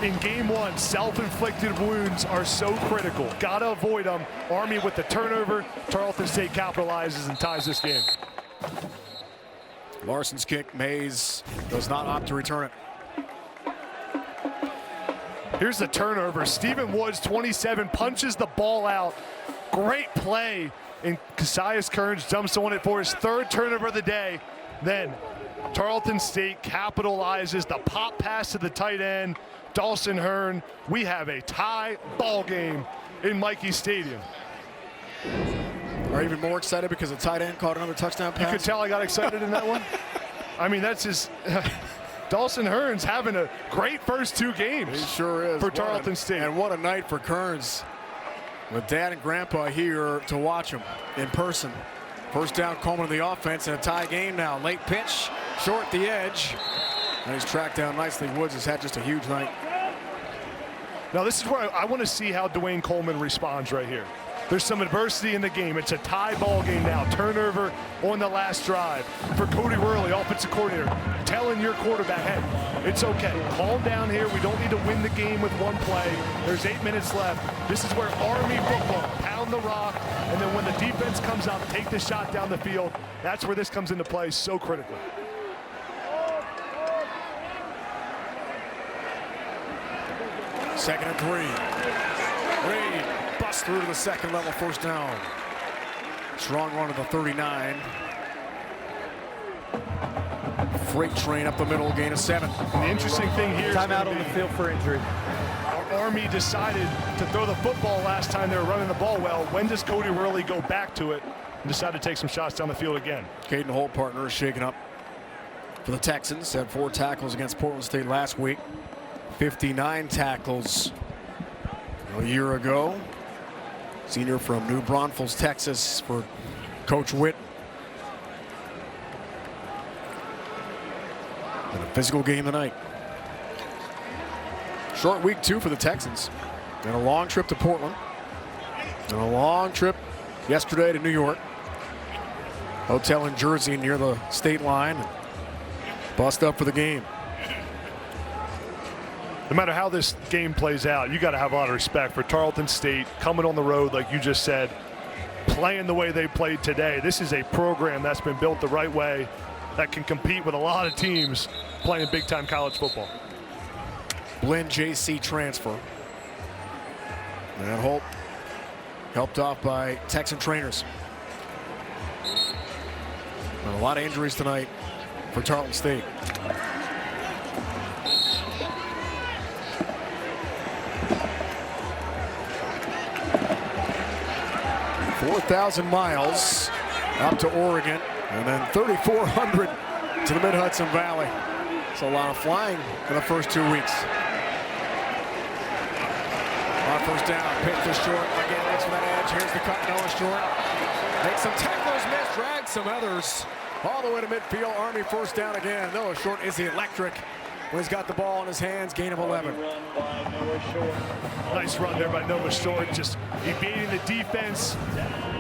in game one. Self-inflicted wounds are so critical. Gotta avoid them. Army with the turnover. Tarleton State capitalizes and ties this game. Larson's kick. Mays does not opt to return it. Here's the turnover. Stephen Woods, 27, punches the ball out. Great play. And Cassius Kearns jumps on it for his third turnover of the day. Then Tarleton State capitalizes the pop pass to the tight end, Dawson Hearn. We have a tie ball game in Mikey Stadium. Are you even more excited because the tight end caught another touchdown pass? You could tell I got excited in that one. I mean, that's just Dawson Hearn's having a great first two games. He sure is. For Tarleton State. And what a night for Kearns. With Dad and Grandpa here to watch him in person. First down, Coleman in the offense, and a tie game now. Late pitch, short the edge. And he's tracked down nicely. Woods has had just a huge night. Now this is where I want to see how Dwayne Coleman responds right here. There's some adversity in the game. It's a tie ball game now. Turnover on the last drive. For Cody Worley, offensive coordinator, telling your quarterback, hey, it's okay. Calm down here. We don't need to win the game with one play. There's 8 minutes left. This is where Army football, pound the rock, and then when the defense comes out, take the shot down the field. That's where this comes into play so critically. Second and 3. Reed busts through to the second level, first down. Strong run to the 39. Freight train up the middle, gain of 7. And the interesting thing here is timeout on the field for injury. Army decided to throw the football last time they were running the ball well. When does Cody Worley go back to it and decide to take some shots down the field again? Caden Holt, partner, is shaken up for the Texans. Had 4 tackles against Portland State last week. 59 tackles a year ago. Senior from New Braunfels, Texas, for Coach Witt. And a physical game tonight. Short week 2 for the Texans. And a long trip to Portland. And a long trip yesterday to New York. Hotel in Jersey near the state line. Bust up for the game. No matter how this game plays out, you got to have a lot of respect for Tarleton State coming on the road, like you just said, playing the way they played today. This is a program that's been built the right way that can compete with a lot of teams playing big-time college football. Blinn JC transfer. And Holt helped off by Texan trainers. And a lot of injuries tonight for Tarleton State. 4,000 miles up to Oregon, and then 3,400 to the Mid-Hudson Valley. It's a lot of flying in the first 2 weeks. On first down, pitch to short. Again, looks for that edge. Here's the cut. Noah short. Makes some tackles miss, drags some others all the way to midfield. Army first down again. Noah Short is the electric when he's got the ball in his hands. Gain of 11. Nice run there by Noah Short, just evading the defense,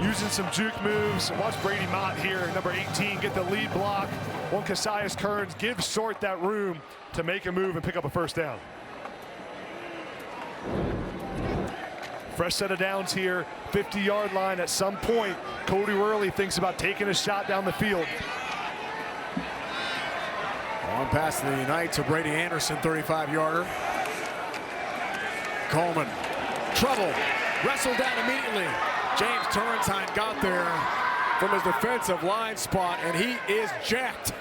using some juke moves. Watch Brady Mott here, number 18, get the lead block on Cassius Kearns, give Short that room to make a move and pick up a first down. Fresh set of downs here, 50-yard line. At some point, Cody Worley thinks about taking a shot down the field. On pass to the night to Brady Anderson, 35-yarder. Coleman, trouble, wrestled down immediately. James Turrentine got there from his defensive line spot, and he is jacked.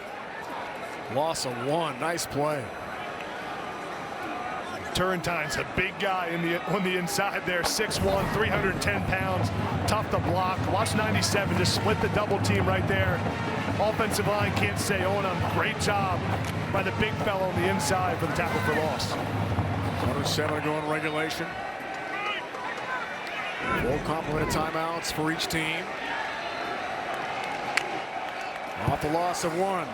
Loss of 1. Nice play. Turrentine's a big guy on the inside there, 6'1", 310 pounds, tough to block. Watch 97 just split the double team right there. Offensive line can't say on him. Great job by the big fellow on the inside for the tackle for loss. 107 to go in regulation. Full complement of timeouts for each team. Off the loss of 1.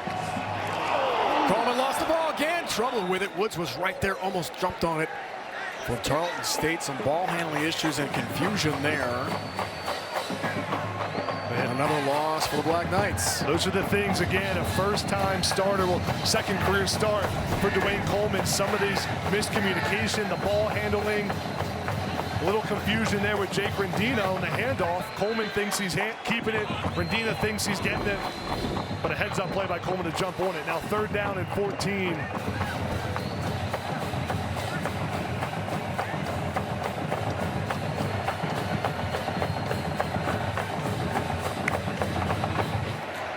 Coleman lost the ball again. Trouble with it. Woods was right there, almost jumped on it. For Tarleton State, some ball handling issues and confusion there. And another loss for the Black Knights. Those are the things, again, a first-time starter, well, second career start for Dwayne Coleman. Some of these miscommunication, the ball handling, a little confusion there with Jake Rendina on the handoff. Coleman thinks he's keeping it. Rendina thinks he's getting it. But a heads-up play by Coleman to jump on it. Now 3rd down and 14.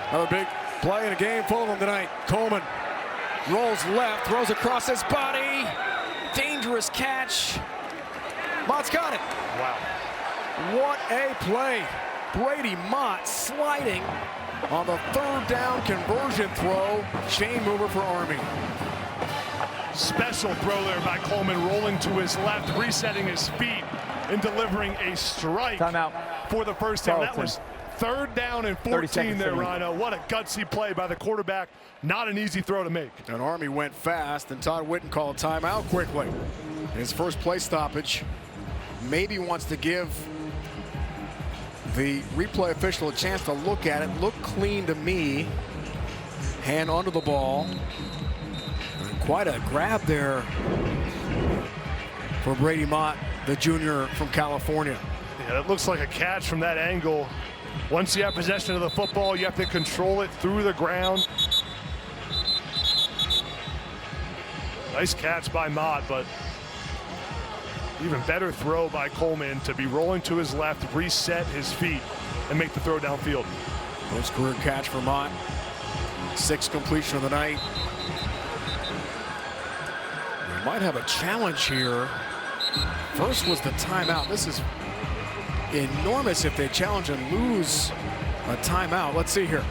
Another big play in a game full of them tonight. Coleman rolls left, throws across his body. Dangerous catch. Mott's got it. Wow. What a play. Brady Mott sliding on the 3rd down conversion throw. Chain mover for Army. Special throw there by Coleman, rolling to his left, resetting his feet, and delivering a strike for the first down. That was 3rd down and 14 there, Rhino. What a gutsy play by the quarterback. Not an easy throw to make. And Army went fast, and Todd Whitten called a timeout quickly. His first play stoppage. Maybe wants to give the replay official a chance to look at it. Looked clean to me. Hand onto the ball. And quite a grab there for Brady Mott, the junior from California. Yeah, that looks like a catch from that angle. Once you have possession of the football, you have to control it through the ground. Nice catch by Mott, but even better throw by Coleman to be rolling to his left, reset his feet, and make the throw downfield. First career catch for Mott. 6th completion of the night. We might have a challenge here. First was the timeout. This is enormous if they challenge and lose a timeout. Let's see here.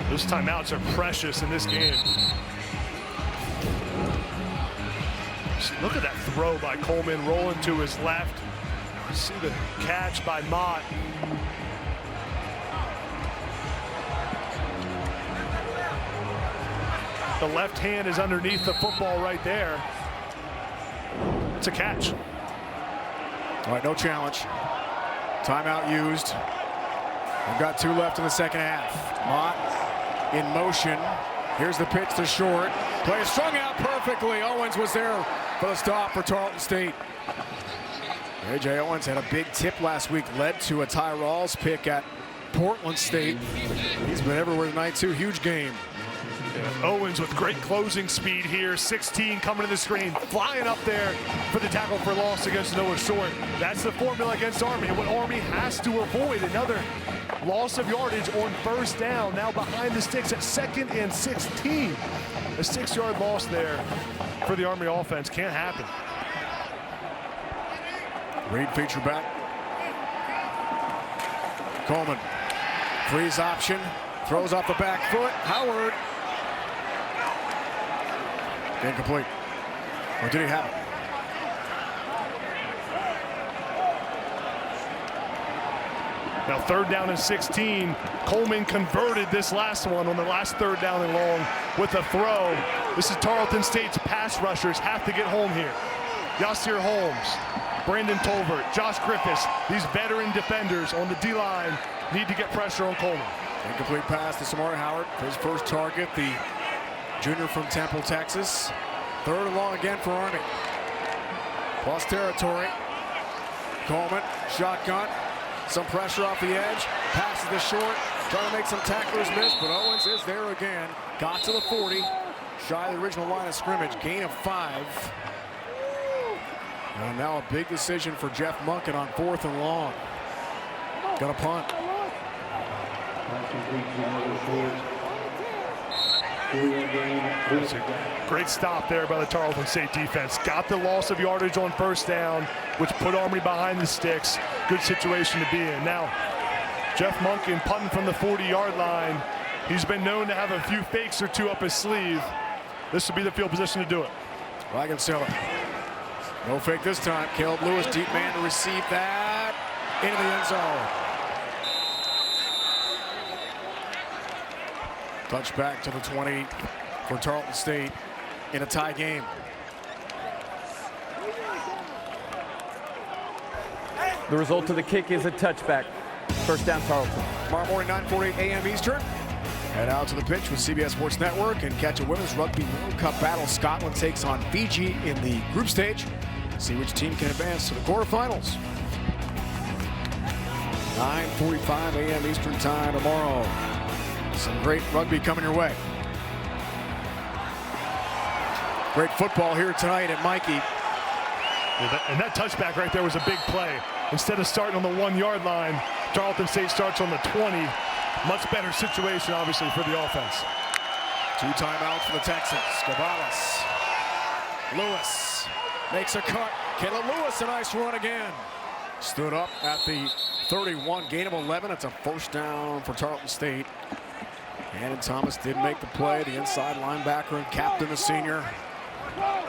Those timeouts are precious in this game. Look at that throw by Coleman, rolling to his left. See the catch by Mott. The left hand is underneath the football right there. It's a catch. All right, no challenge. Timeout used. We've got 2 left in the second half. Mott in motion. Here's the pitch to short. Play strung out perfectly. Owens was there for the stop for Tarleton State. A.J. Owens had a big tip last week, led to a Ty Rawls pick at Portland State. He's been everywhere tonight too. Huge game. Yeah, Owens with great closing speed here. 16 coming to the screen, flying up there for the tackle for loss against Noah Short. That's the formula against Army. And what Army has to avoid, another loss of yardage on 1st down. Now behind the sticks at 2nd and 16. A 6-yard loss there for the Army offense. Can't happen. Reed feature back. Coleman. Freeze option. Throws off the back foot. Howard. Incomplete. Or did he have it? Now 3rd down and 16. Coleman converted this last one on the last 3rd down and long with a throw. This is Tarleton State's pass rushers have to get home here. Yasir Holmes, Brandon Tolbert, Josh Griffiths, these veteran defenders on the D-line need to get pressure on Coleman. Incomplete pass to Samari Howard for his first target, the junior from Temple, Texas. 3rd and long again for Army. Plus territory. Coleman, shotgun. Some pressure off the edge. Passes the short. Trying to make some tacklers miss, but Owens is there again. Got to the 40. Shy of the original line of scrimmage. Gain of 5. And now a big decision for Jeff Monken on 4th and long. got a punt. Great stop there by the Tarleton State defense. Got the loss of yardage on first down, which put Army behind the sticks. Good situation to be in. Now, Jeff Monken punting from the 40-yard line. He's been known to have a few fakes or two up his sleeve. This will be the field position to do it. Wagon-Seller. No fake this time. Caleb Lewis, deep man to receive that. Into the end zone. Touchback to the 20 for Tarleton State in a tie game. The result of the kick is a touchback. First down, Tarleton. Tomorrow morning, 9:48 a.m. Eastern. Head out to the pitch with CBS Sports Network and catch a Women's Rugby World Cup battle. Scotland takes on Fiji in the group stage. See which team can advance to the quarterfinals. 9:45 a.m. Eastern time tomorrow. Some great rugby coming your way. Great football here tonight at Mikey. And that touchback right there was a big play. Instead of starting on the 1-yard line, Tarleton State starts on the 20. Much better situation, obviously, for the offense. 2 timeouts for the Texans. Gavalis. Lewis makes a cut. Caleb Lewis, a nice run again. Stood up at the 31, gain of 11. It's a first down for Tarleton State. And Thomas did make the play. The inside linebacker and captain, the senior,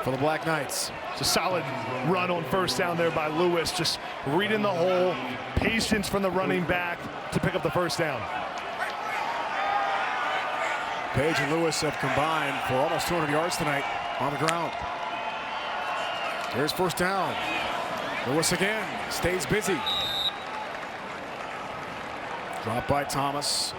for the Black Knights. It's a solid run on first down there by Lewis. Just reading the hole. Patience from the running back to pick up the first down. Page and Lewis have combined for almost 200 yards tonight on the ground. There's first down. Lewis again, stays busy. Drop by Thomas.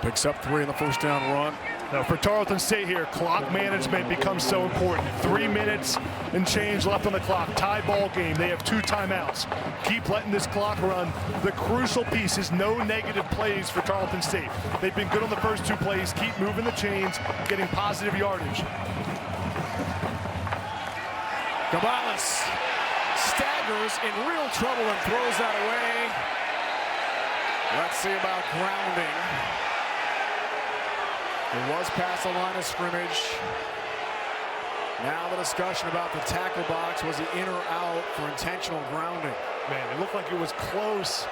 Picks up 3 in the first down run. Now for Tarleton State here, clock management becomes so important. 3 minutes and change left on the clock. Tie ball game. They have 2 timeouts. Keep letting this clock run. The crucial piece is no negative plays for Tarleton State. They've been good on the first 2 plays. Keep moving the chains, getting positive yardage. Gavalis staggers in real trouble and throws that away. Let's see about grounding. It was past the line of scrimmage. Now the discussion about the tackle box. Was he in or out for intentional grounding? Man, it looked like it was close.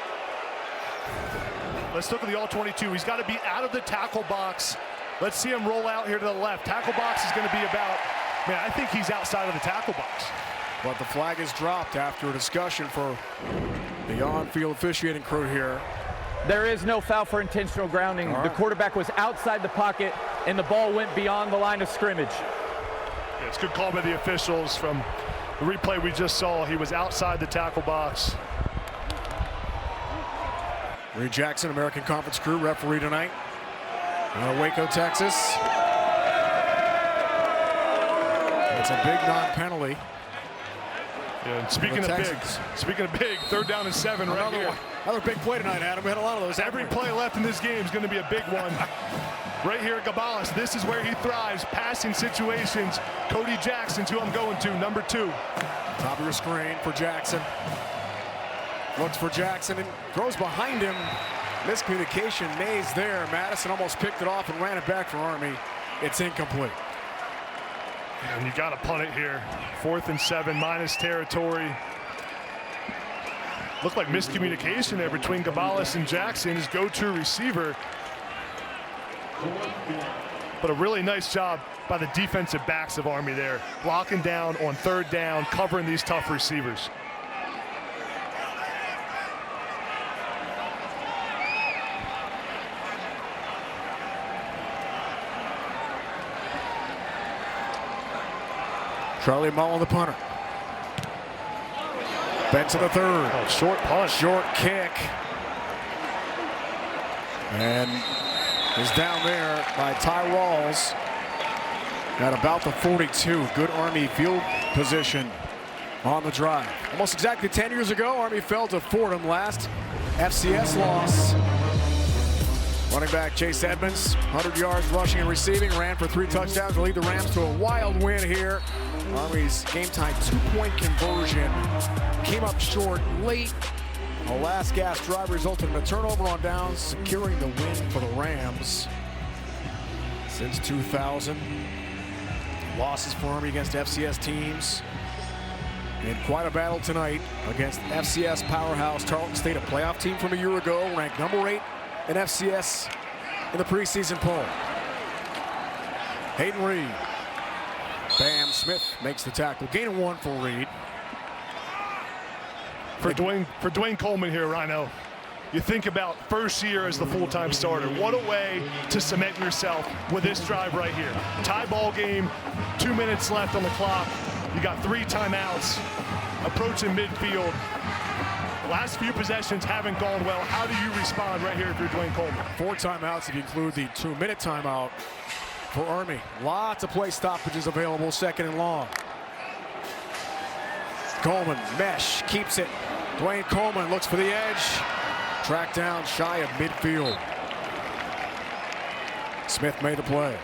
Let's look at the all-22. He's got to be out of the tackle box. Let's see him roll out here to the left. Tackle box is going to be about, man, I think he's outside of the tackle box. But the flag is dropped after a discussion for the on-field officiating crew here. There is no foul for intentional grounding. The quarterback was outside the pocket, and the ball went beyond the line of scrimmage. Yeah, it's a good call by the officials. From the replay we just saw, he was outside the tackle box. Reed Jackson, American Conference crew, referee tonight. Out of Waco, Texas. It's a big non-penalty. Yeah, and speaking of big, 3rd down and 7 right here. Another big play tonight, Adam. We had a lot of those. Every play left in this game is going to be a big one. Right here at Gavalis, this is where he thrives. Passing situations. Cody Jackson's who I'm going to, number 2. Top of your screen for Jackson. Looks for Jackson and throws behind him. Miscommunication. Mays there. Madison almost picked it off and ran it back for Army. It's incomplete. And you got to punt it here. 4th and 7, minus territory. Looked like miscommunication there between Gavalis and Jackson, his go-to receiver. But a really nice job by the defensive backs of Army there. Blocking down on 3rd down, covering these tough receivers. Charlie Mullen, the punter. Bent to the 3rd. Oh, short punt. Short kick. And is down there by Ty Rawls at about the 42. Good Army field position on the drive. Almost exactly 10 years ago, Army fell to Fordham last FCS loss. Running back Chase Edmonds, 100 yards rushing and receiving, ran for 3 touchdowns to lead the Rams to a wild win here. Army's game-time 2-point conversion came up short late A last gasp drive resulted in a turnover on downs, securing the win for the Rams. Since 2000, losses for Army against FCS teams. And quite a battle tonight against FCS powerhouse Tarleton State, a playoff team from a year ago, ranked number 8 in FCS in the preseason poll. Hayden Reed. Bam, Smith makes the tackle. Gain of 1 for Reed. For Dwayne Coleman here, Rhino, you think about first year as the full-time starter. What a way to cement yourself with this drive right here. Tie ball game, 2 minutes left on the clock. You got 3 timeouts, approaching midfield. Last few possessions haven't gone well. How do you respond right here if you're Dwayne Coleman? 4 timeouts if you include the 2-minute timeout for Army. Lots of play stoppages available, 2nd and long. Coleman, mesh, keeps it. Dwayne Coleman looks for the edge. Tracked down shy of midfield. Smith made the play.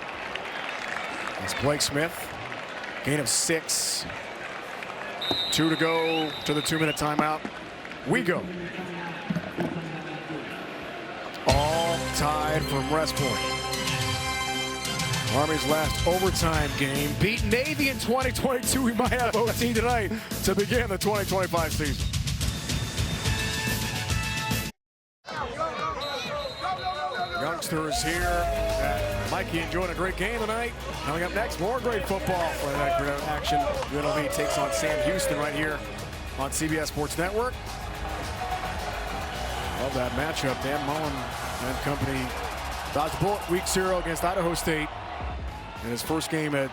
That's Blake Smith. Gain of 6. 2 to go to the 2-minute timeout. We go. All tied from rest point. Army's last overtime game beat Navy in 2022. We might have OT tonight to begin the 2025 season. Youngsters here at Mikey enjoying a great game tonight. Coming up next, more great football for that great action. UNLV takes on Sam Houston right here on CBS Sports Network. Love that matchup. Dan Mullen and company dodged a bullet week 0 against Idaho State in his first game at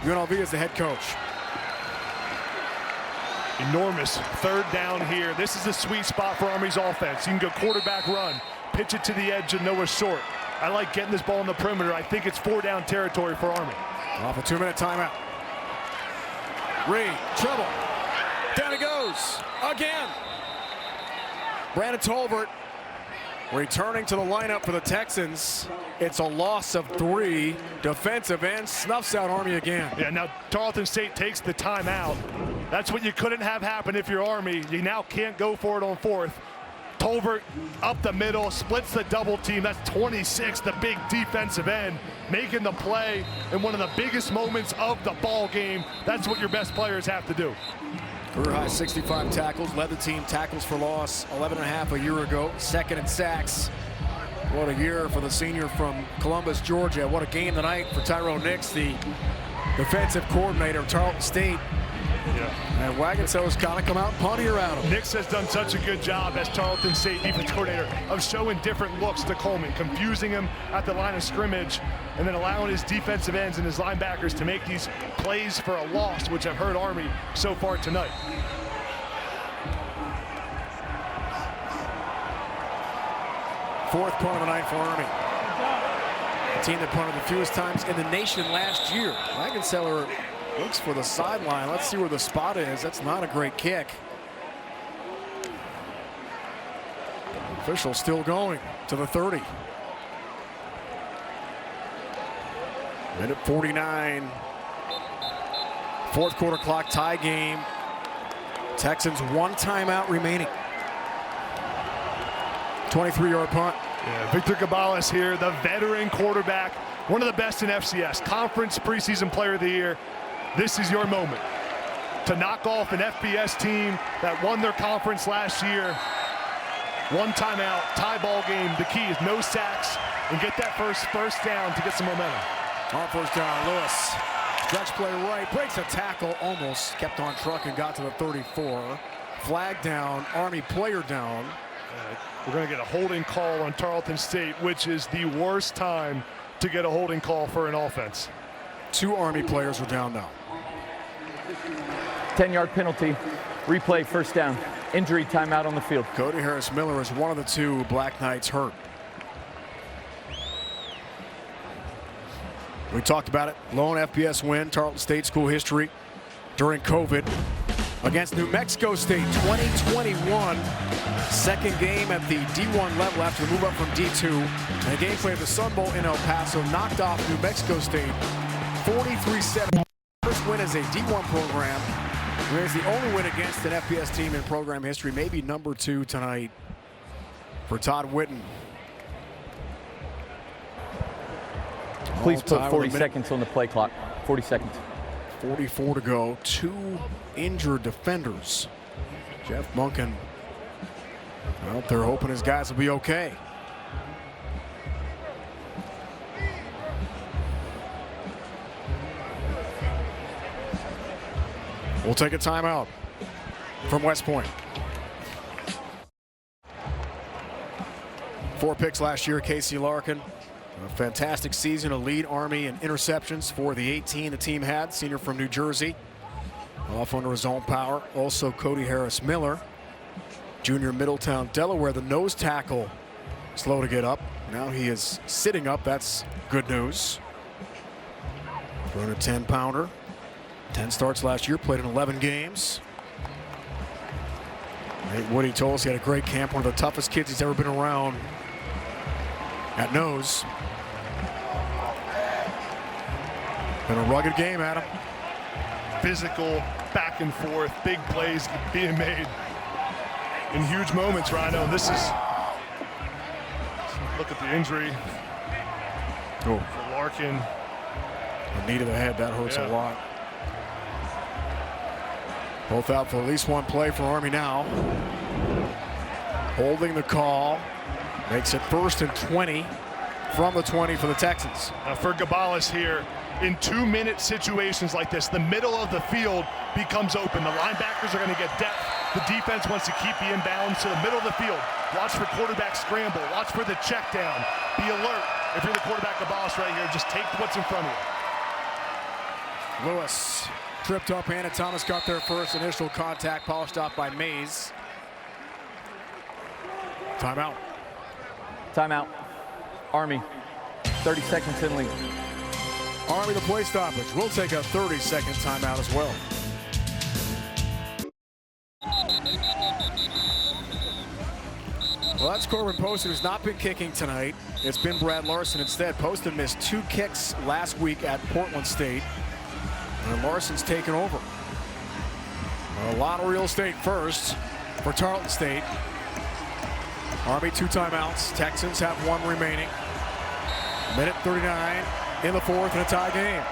UNLV as the head coach. Enormous 3rd down here. This is the sweet spot for Army's offense. You can go quarterback run, pitch it to the edge and nowhere short. I like getting this ball on the perimeter. I think it's 4-down territory for Army. Off a 2-minute timeout. Reed, trouble. Down he goes again. Brandon Tolbert returning to the lineup for the Texans. It's a loss of 3. Defensive end snuffs out Army again. Yeah, now Tarleton State takes the timeout. That's what you couldn't have happen if you're Army. You now can't go for it on 4th. Tolbert up the middle, splits the double team. That's 26, the big defensive end, making the play in one of the biggest moments of the ball game. That's what your best players have to do. Career high 65 tackles, led the team tackles for loss 11.5 a year ago, 2nd in sacks. What a year for the senior from Columbus, Georgia. What a game tonight for Tyrone Nix, the defensive coordinator of Tarleton State. Yeah. And Wagonsel's kind of come out and punty around him. Nix has done such a good job as Tarleton State defense coordinator of showing different looks to Coleman, confusing him at the line of scrimmage, and then allowing his defensive ends and his linebackers to make these plays for a loss, which have hurt Army so far tonight. Fourth punt of the night for Army. A team that punted the fewest times in the nation last year. Wagonseller looks for the sideline. Let's see where the spot is. That's not a great kick. Official still going to the 30. Minute 49. 4th quarter clock, tie game. Texans 1 timeout remaining. 23-yard punt. Yeah, Victor Cabales here, the veteran quarterback, one of the best in FCS, conference preseason player of the year. This is your moment to knock off an FBS team that won their conference last year. 1 timeout, tie ball game. The key is no sacks and get that first down to get some momentum. On 1st down, Lewis. Stretch play right, breaks a tackle, almost kept on truck and got to the 34. Flag down, Army player down. We're going to get a holding call on Tarleton State, which is the worst time to get a holding call for an offense. 2 Army players are down now. 10-yard penalty, replay, 1st down. Injury timeout on the field. Cody Harris-Miller is one of the 2 Black Knights hurt. We talked about it. Lone FBS win, Tarleton State school history during COVID against New Mexico State, 2021. 2nd game at the D1 level after the move up from D2. And a game play of the Sun Bowl in El Paso knocked off New Mexico State 43-7. First win as a D1 program It's the only win against an FBS team in program history, maybe number 2 tonight for Todd Whitten. Please put 40 seconds on the play clock. 40 seconds. 44 to go. 2 injured defenders. Jeff Monken out there hoping his guys will be okay. We'll take a timeout from West Point. 4 picks last year, Casey Larkin. A fantastic season, a lead Army in interceptions for the 18 the team had. Senior from New Jersey, off under his own power. Also Cody Harris Miller, junior Middletown, Delaware, the nose tackle, slow to get up. Now he is sitting up. That's good news. 210-pounder. 10 starts last year, played in 11 games. Nate Woody told us he had a great camp, one of the toughest kids he's ever been around at nose. Been a rugged game, Adam. Physical, back and forth, big plays being made in huge moments, Rhino. This is, look at the injury for Larkin. The knee to the head, that hurts a lot. Both out for at least one play for Army now. Holding the call. Makes it 1st and 20 from the 20 for the Texans. For Gabalis here, in 2-minute situations like this, the middle of the field becomes open. The linebackers are going to get depth. The defense wants to keep the inbounds to the middle of the field. Watch for quarterback scramble. Watch for the check down. Be alert. If you're the quarterback, Gabalis right here, just take what's in front of you. Lewis tripped up. Anna Thomas got there first. Initial contact polished off by Mays. Timeout. Timeout. Army. 30 seconds in lead. Army the play stoppage. We'll take a 30-second timeout as well. Well, that's Corbin Poston, who's not been kicking tonight. It's been Brad Larson instead. Poston missed 2 kicks last week at Portland State. And Larson's taken over. A lot of real estate first for Tarleton State. Army 2 timeouts. Texans have 1 remaining. Minute 39 in the 4th and a tie game.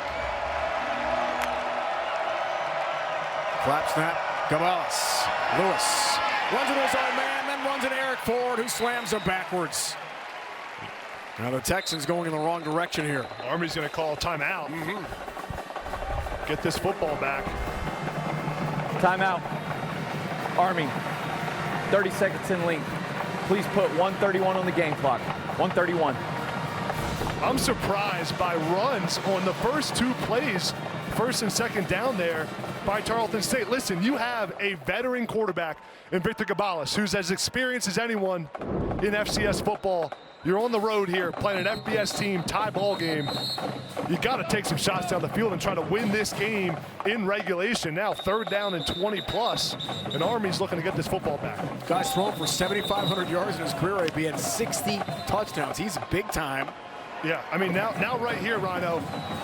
Flap snap. Gabalis. Lewis runs into his own man, then runs into Eric Ford, who slams him backwards. Now the Texans going in the wrong direction here. Army's going to call timeout. Get this football back. Timeout. Army. 30 seconds in lead. Please put 1:31 on the game clock. 1:31. I'm surprised by runs on the first 2 plays, 1st and 2nd down there by Tarleton State. Listen, you have a veteran quarterback in Victor Gabalis, who's as experienced as anyone in FCS football. You're on the road here playing an FBS team tie ball game. You got to take some shots down the field and try to win this game in regulation. Now 3rd down and 20 plus, and Army's looking to get this football back. Guy's thrown for 7,500 yards in his career. He had 60 touchdowns. He's big time. Yeah, I mean, now right here, Rhino,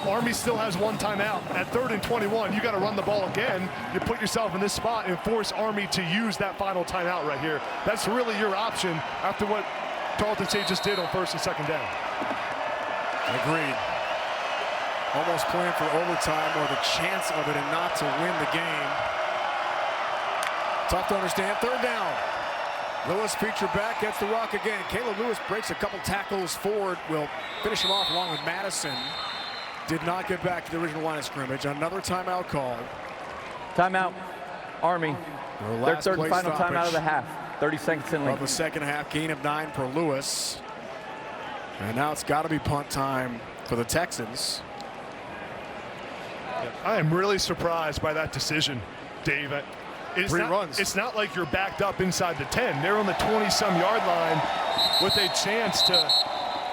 Army still has 1 timeout. At 3rd and 21, you got to run the ball again. You put yourself in this spot and force Army to use that final timeout right here. That's really your option after what Tarleton State just did on 1st and 2nd down. Agreed. Almost playing for overtime or the chance of it and not to win the game. Tough to understand. 3rd down. Lewis feature back, gets the rock again. Caleb Lewis breaks a couple tackles forward. Will finish him off along with Madison. Did not get back to the original line of scrimmage. Another timeout called. Timeout. Army. Their 3rd and final timeout of the half. 30 seconds in lead. Of the 2nd half, gain of 9 for Lewis. And now it's got to be punt time for the Texans. I am really surprised by that decision, Dave. It's not like you're backed up inside the 10. They're on the 20-some yard line with a chance to,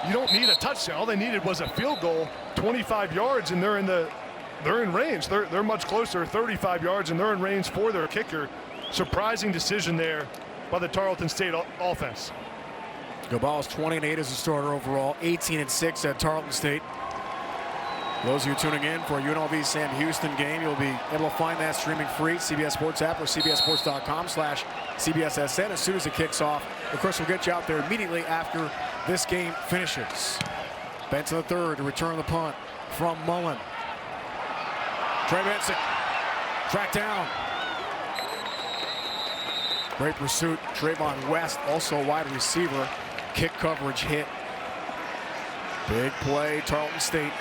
you don't need a touchdown. All they needed was a field goal, 25 yards, and they're in range. They're much closer, 35 yards, and they're in range for their kicker. Surprising decision there by the Tarleton State offense. Gabalis 20-8 as a starter overall, 18-6 at Tarleton State. Those of you tuning in for UNLV Sam Houston game, you'll be able to find that streaming free, CBS Sports app or cbssports.com/CBSSN as soon as it kicks off. Of course, we'll get you out there immediately after this game finishes. Benson the third to return the punt from Mullen. Trey Benson, tracked down. Great pursuit. Trayvon West, also a wide receiver. Kick coverage hit. Big play, Tarleton State.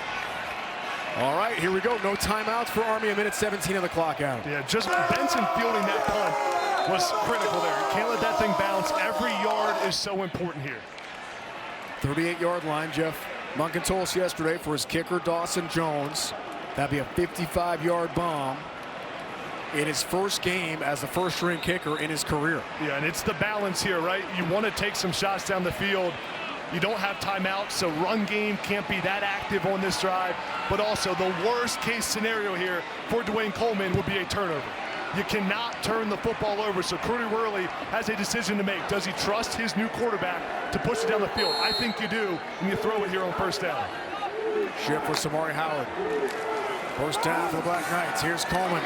All right, here we go. No timeouts for Army. 1:17 of the clock out. Yeah, just Benson fielding that punt was critical there. You can't let that thing bounce. Every yard is so important here. 38-yard line. Jeff Monken told us yesterday for his kicker, Dawson Jones. That'd be a 55-yard bomb in his first game as a first-string kicker in his career. Yeah, and it's the balance here, right? You want to take some shots down the field. You don't have timeouts, so run game can't be that active on this drive. But also the worst case scenario here for Dwayne Coleman would be a turnover. You cannot turn the football over, so Cody Worley has a decision to make. Does he trust his new quarterback to push it down the field? I think you do, and you throw it here on first down. Shift for Samari Howard. First down for the Black Knights. Here's Coleman.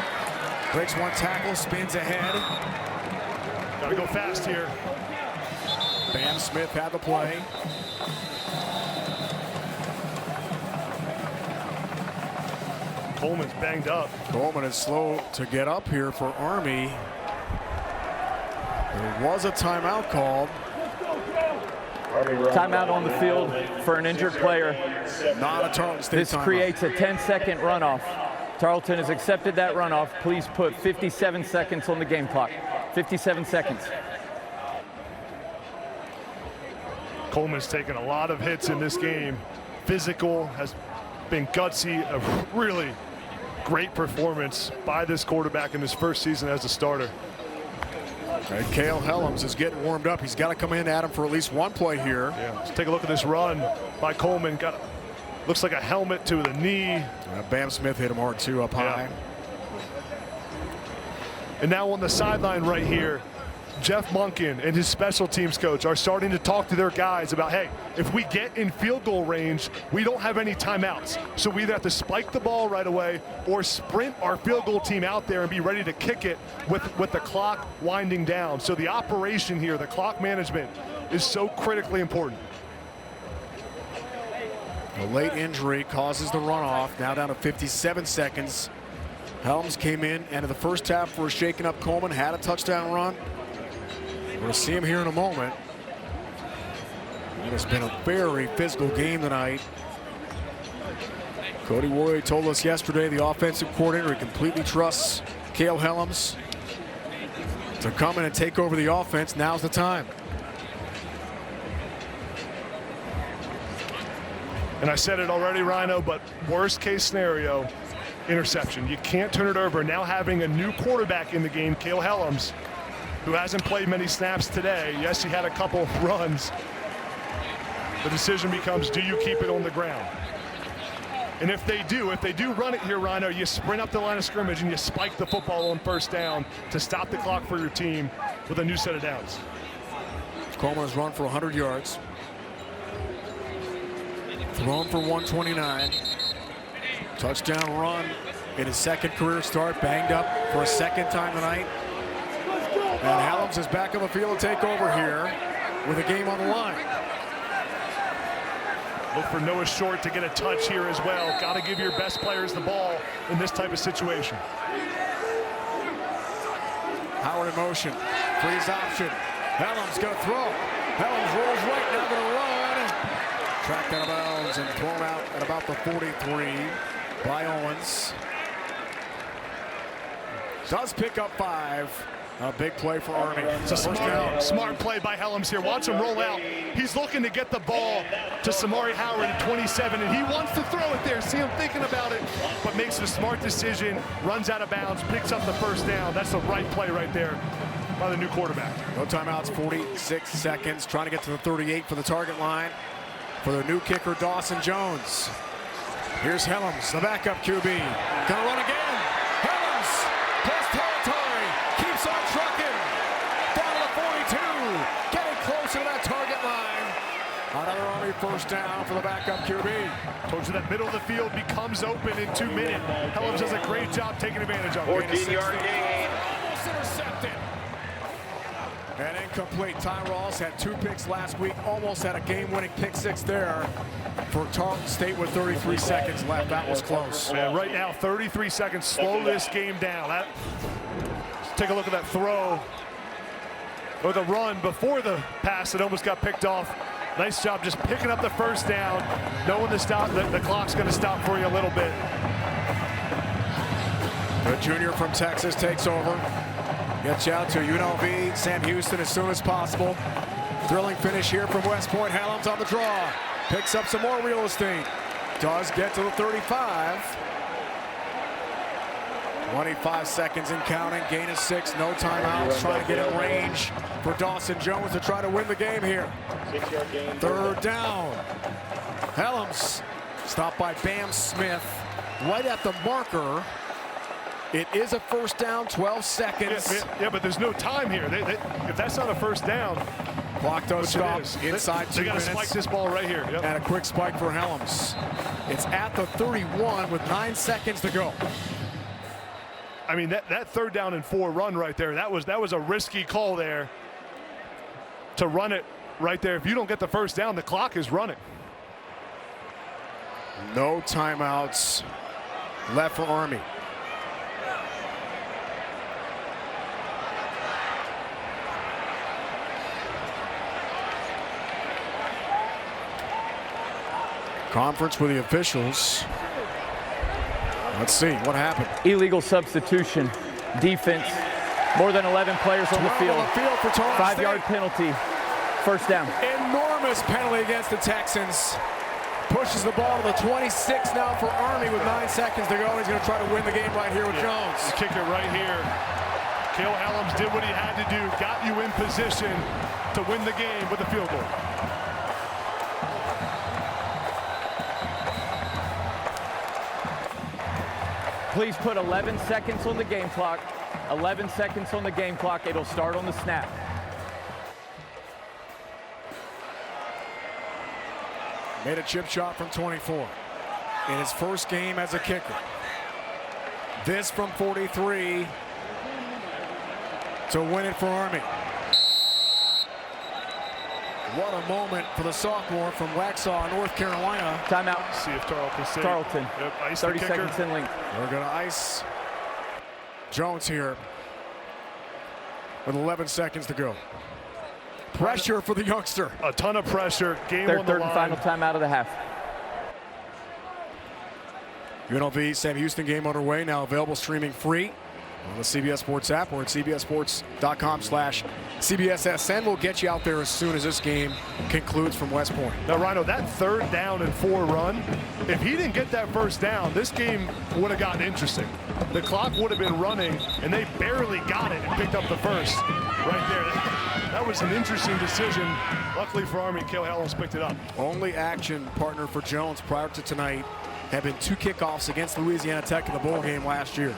Breaks one tackle, spins ahead. Gotta go fast here. Bam Smith had the play. Coleman's banged up. Coleman is slow to get up here for Army. There was a timeout called. Timeout on the field for an injured player. Not a Tarleton State This timeout. creates a 10-second runoff. Tarleton has accepted that runoff. Please put 57 seconds on the game clock. 57 seconds. Coleman's taken a lot of hits in this game. Physical, has been gutsy, a really great performance by this quarterback in his first season as a starter. And Cale Helms is getting warmed up. He's got to come in at him for at least one play here. Yeah, let's take a look at this run by Coleman. Looks like a helmet to the knee. Bam Smith hit him hard too up high. And now on the sideline right here, Jeff Monken and his special teams coach are starting to talk to their guys about, hey, if we get in field goal range, we don't have any timeouts. So we either have to spike the ball right away or sprint our field goal team out there and be ready to kick it with the clock winding down. So the operation here, the clock management, is so critically important. A late injury causes the runoff. Now down to 57 seconds. Helms came in and in the first half for shaking up Coleman, had a touchdown run. We'll see him here in a moment. It has been a very physical game tonight. Cody Worley told us yesterday, the offensive coordinator, he completely trusts Cale Helms to come in and take over the offense. Now's the time. And I said it already, Rhino, but worst case scenario, interception. You can't turn it over. Now having a new quarterback in the game, Cale Helms, who hasn't played many snaps today. Yes, he had a couple runs. The decision becomes, do you keep it on the ground? And if they do run it here, Rhino, you sprint up the line of scrimmage and you spike the football on first down to stop the clock for your team with a new set of downs. Coleman has run for 100 yards. Thrown for 129. Touchdown run in his second career start. Banged up for a second time tonight. And Helms is back on the field to take over here with a game on the line. Look for Noah Short to get a touch here as well. Got to give your best players the ball in this type of situation. Howard in motion. Freeze option. Helms going to throw. Helms rolls right, now going to run. Tracked out of bounds and thrown out at about the 43 by Owens. Does pick up 5. A big play for Army. It's a smart play by Helms here. Watch him roll out. He's looking to get the ball to Samari Howard at 27, and he wants to throw it there. See him thinking about it, but makes a smart decision, runs out of bounds, picks up the first down. That's the right play right there by the new quarterback. No timeouts, 46 seconds. Trying to get to the 38 for the target line for their new kicker, Dawson Jones. Here's Helms, the backup QB. Gonna run again. Helms, plus territory, keeps on trucking. Down to the 42, getting closer to that target line. Another Army early first down for the backup QB. Told you that middle of the field becomes open in 2 minutes. Helms does a great job taking advantage of it. 14-yard gain. Almost intercepted. And incomplete. Tyrells had 2 picks last week. Almost had a game-winning pick 6 there for Tarleton State with 33 seconds left. That was close. Man, right now, 33 seconds. Slow this game down. Let's take a look at that throw. Or the run before the pass that almost got picked off. Nice job just picking up the first down, knowing the clock's going to stop for you a little bit. The junior from Texas takes over. Gets you out to UNLV, Sam Houston as soon as possible. Thrilling finish here from West Point. Helms on the draw. Picks up some more real estate. Does get to the 35. 25 seconds and counting. Gain of 6. No timeouts. Trying to get in range for Dawson Jones to try to win the game here. 3rd down. Helms stopped by Bam Smith right at the marker. It is a first down, 12 seconds. Yeah, but there's no time here. If that's not a first down, clock does stop inside 2 minutes. They got to spike this ball right here. Yep. And a quick spike for Helms. It's at the 31 with 9 seconds to go. I mean, that 3rd down and 4 run right there, that was a risky call there to run it right there. If you don't get the first down, the clock is running. No timeouts left for Army. Conference with the officials. Let's see what happened. Illegal substitution, defense, more than 11 players on the field. 5-yard penalty, first down. Enormous penalty against the Texans. Pushes the ball to the 26 now for Army with 9 seconds to go. He's going to try to win the game right here with Jones. Kick it right here. Cale Helms did what he had to do, got you in position to win the game with a field goal. Please put 11 seconds on the game clock. 11 seconds on the game clock. It'll start on the snap. Made a chip shot from 24 in his first game as a kicker. This from 43 to win it for Army. What a moment for the sophomore from Waxhaw, North Carolina. Timeout. See if Tarleton State. Tarleton. Yep, ice 30 the kicker. seconds in length. We're going to ice Jones here with 11 seconds to go. Pressure for the youngster. A ton of pressure. Game Third on the line. and final timeout of the half. UNLV Sam Houston game underway, now available streaming free on the CBS Sports app or at cbssports.com/CBSSN. We'll get you out there as soon as this game concludes from West Point. Now, Rhino, that 3rd down and 4 run, if he didn't get that first down, this game would have gotten interesting. The clock would have been running, and they barely got it and picked up the first right there. That was an interesting decision. Luckily for Army, Cale Helms picked it up. Only action partner for Jones prior to tonight have been 2 kickoffs against Louisiana Tech in the bowl game last year.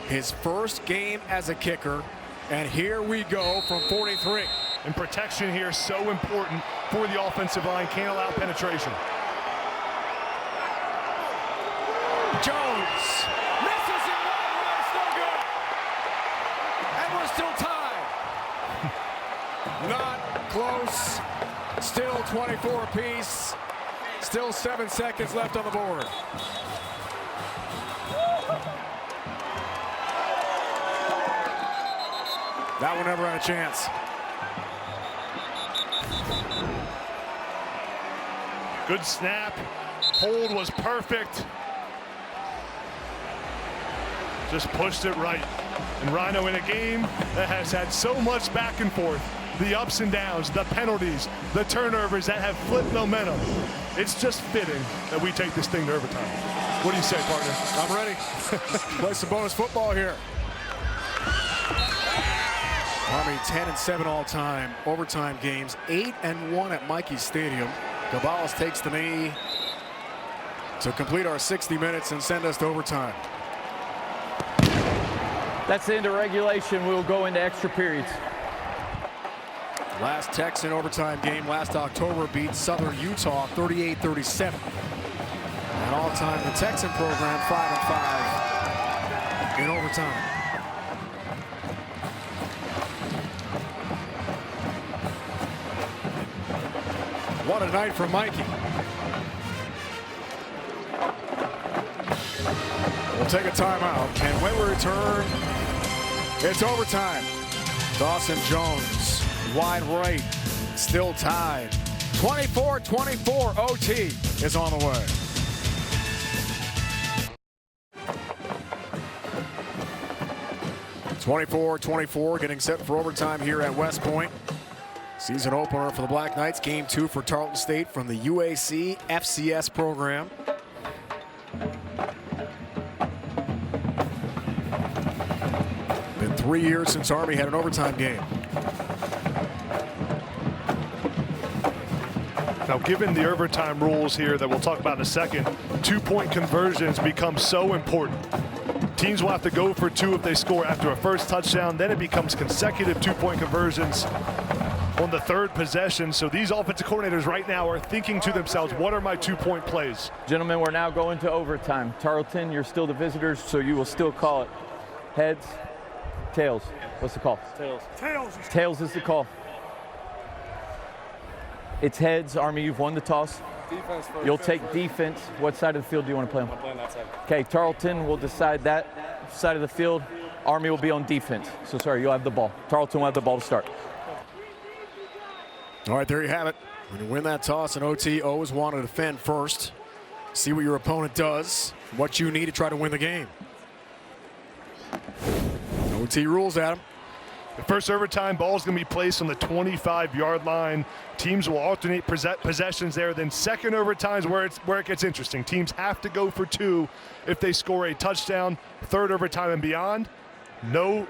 His first game as a kicker, and here we go from 43. And protection here so important for the offensive line. Can't allow penetration. Jones misses it one, it's no good. And we're still tied. Not close. Still 24 apiece. Still 7 seconds left on the board. That one never had a chance. Good snap. Hold was perfect. Just pushed it right. And Rhino, in a game that has had so much back and forth, the ups and downs, the penalties, the turnovers that have flipped momentum, it's just fitting that we take this thing to overtime. What do you say, partner? I'm ready. Play some bonus football here. Army 10-7 all-time overtime games, 8-1 at Mikey Stadium. Cabales takes the knee to complete our 60 minutes and send us to overtime. That's the end of regulation. We'll go into extra periods. Last Texan overtime game last October beat Southern Utah 38-37. And all-time the Texan program 5-5 in overtime. What a night for Mikey. We'll take a timeout, and when we return, it's overtime. Dawson Jones, wide right, still tied. 24-24, OT is on the way. (24-24) getting set for overtime here at West Point. Season opener for the Black Knights. Game 2 for Tarleton State from the UAC FCS program. Been 3 years since Army had an overtime game. Now, given the overtime rules here that we'll talk about in a second, 2-point conversions become so important. Teams will have to go for 2 if they score after a first touchdown. Then it becomes consecutive 2-point conversions on the 3rd possession. So these offensive coordinators right now are thinking to themselves, what are my 2-point plays? Gentlemen, we're now going to overtime. Tarleton, you're still the visitors, so you will still call it heads, tails. What's the call? Tails. Tails is the call. It's heads. Army, you've won the toss. Defense first. You'll take defense. What side of the field do you want to play on? I'm playing that side. Okay, Tarleton will decide that side of the field. Army will be on defense. So, sorry, you'll have the ball. Tarleton will have the ball to start. All right, there you have it. When you win that toss in OT, always want to defend first. See what your opponent does, what you need to try to win the game. OT rules, Adam. The first overtime ball is going to be placed on the 25-yard line. Teams will alternate possessions there. Then second overtime is where it gets interesting. Teams have to go for 2 if they score a touchdown. Third overtime and beyond, no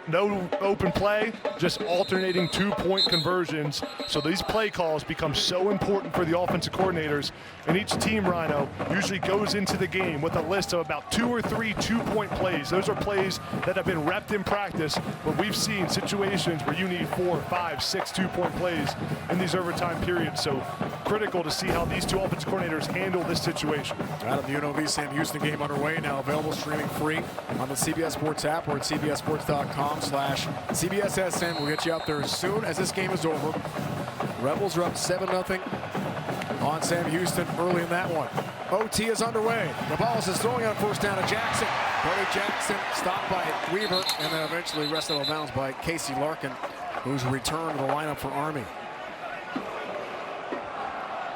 open play, just alternating 2-point conversions. So these play calls become so important for the offensive coordinators. And each team, Rhino, usually goes into the game with a list of about 2 or 3 2-point plays. Those are plays that have been repped in practice, but we've seen situations where you need 4, 5, 6 2-point plays in these overtime periods. So critical to see how these 2 offensive coordinators handle this situation. Out of the UNLV Sam Houston game underway, now available streaming free on the CBS Sports app or at cbssports.com/CBSSN. We'll get you out there as soon as this game is over. Rebels are up 7-0 on Sam Houston early in that one. OT is underway. The ball is throwing on first down to Jackson. Cody Jackson stopped by Weaver and then eventually wrestled out of bounds by Casey Larkin, who's returned to the lineup for Army.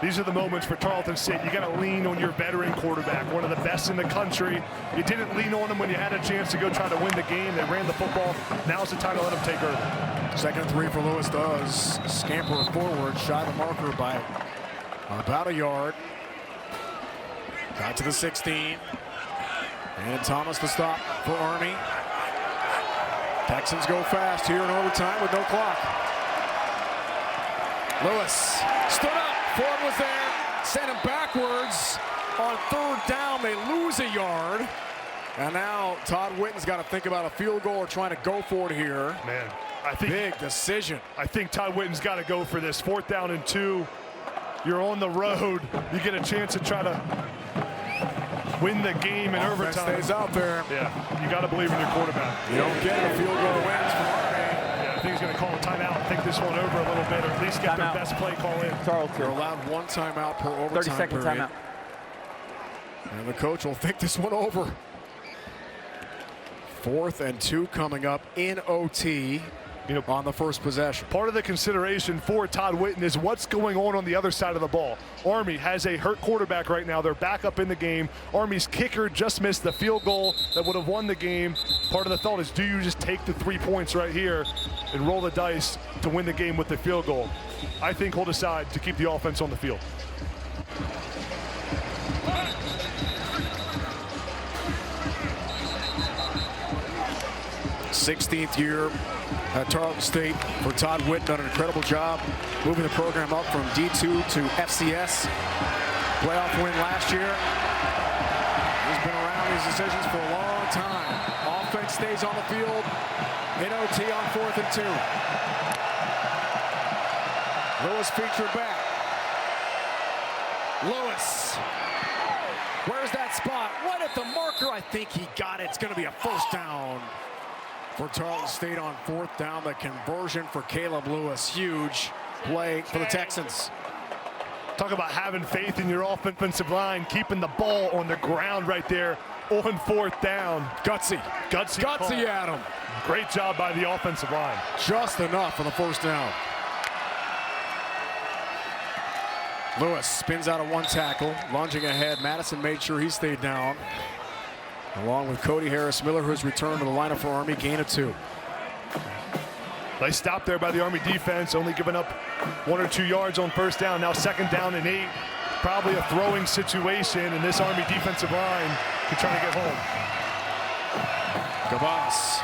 These are the moments for Tarleton State. You got to lean on your veteran quarterback, one of the best in the country. You didn't lean on him when you had a chance to go try to win the game. They ran the football. Now's the time to let them take early. 2nd 3 for Lewis does scamper forward, shy the marker by about a yard. Got to the 16. And Thomas the stop for Army. Texans go fast here in overtime with no clock. Lewis stood up. Ford was there, sent him backwards. On 3rd down, they lose a yard. And now Todd Whitten's got to think about a field goal or trying to go for it here. Man, I think big decision. I think Todd Whitten's got to go for this. 4th down and 2. You're on the road. You get a chance to try to win the game in Offense overtime. Stays out there. Yeah, you got to believe in your quarterback. You don't get a field goal wins from Army. I think he's going to call a timeout and think this one over a little bit, or at least get their best play call in. Tarleton. They're allowed 1 timeout per overtime 30-second period. timeout. And the coach will think this one over. 4th and 2 coming up in OT. On the first possession. Part of the consideration for Todd Whitten is what's going on the other side of the ball. Army has a hurt quarterback right now. They're back up in the game. Army's kicker just missed the field goal that would have won the game. Part of the thought is, do you just take the 3 points right here and roll the dice to win the game with the field goal? I think he'll decide to keep the offense on the field. '16th year at Tarleton State for Todd Whitten. Done an incredible job moving the program up from D2 to FCS. Playoff win last year. He's been around these decisions for a long time. Offense stays on the field in OT on 4th and 2. Lewis featured back. Lewis. Where's that spot? Right at the marker. I think he got it. It's going to be a first down for Tarleton State on 4th down. The conversion for Caleb Lewis. Huge play for the Texans. Talk about having faith in your offensive line, keeping the ball on the ground right there on 4th down. Gutsy Adam. Great job by the offensive line. Just enough for the first down. Lewis spins out of 1 tackle, lunging ahead. Madison made sure he stayed down, along with Cody Harris-Miller, who's returned to the lineup for Army, gain of 2. Nice stop there by the Army defense, only giving up 1 or 2 yards on first down. Now 2nd down and 8. Probably a throwing situation, and this Army defensive line can try to get home. Gabas.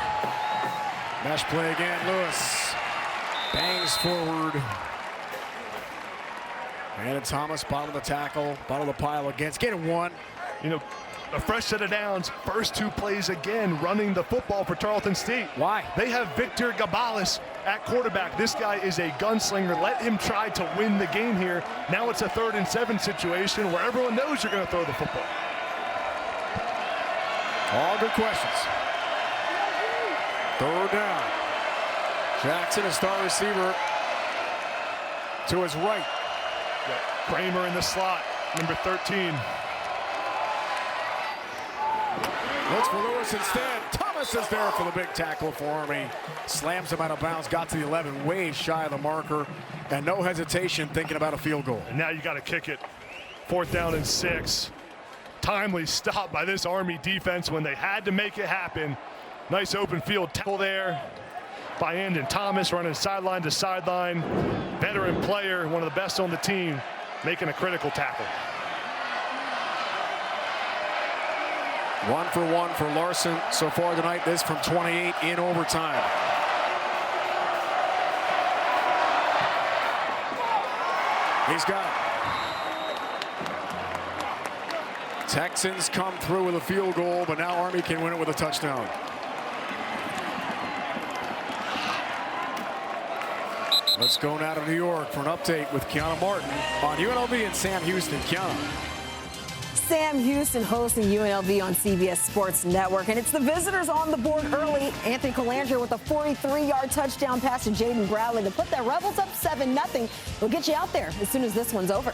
Mesh play again. Lewis bangs forward. And Thomas, bottom of the tackle, bottom of the pile against. Getting 1. You know, a fresh set of downs. First 2 plays again, running the football for Tarleton State. Why? They have Victor Gabales at quarterback. This guy is a gunslinger. Let him try to win the game here. Now it's a 3rd and 7 situation where everyone knows you're going to throw the football. All good questions. 3rd down. Jackson, a star receiver, to his right. Kramer in the slot, number 13. Looks for Lewis instead. Thomas is there for the big tackle for Army. Slams him out of bounds, got to the 11, way shy of the marker, and no hesitation thinking about a field goal. And now you got to kick it. 4th down and 6. Timely stop by this Army defense when they had to make it happen. Nice open field tackle there by Andon Thomas, running sideline to sideline. Veteran player, one of the best on the team, making a critical tackle. 1 for 1 for Larson so far tonight. This from 28 in overtime. He's got it. Texans come through with a field goal, but now Army can win it with a touchdown. Let's go now to New York for an update with Kiana Martin on UNLV and Sam Houston. Kiana. Sam Houston hosting UNLV on CBS Sports Network, and it's the visitors on the board early. Anthony Colandrea with a 43-yard touchdown pass to Jaden Bradley to put the Rebels up 7-0. We'll get you out there as soon as this one's over.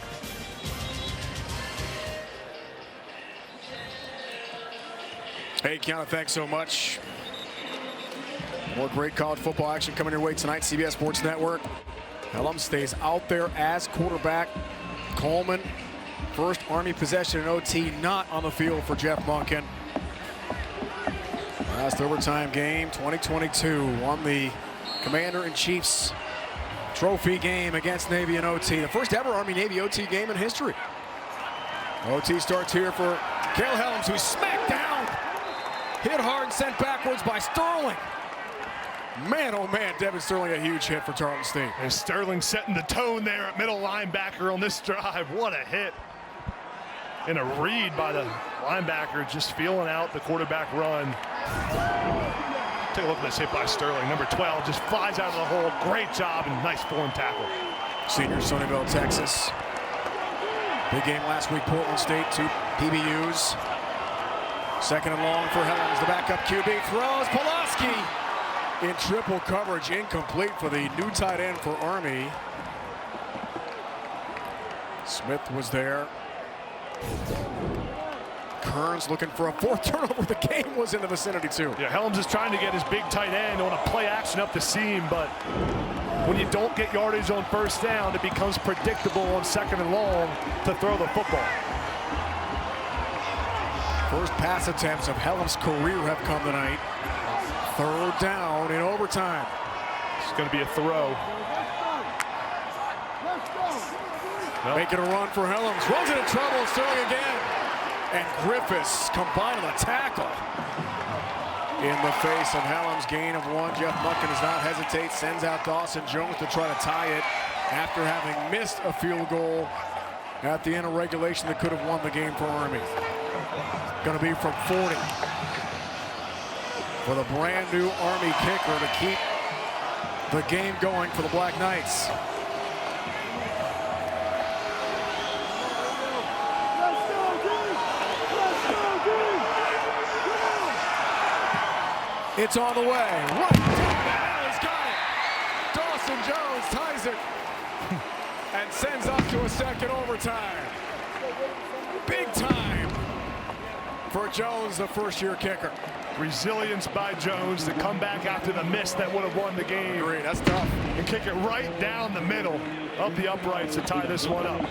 Hey, Kiana, thanks so much. More great college football action coming your way tonight. CBS Sports Network. Helm stays out there as quarterback. Coleman, first Army possession in OT, not on the field for Jeff Monken. Last overtime game, 2022, won the Commander-in-Chief's trophy game against Navy in OT. The first ever Army-Navy OT game in history. OT starts here for Cale Helms, who's smacked down. Hit hard and sent backwards by Sterling. Man, oh man, Devin Sterling, a huge hit for Tarleton State. And Sterling setting the tone there at middle linebacker on this drive. What a hit. And a read by the linebacker, just feeling out the quarterback run. Take a look at this hit by Sterling. Number 12 just flies out of the hole. Great job and nice form tackle. Senior, Sunnyvale, Texas. Big game last week, Portland State, 2 PBUs. 2nd and long for Helms. The backup QB throws. Pulaski in triple coverage, incomplete for the new tight end for Army. Smith was there. Kearns looking for a 4th turnover. The game was in the vicinity too. Yeah, Helms is trying to get his big tight end on a play action up the seam, but when you don't get yardage on first down, it becomes predictable on 2nd and long to throw the football. First pass attempts of Helms' career have come tonight. 3rd down in overtime. It's going to be a throw. Making a run for Helms. Runs into trouble. Sterling again. And Griffiths combining a tackle in the face of Helms. Gain of 1. Jeff Monken does not hesitate. Sends out Dawson Jones to try to tie it after having missed a field goal at the end of regulation that could have won the game for Army. Going to be from 40. For the brand new Army kicker to keep the game going for the Black Knights. It's on the way. Right down. He's got it. Dawson Jones ties it and sends up to a second overtime. Big time for Jones, the first-year kicker. Resilience by Jones to come back after the miss that would have won the game. Great, that's tough. And kick it right down the middle of the uprights to tie this one up.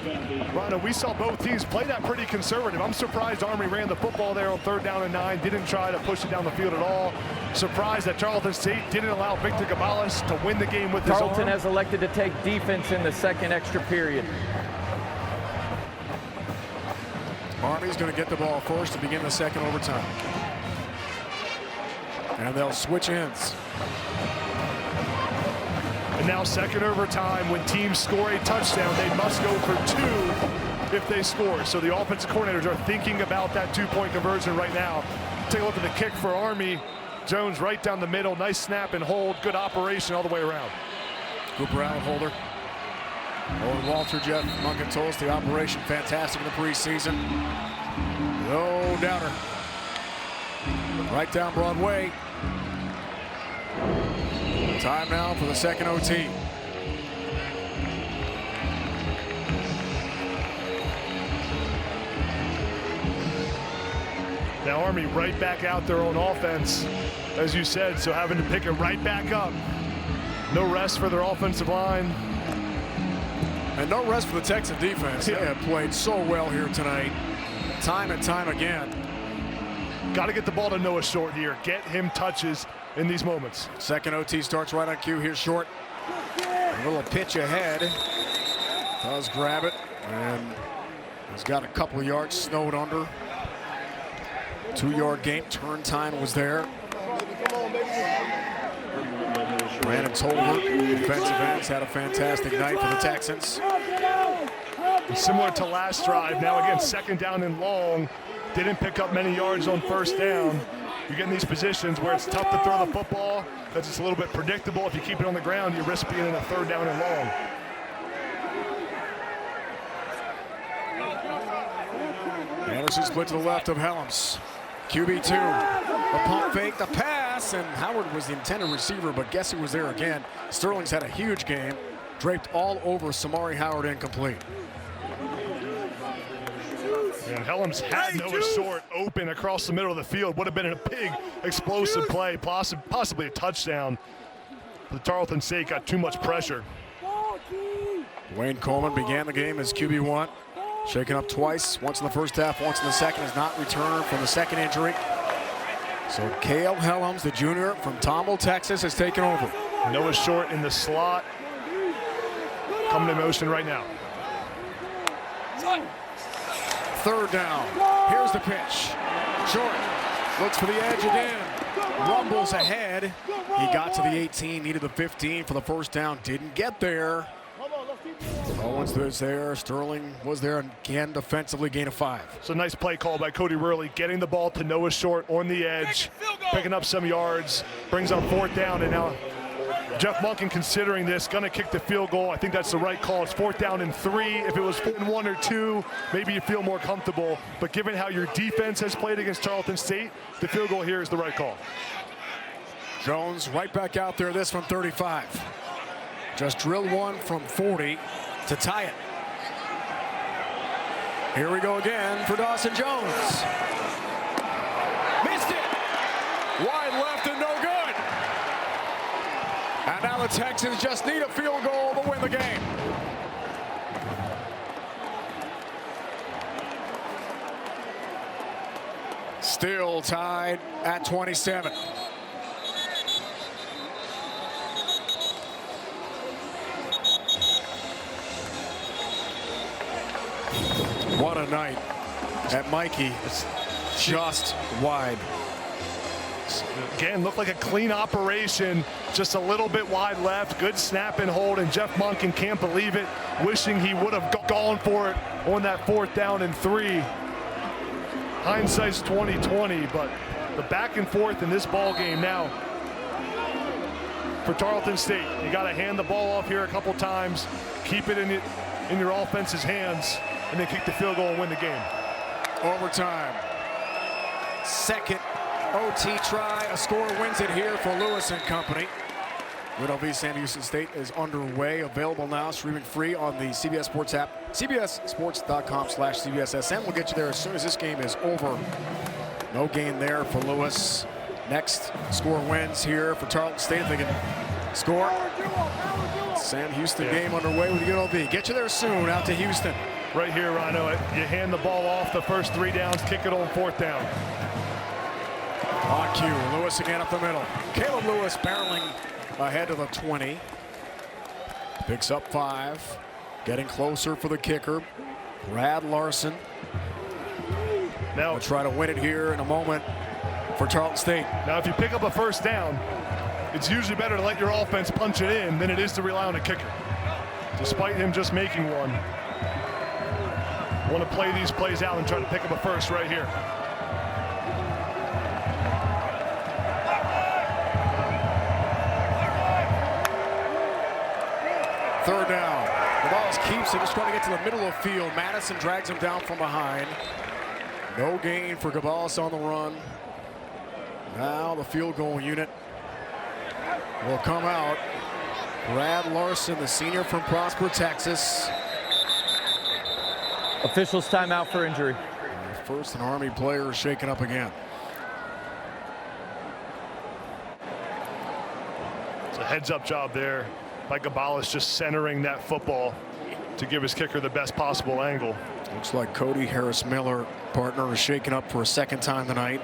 Rondo, we saw both teams play that pretty conservative. I'm surprised Army ran the football there on 3rd down and 9, didn't try to push it down the field at all. Surprised that Tarleton State didn't allow Victor Cabales to win the game with his arm. Tarleton has elected to take defense in the second extra period. Army's going to get the ball first to begin the second overtime. And they'll switch ends. And now second overtime, when teams score a touchdown, they must go for 2 if they score. So the offensive coordinators are thinking about that 2-point conversion right now. Take a look at the kick for Army. Jones right down the middle. Nice snap and hold. Good operation all the way around. Cooper out holder. Owen Walter, Jeff Munkin told us the operation fantastic in the preseason. No doubter. Right down Broadway. Time now for the second OT. Now Army right back out there on offense, as you said, so having to pick it right back up. No rest for their offensive line. And no rest for the Texan defense. Yeah. They have played so well here tonight, time and time again. Got to get the ball to Noah Short here. Get him touches in these moments. Second OT starts right on cue. Here's Short. A little pitch ahead. Does grab it. And he's got a couple of yards snowed under. 2-yard gain. Turn time was there. Brandon Tolbert, defensive ends, had a fantastic night for the Texans. Similar to last drive. Now again, 2nd down and long. Didn't pick up many yards on 1st down. You get in these positions where it's tough to throw the football because it's a little bit predictable. If you keep it on the ground, you risk being in a 3rd down and long. Anderson split to the left of Helms. QB2, the pump fake, the pass, and Howard was the intended receiver, but guess who was there again? Sterling's had a huge game, draped all over Samari Howard, incomplete. And Helms had Noah Short open across the middle of the field. Would have been a big explosive play, possibly a touchdown. The Tarleton State got too much pressure. Wayne Coleman began the game as QB1. Shaken up twice, once in the first half, once in the second, has not returned from the second injury. So Cale Helms, the junior from Tomball, Texas, has taken over. Noah Short in the slot. Coming in motion right now. 3rd down. Here's the pitch. Short looks for the edge again. Rumbles ahead. He got to the 18, needed the 15 for the 1st down. Didn't get there. Owens was there. Sterling was there again defensively, gain of 5. So nice play call by Cody Worley, getting the ball to Noah Short on the edge, picking up some yards, brings up 4th down, and now Jeff Munkin considering this, gonna kick the field goal. I think that's the right call. It's 4th down and 3. If it was 4th and 1 or 2, maybe you feel more comfortable. But given how your defense has played against Tarleton State, the field goal here is the right call. Jones right back out there, this from 35. Just drilled one from 40 to tie it. Here we go again for Dawson Jones. Missed it. Wide left and no good. And now the Texans just need a field goal to win the game. Still tied at 27. What a night at Mikey. It's just wide. Again, looked like a clean operation, just a little bit wide left. Good snap and hold, and Jeff Munkin can't believe it, wishing he would have gone for it on that 4th down and 3. Hindsight's 20/20, but the back and forth in this ball game now for Tarleton State. You got to hand the ball off here a couple times, keep it in your offense's hands, and then kick the field goal and win the game. Overtime. Second OT try. A score wins it here for Lewis and company. UNLV Sam Houston State is underway. Available now, streaming free on the CBS Sports app. CBSSports.com/CBSSN. We'll get you there as soon as this game is over. No gain there for Lewis. Next score wins here for Tarleton State. If they can score. Sam Houston game underway with UNLV. Get you there soon. Out to Houston. Right here, Rhino. You hand the ball off the first 3 downs, kick it on 4th down. On cue, Lewis again up the middle. Caleb Lewis barreling ahead of the 20. Picks up 5. Getting closer for the kicker, Brad Larson. Now we'll try to win it here in a moment for Tarleton State. Now, if you pick up a 1st down, it's usually better to let your offense punch it in than it is to rely on a kicker. Despite him just making one. Want to play these plays out and try to pick up a 1st right here. Third down. Gonzalez keeps it, just trying to get to the middle of the field. Madison drags him down from behind. No gain for Gonzalez on the run. Now the field goal unit will come out. Brad Larson, the senior from Prosper, Texas. Officials timeout for injury. First an Army player shaken up again. It's a heads-up job there by Gonzalez, just centering that football to give his kicker the best possible angle. Looks like Cody Harris-Miller, partner, is shaken up for a 2nd time tonight.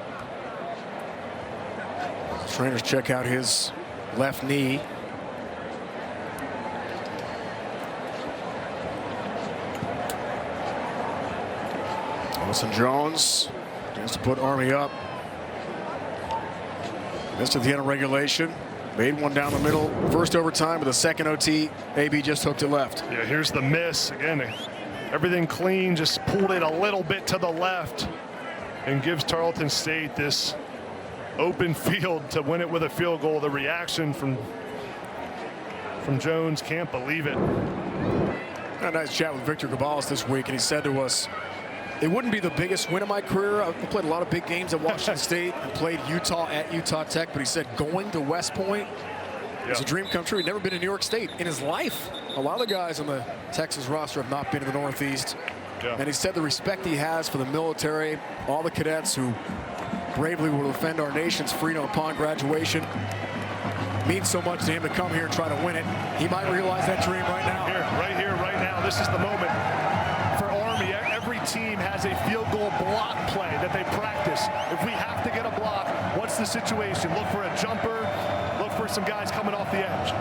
Trainers check out his left knee. Wilson Jones tries to put Army up. Missed at the end of regulation. Made one down the middle. First overtime with a 2nd OT. AB just hooked it left. Yeah, here's the miss. Again, everything clean, just pulled it a little bit to the left and gives Tarleton State this open field to win it with a field goal. The reaction from Jones, can't believe it. Had a nice chat with Victor Gonzalez this week, and he said to us, it wouldn't be the biggest win of my career. I played a lot of big games at Washington State and played Utah at Utah Tech, but he said going to West Point is a dream come true. He'd never been to New York State in his life. A lot of the guys on the Texas roster have not been to the Northeast. Yeah. And he said the respect he has for the military, all the cadets who bravely will defend our nation's freedom upon graduation, means so much to him to come here and try to win it. He might realize that dream right now. Right here, right now. This is the moment for Army. Every team has a field goal block play that they practice. If we have to get a block, what's the situation? Look for a jumper. Look for some guys coming off the edge.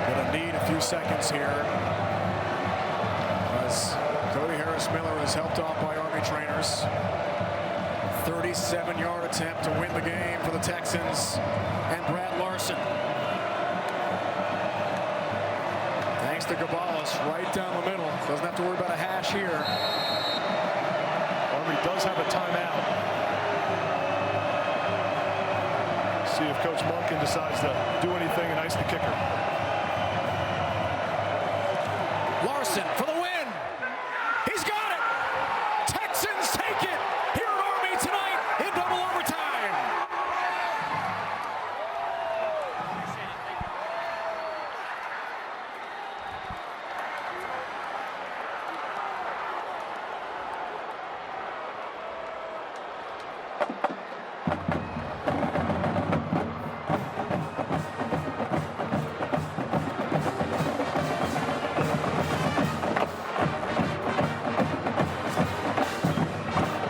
Gonna need a few seconds here as Cody Harris-Miller is helped off by Army trainers. 37-yard attempt to win the game for the Texans and Brad Larson. Thanks to Gonzalez, right down the middle. Doesn't have to worry about a hash here. Army does have a timeout. See if Coach Monken decides to do anything and ice the kicker. Larson for the win. He's got it. Texans take it here at Army tonight in double overtime.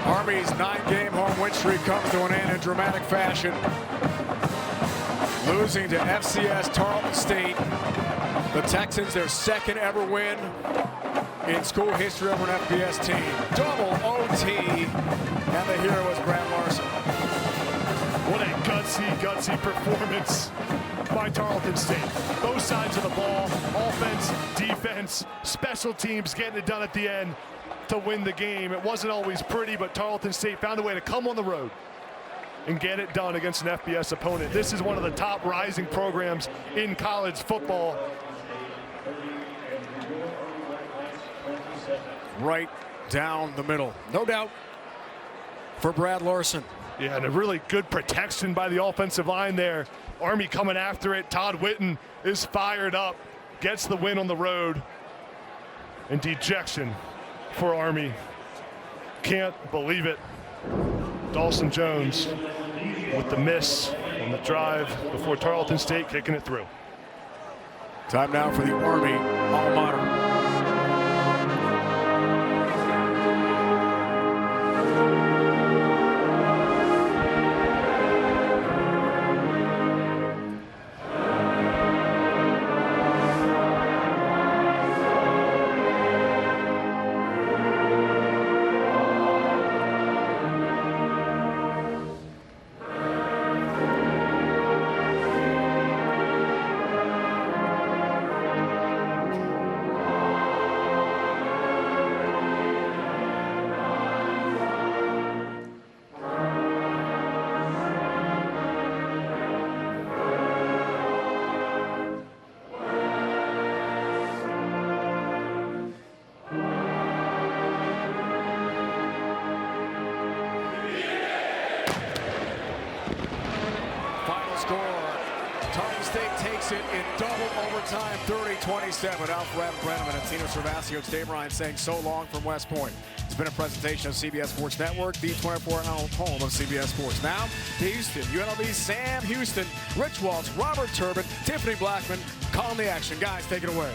Army's 9-game home win streak comes to an end in dramatic fashion. Losing to FCS Tarleton State. The Texans, their 2nd ever win in school history over an FBS team. Double OT, and the hero is Brad Larson. What a gutsy performance by Tarleton State. Both sides of the ball, offense, defense, special teams getting it done at the end to win the game. It wasn't always pretty, but Tarleton State found a way to come on the road and get it done against an FBS opponent. This is one of the top rising programs in college football. Right down the middle. No doubt for Brad Larson. Yeah, and a really good protection by the offensive line there. Army coming after it. Todd Whitten is fired up, gets the win on the road. And dejection for Army. Can't believe it. Dawson Jones with the miss on the drive before Tarleton State kicking it through. Time now for the Army alma mater. Tarleton State takes it in double overtime, 30-27. Alfred Brenneman and Tino Servasio. Dave Ryan saying so long from West Point. It's been a presentation of CBS Sports Network, the 24-hour home of CBS Sports. Now to Houston, UNLV's Sam Houston, Rich Waltz, Robert Turbin, Tiffany Blackman calling the action. Guys, take it away.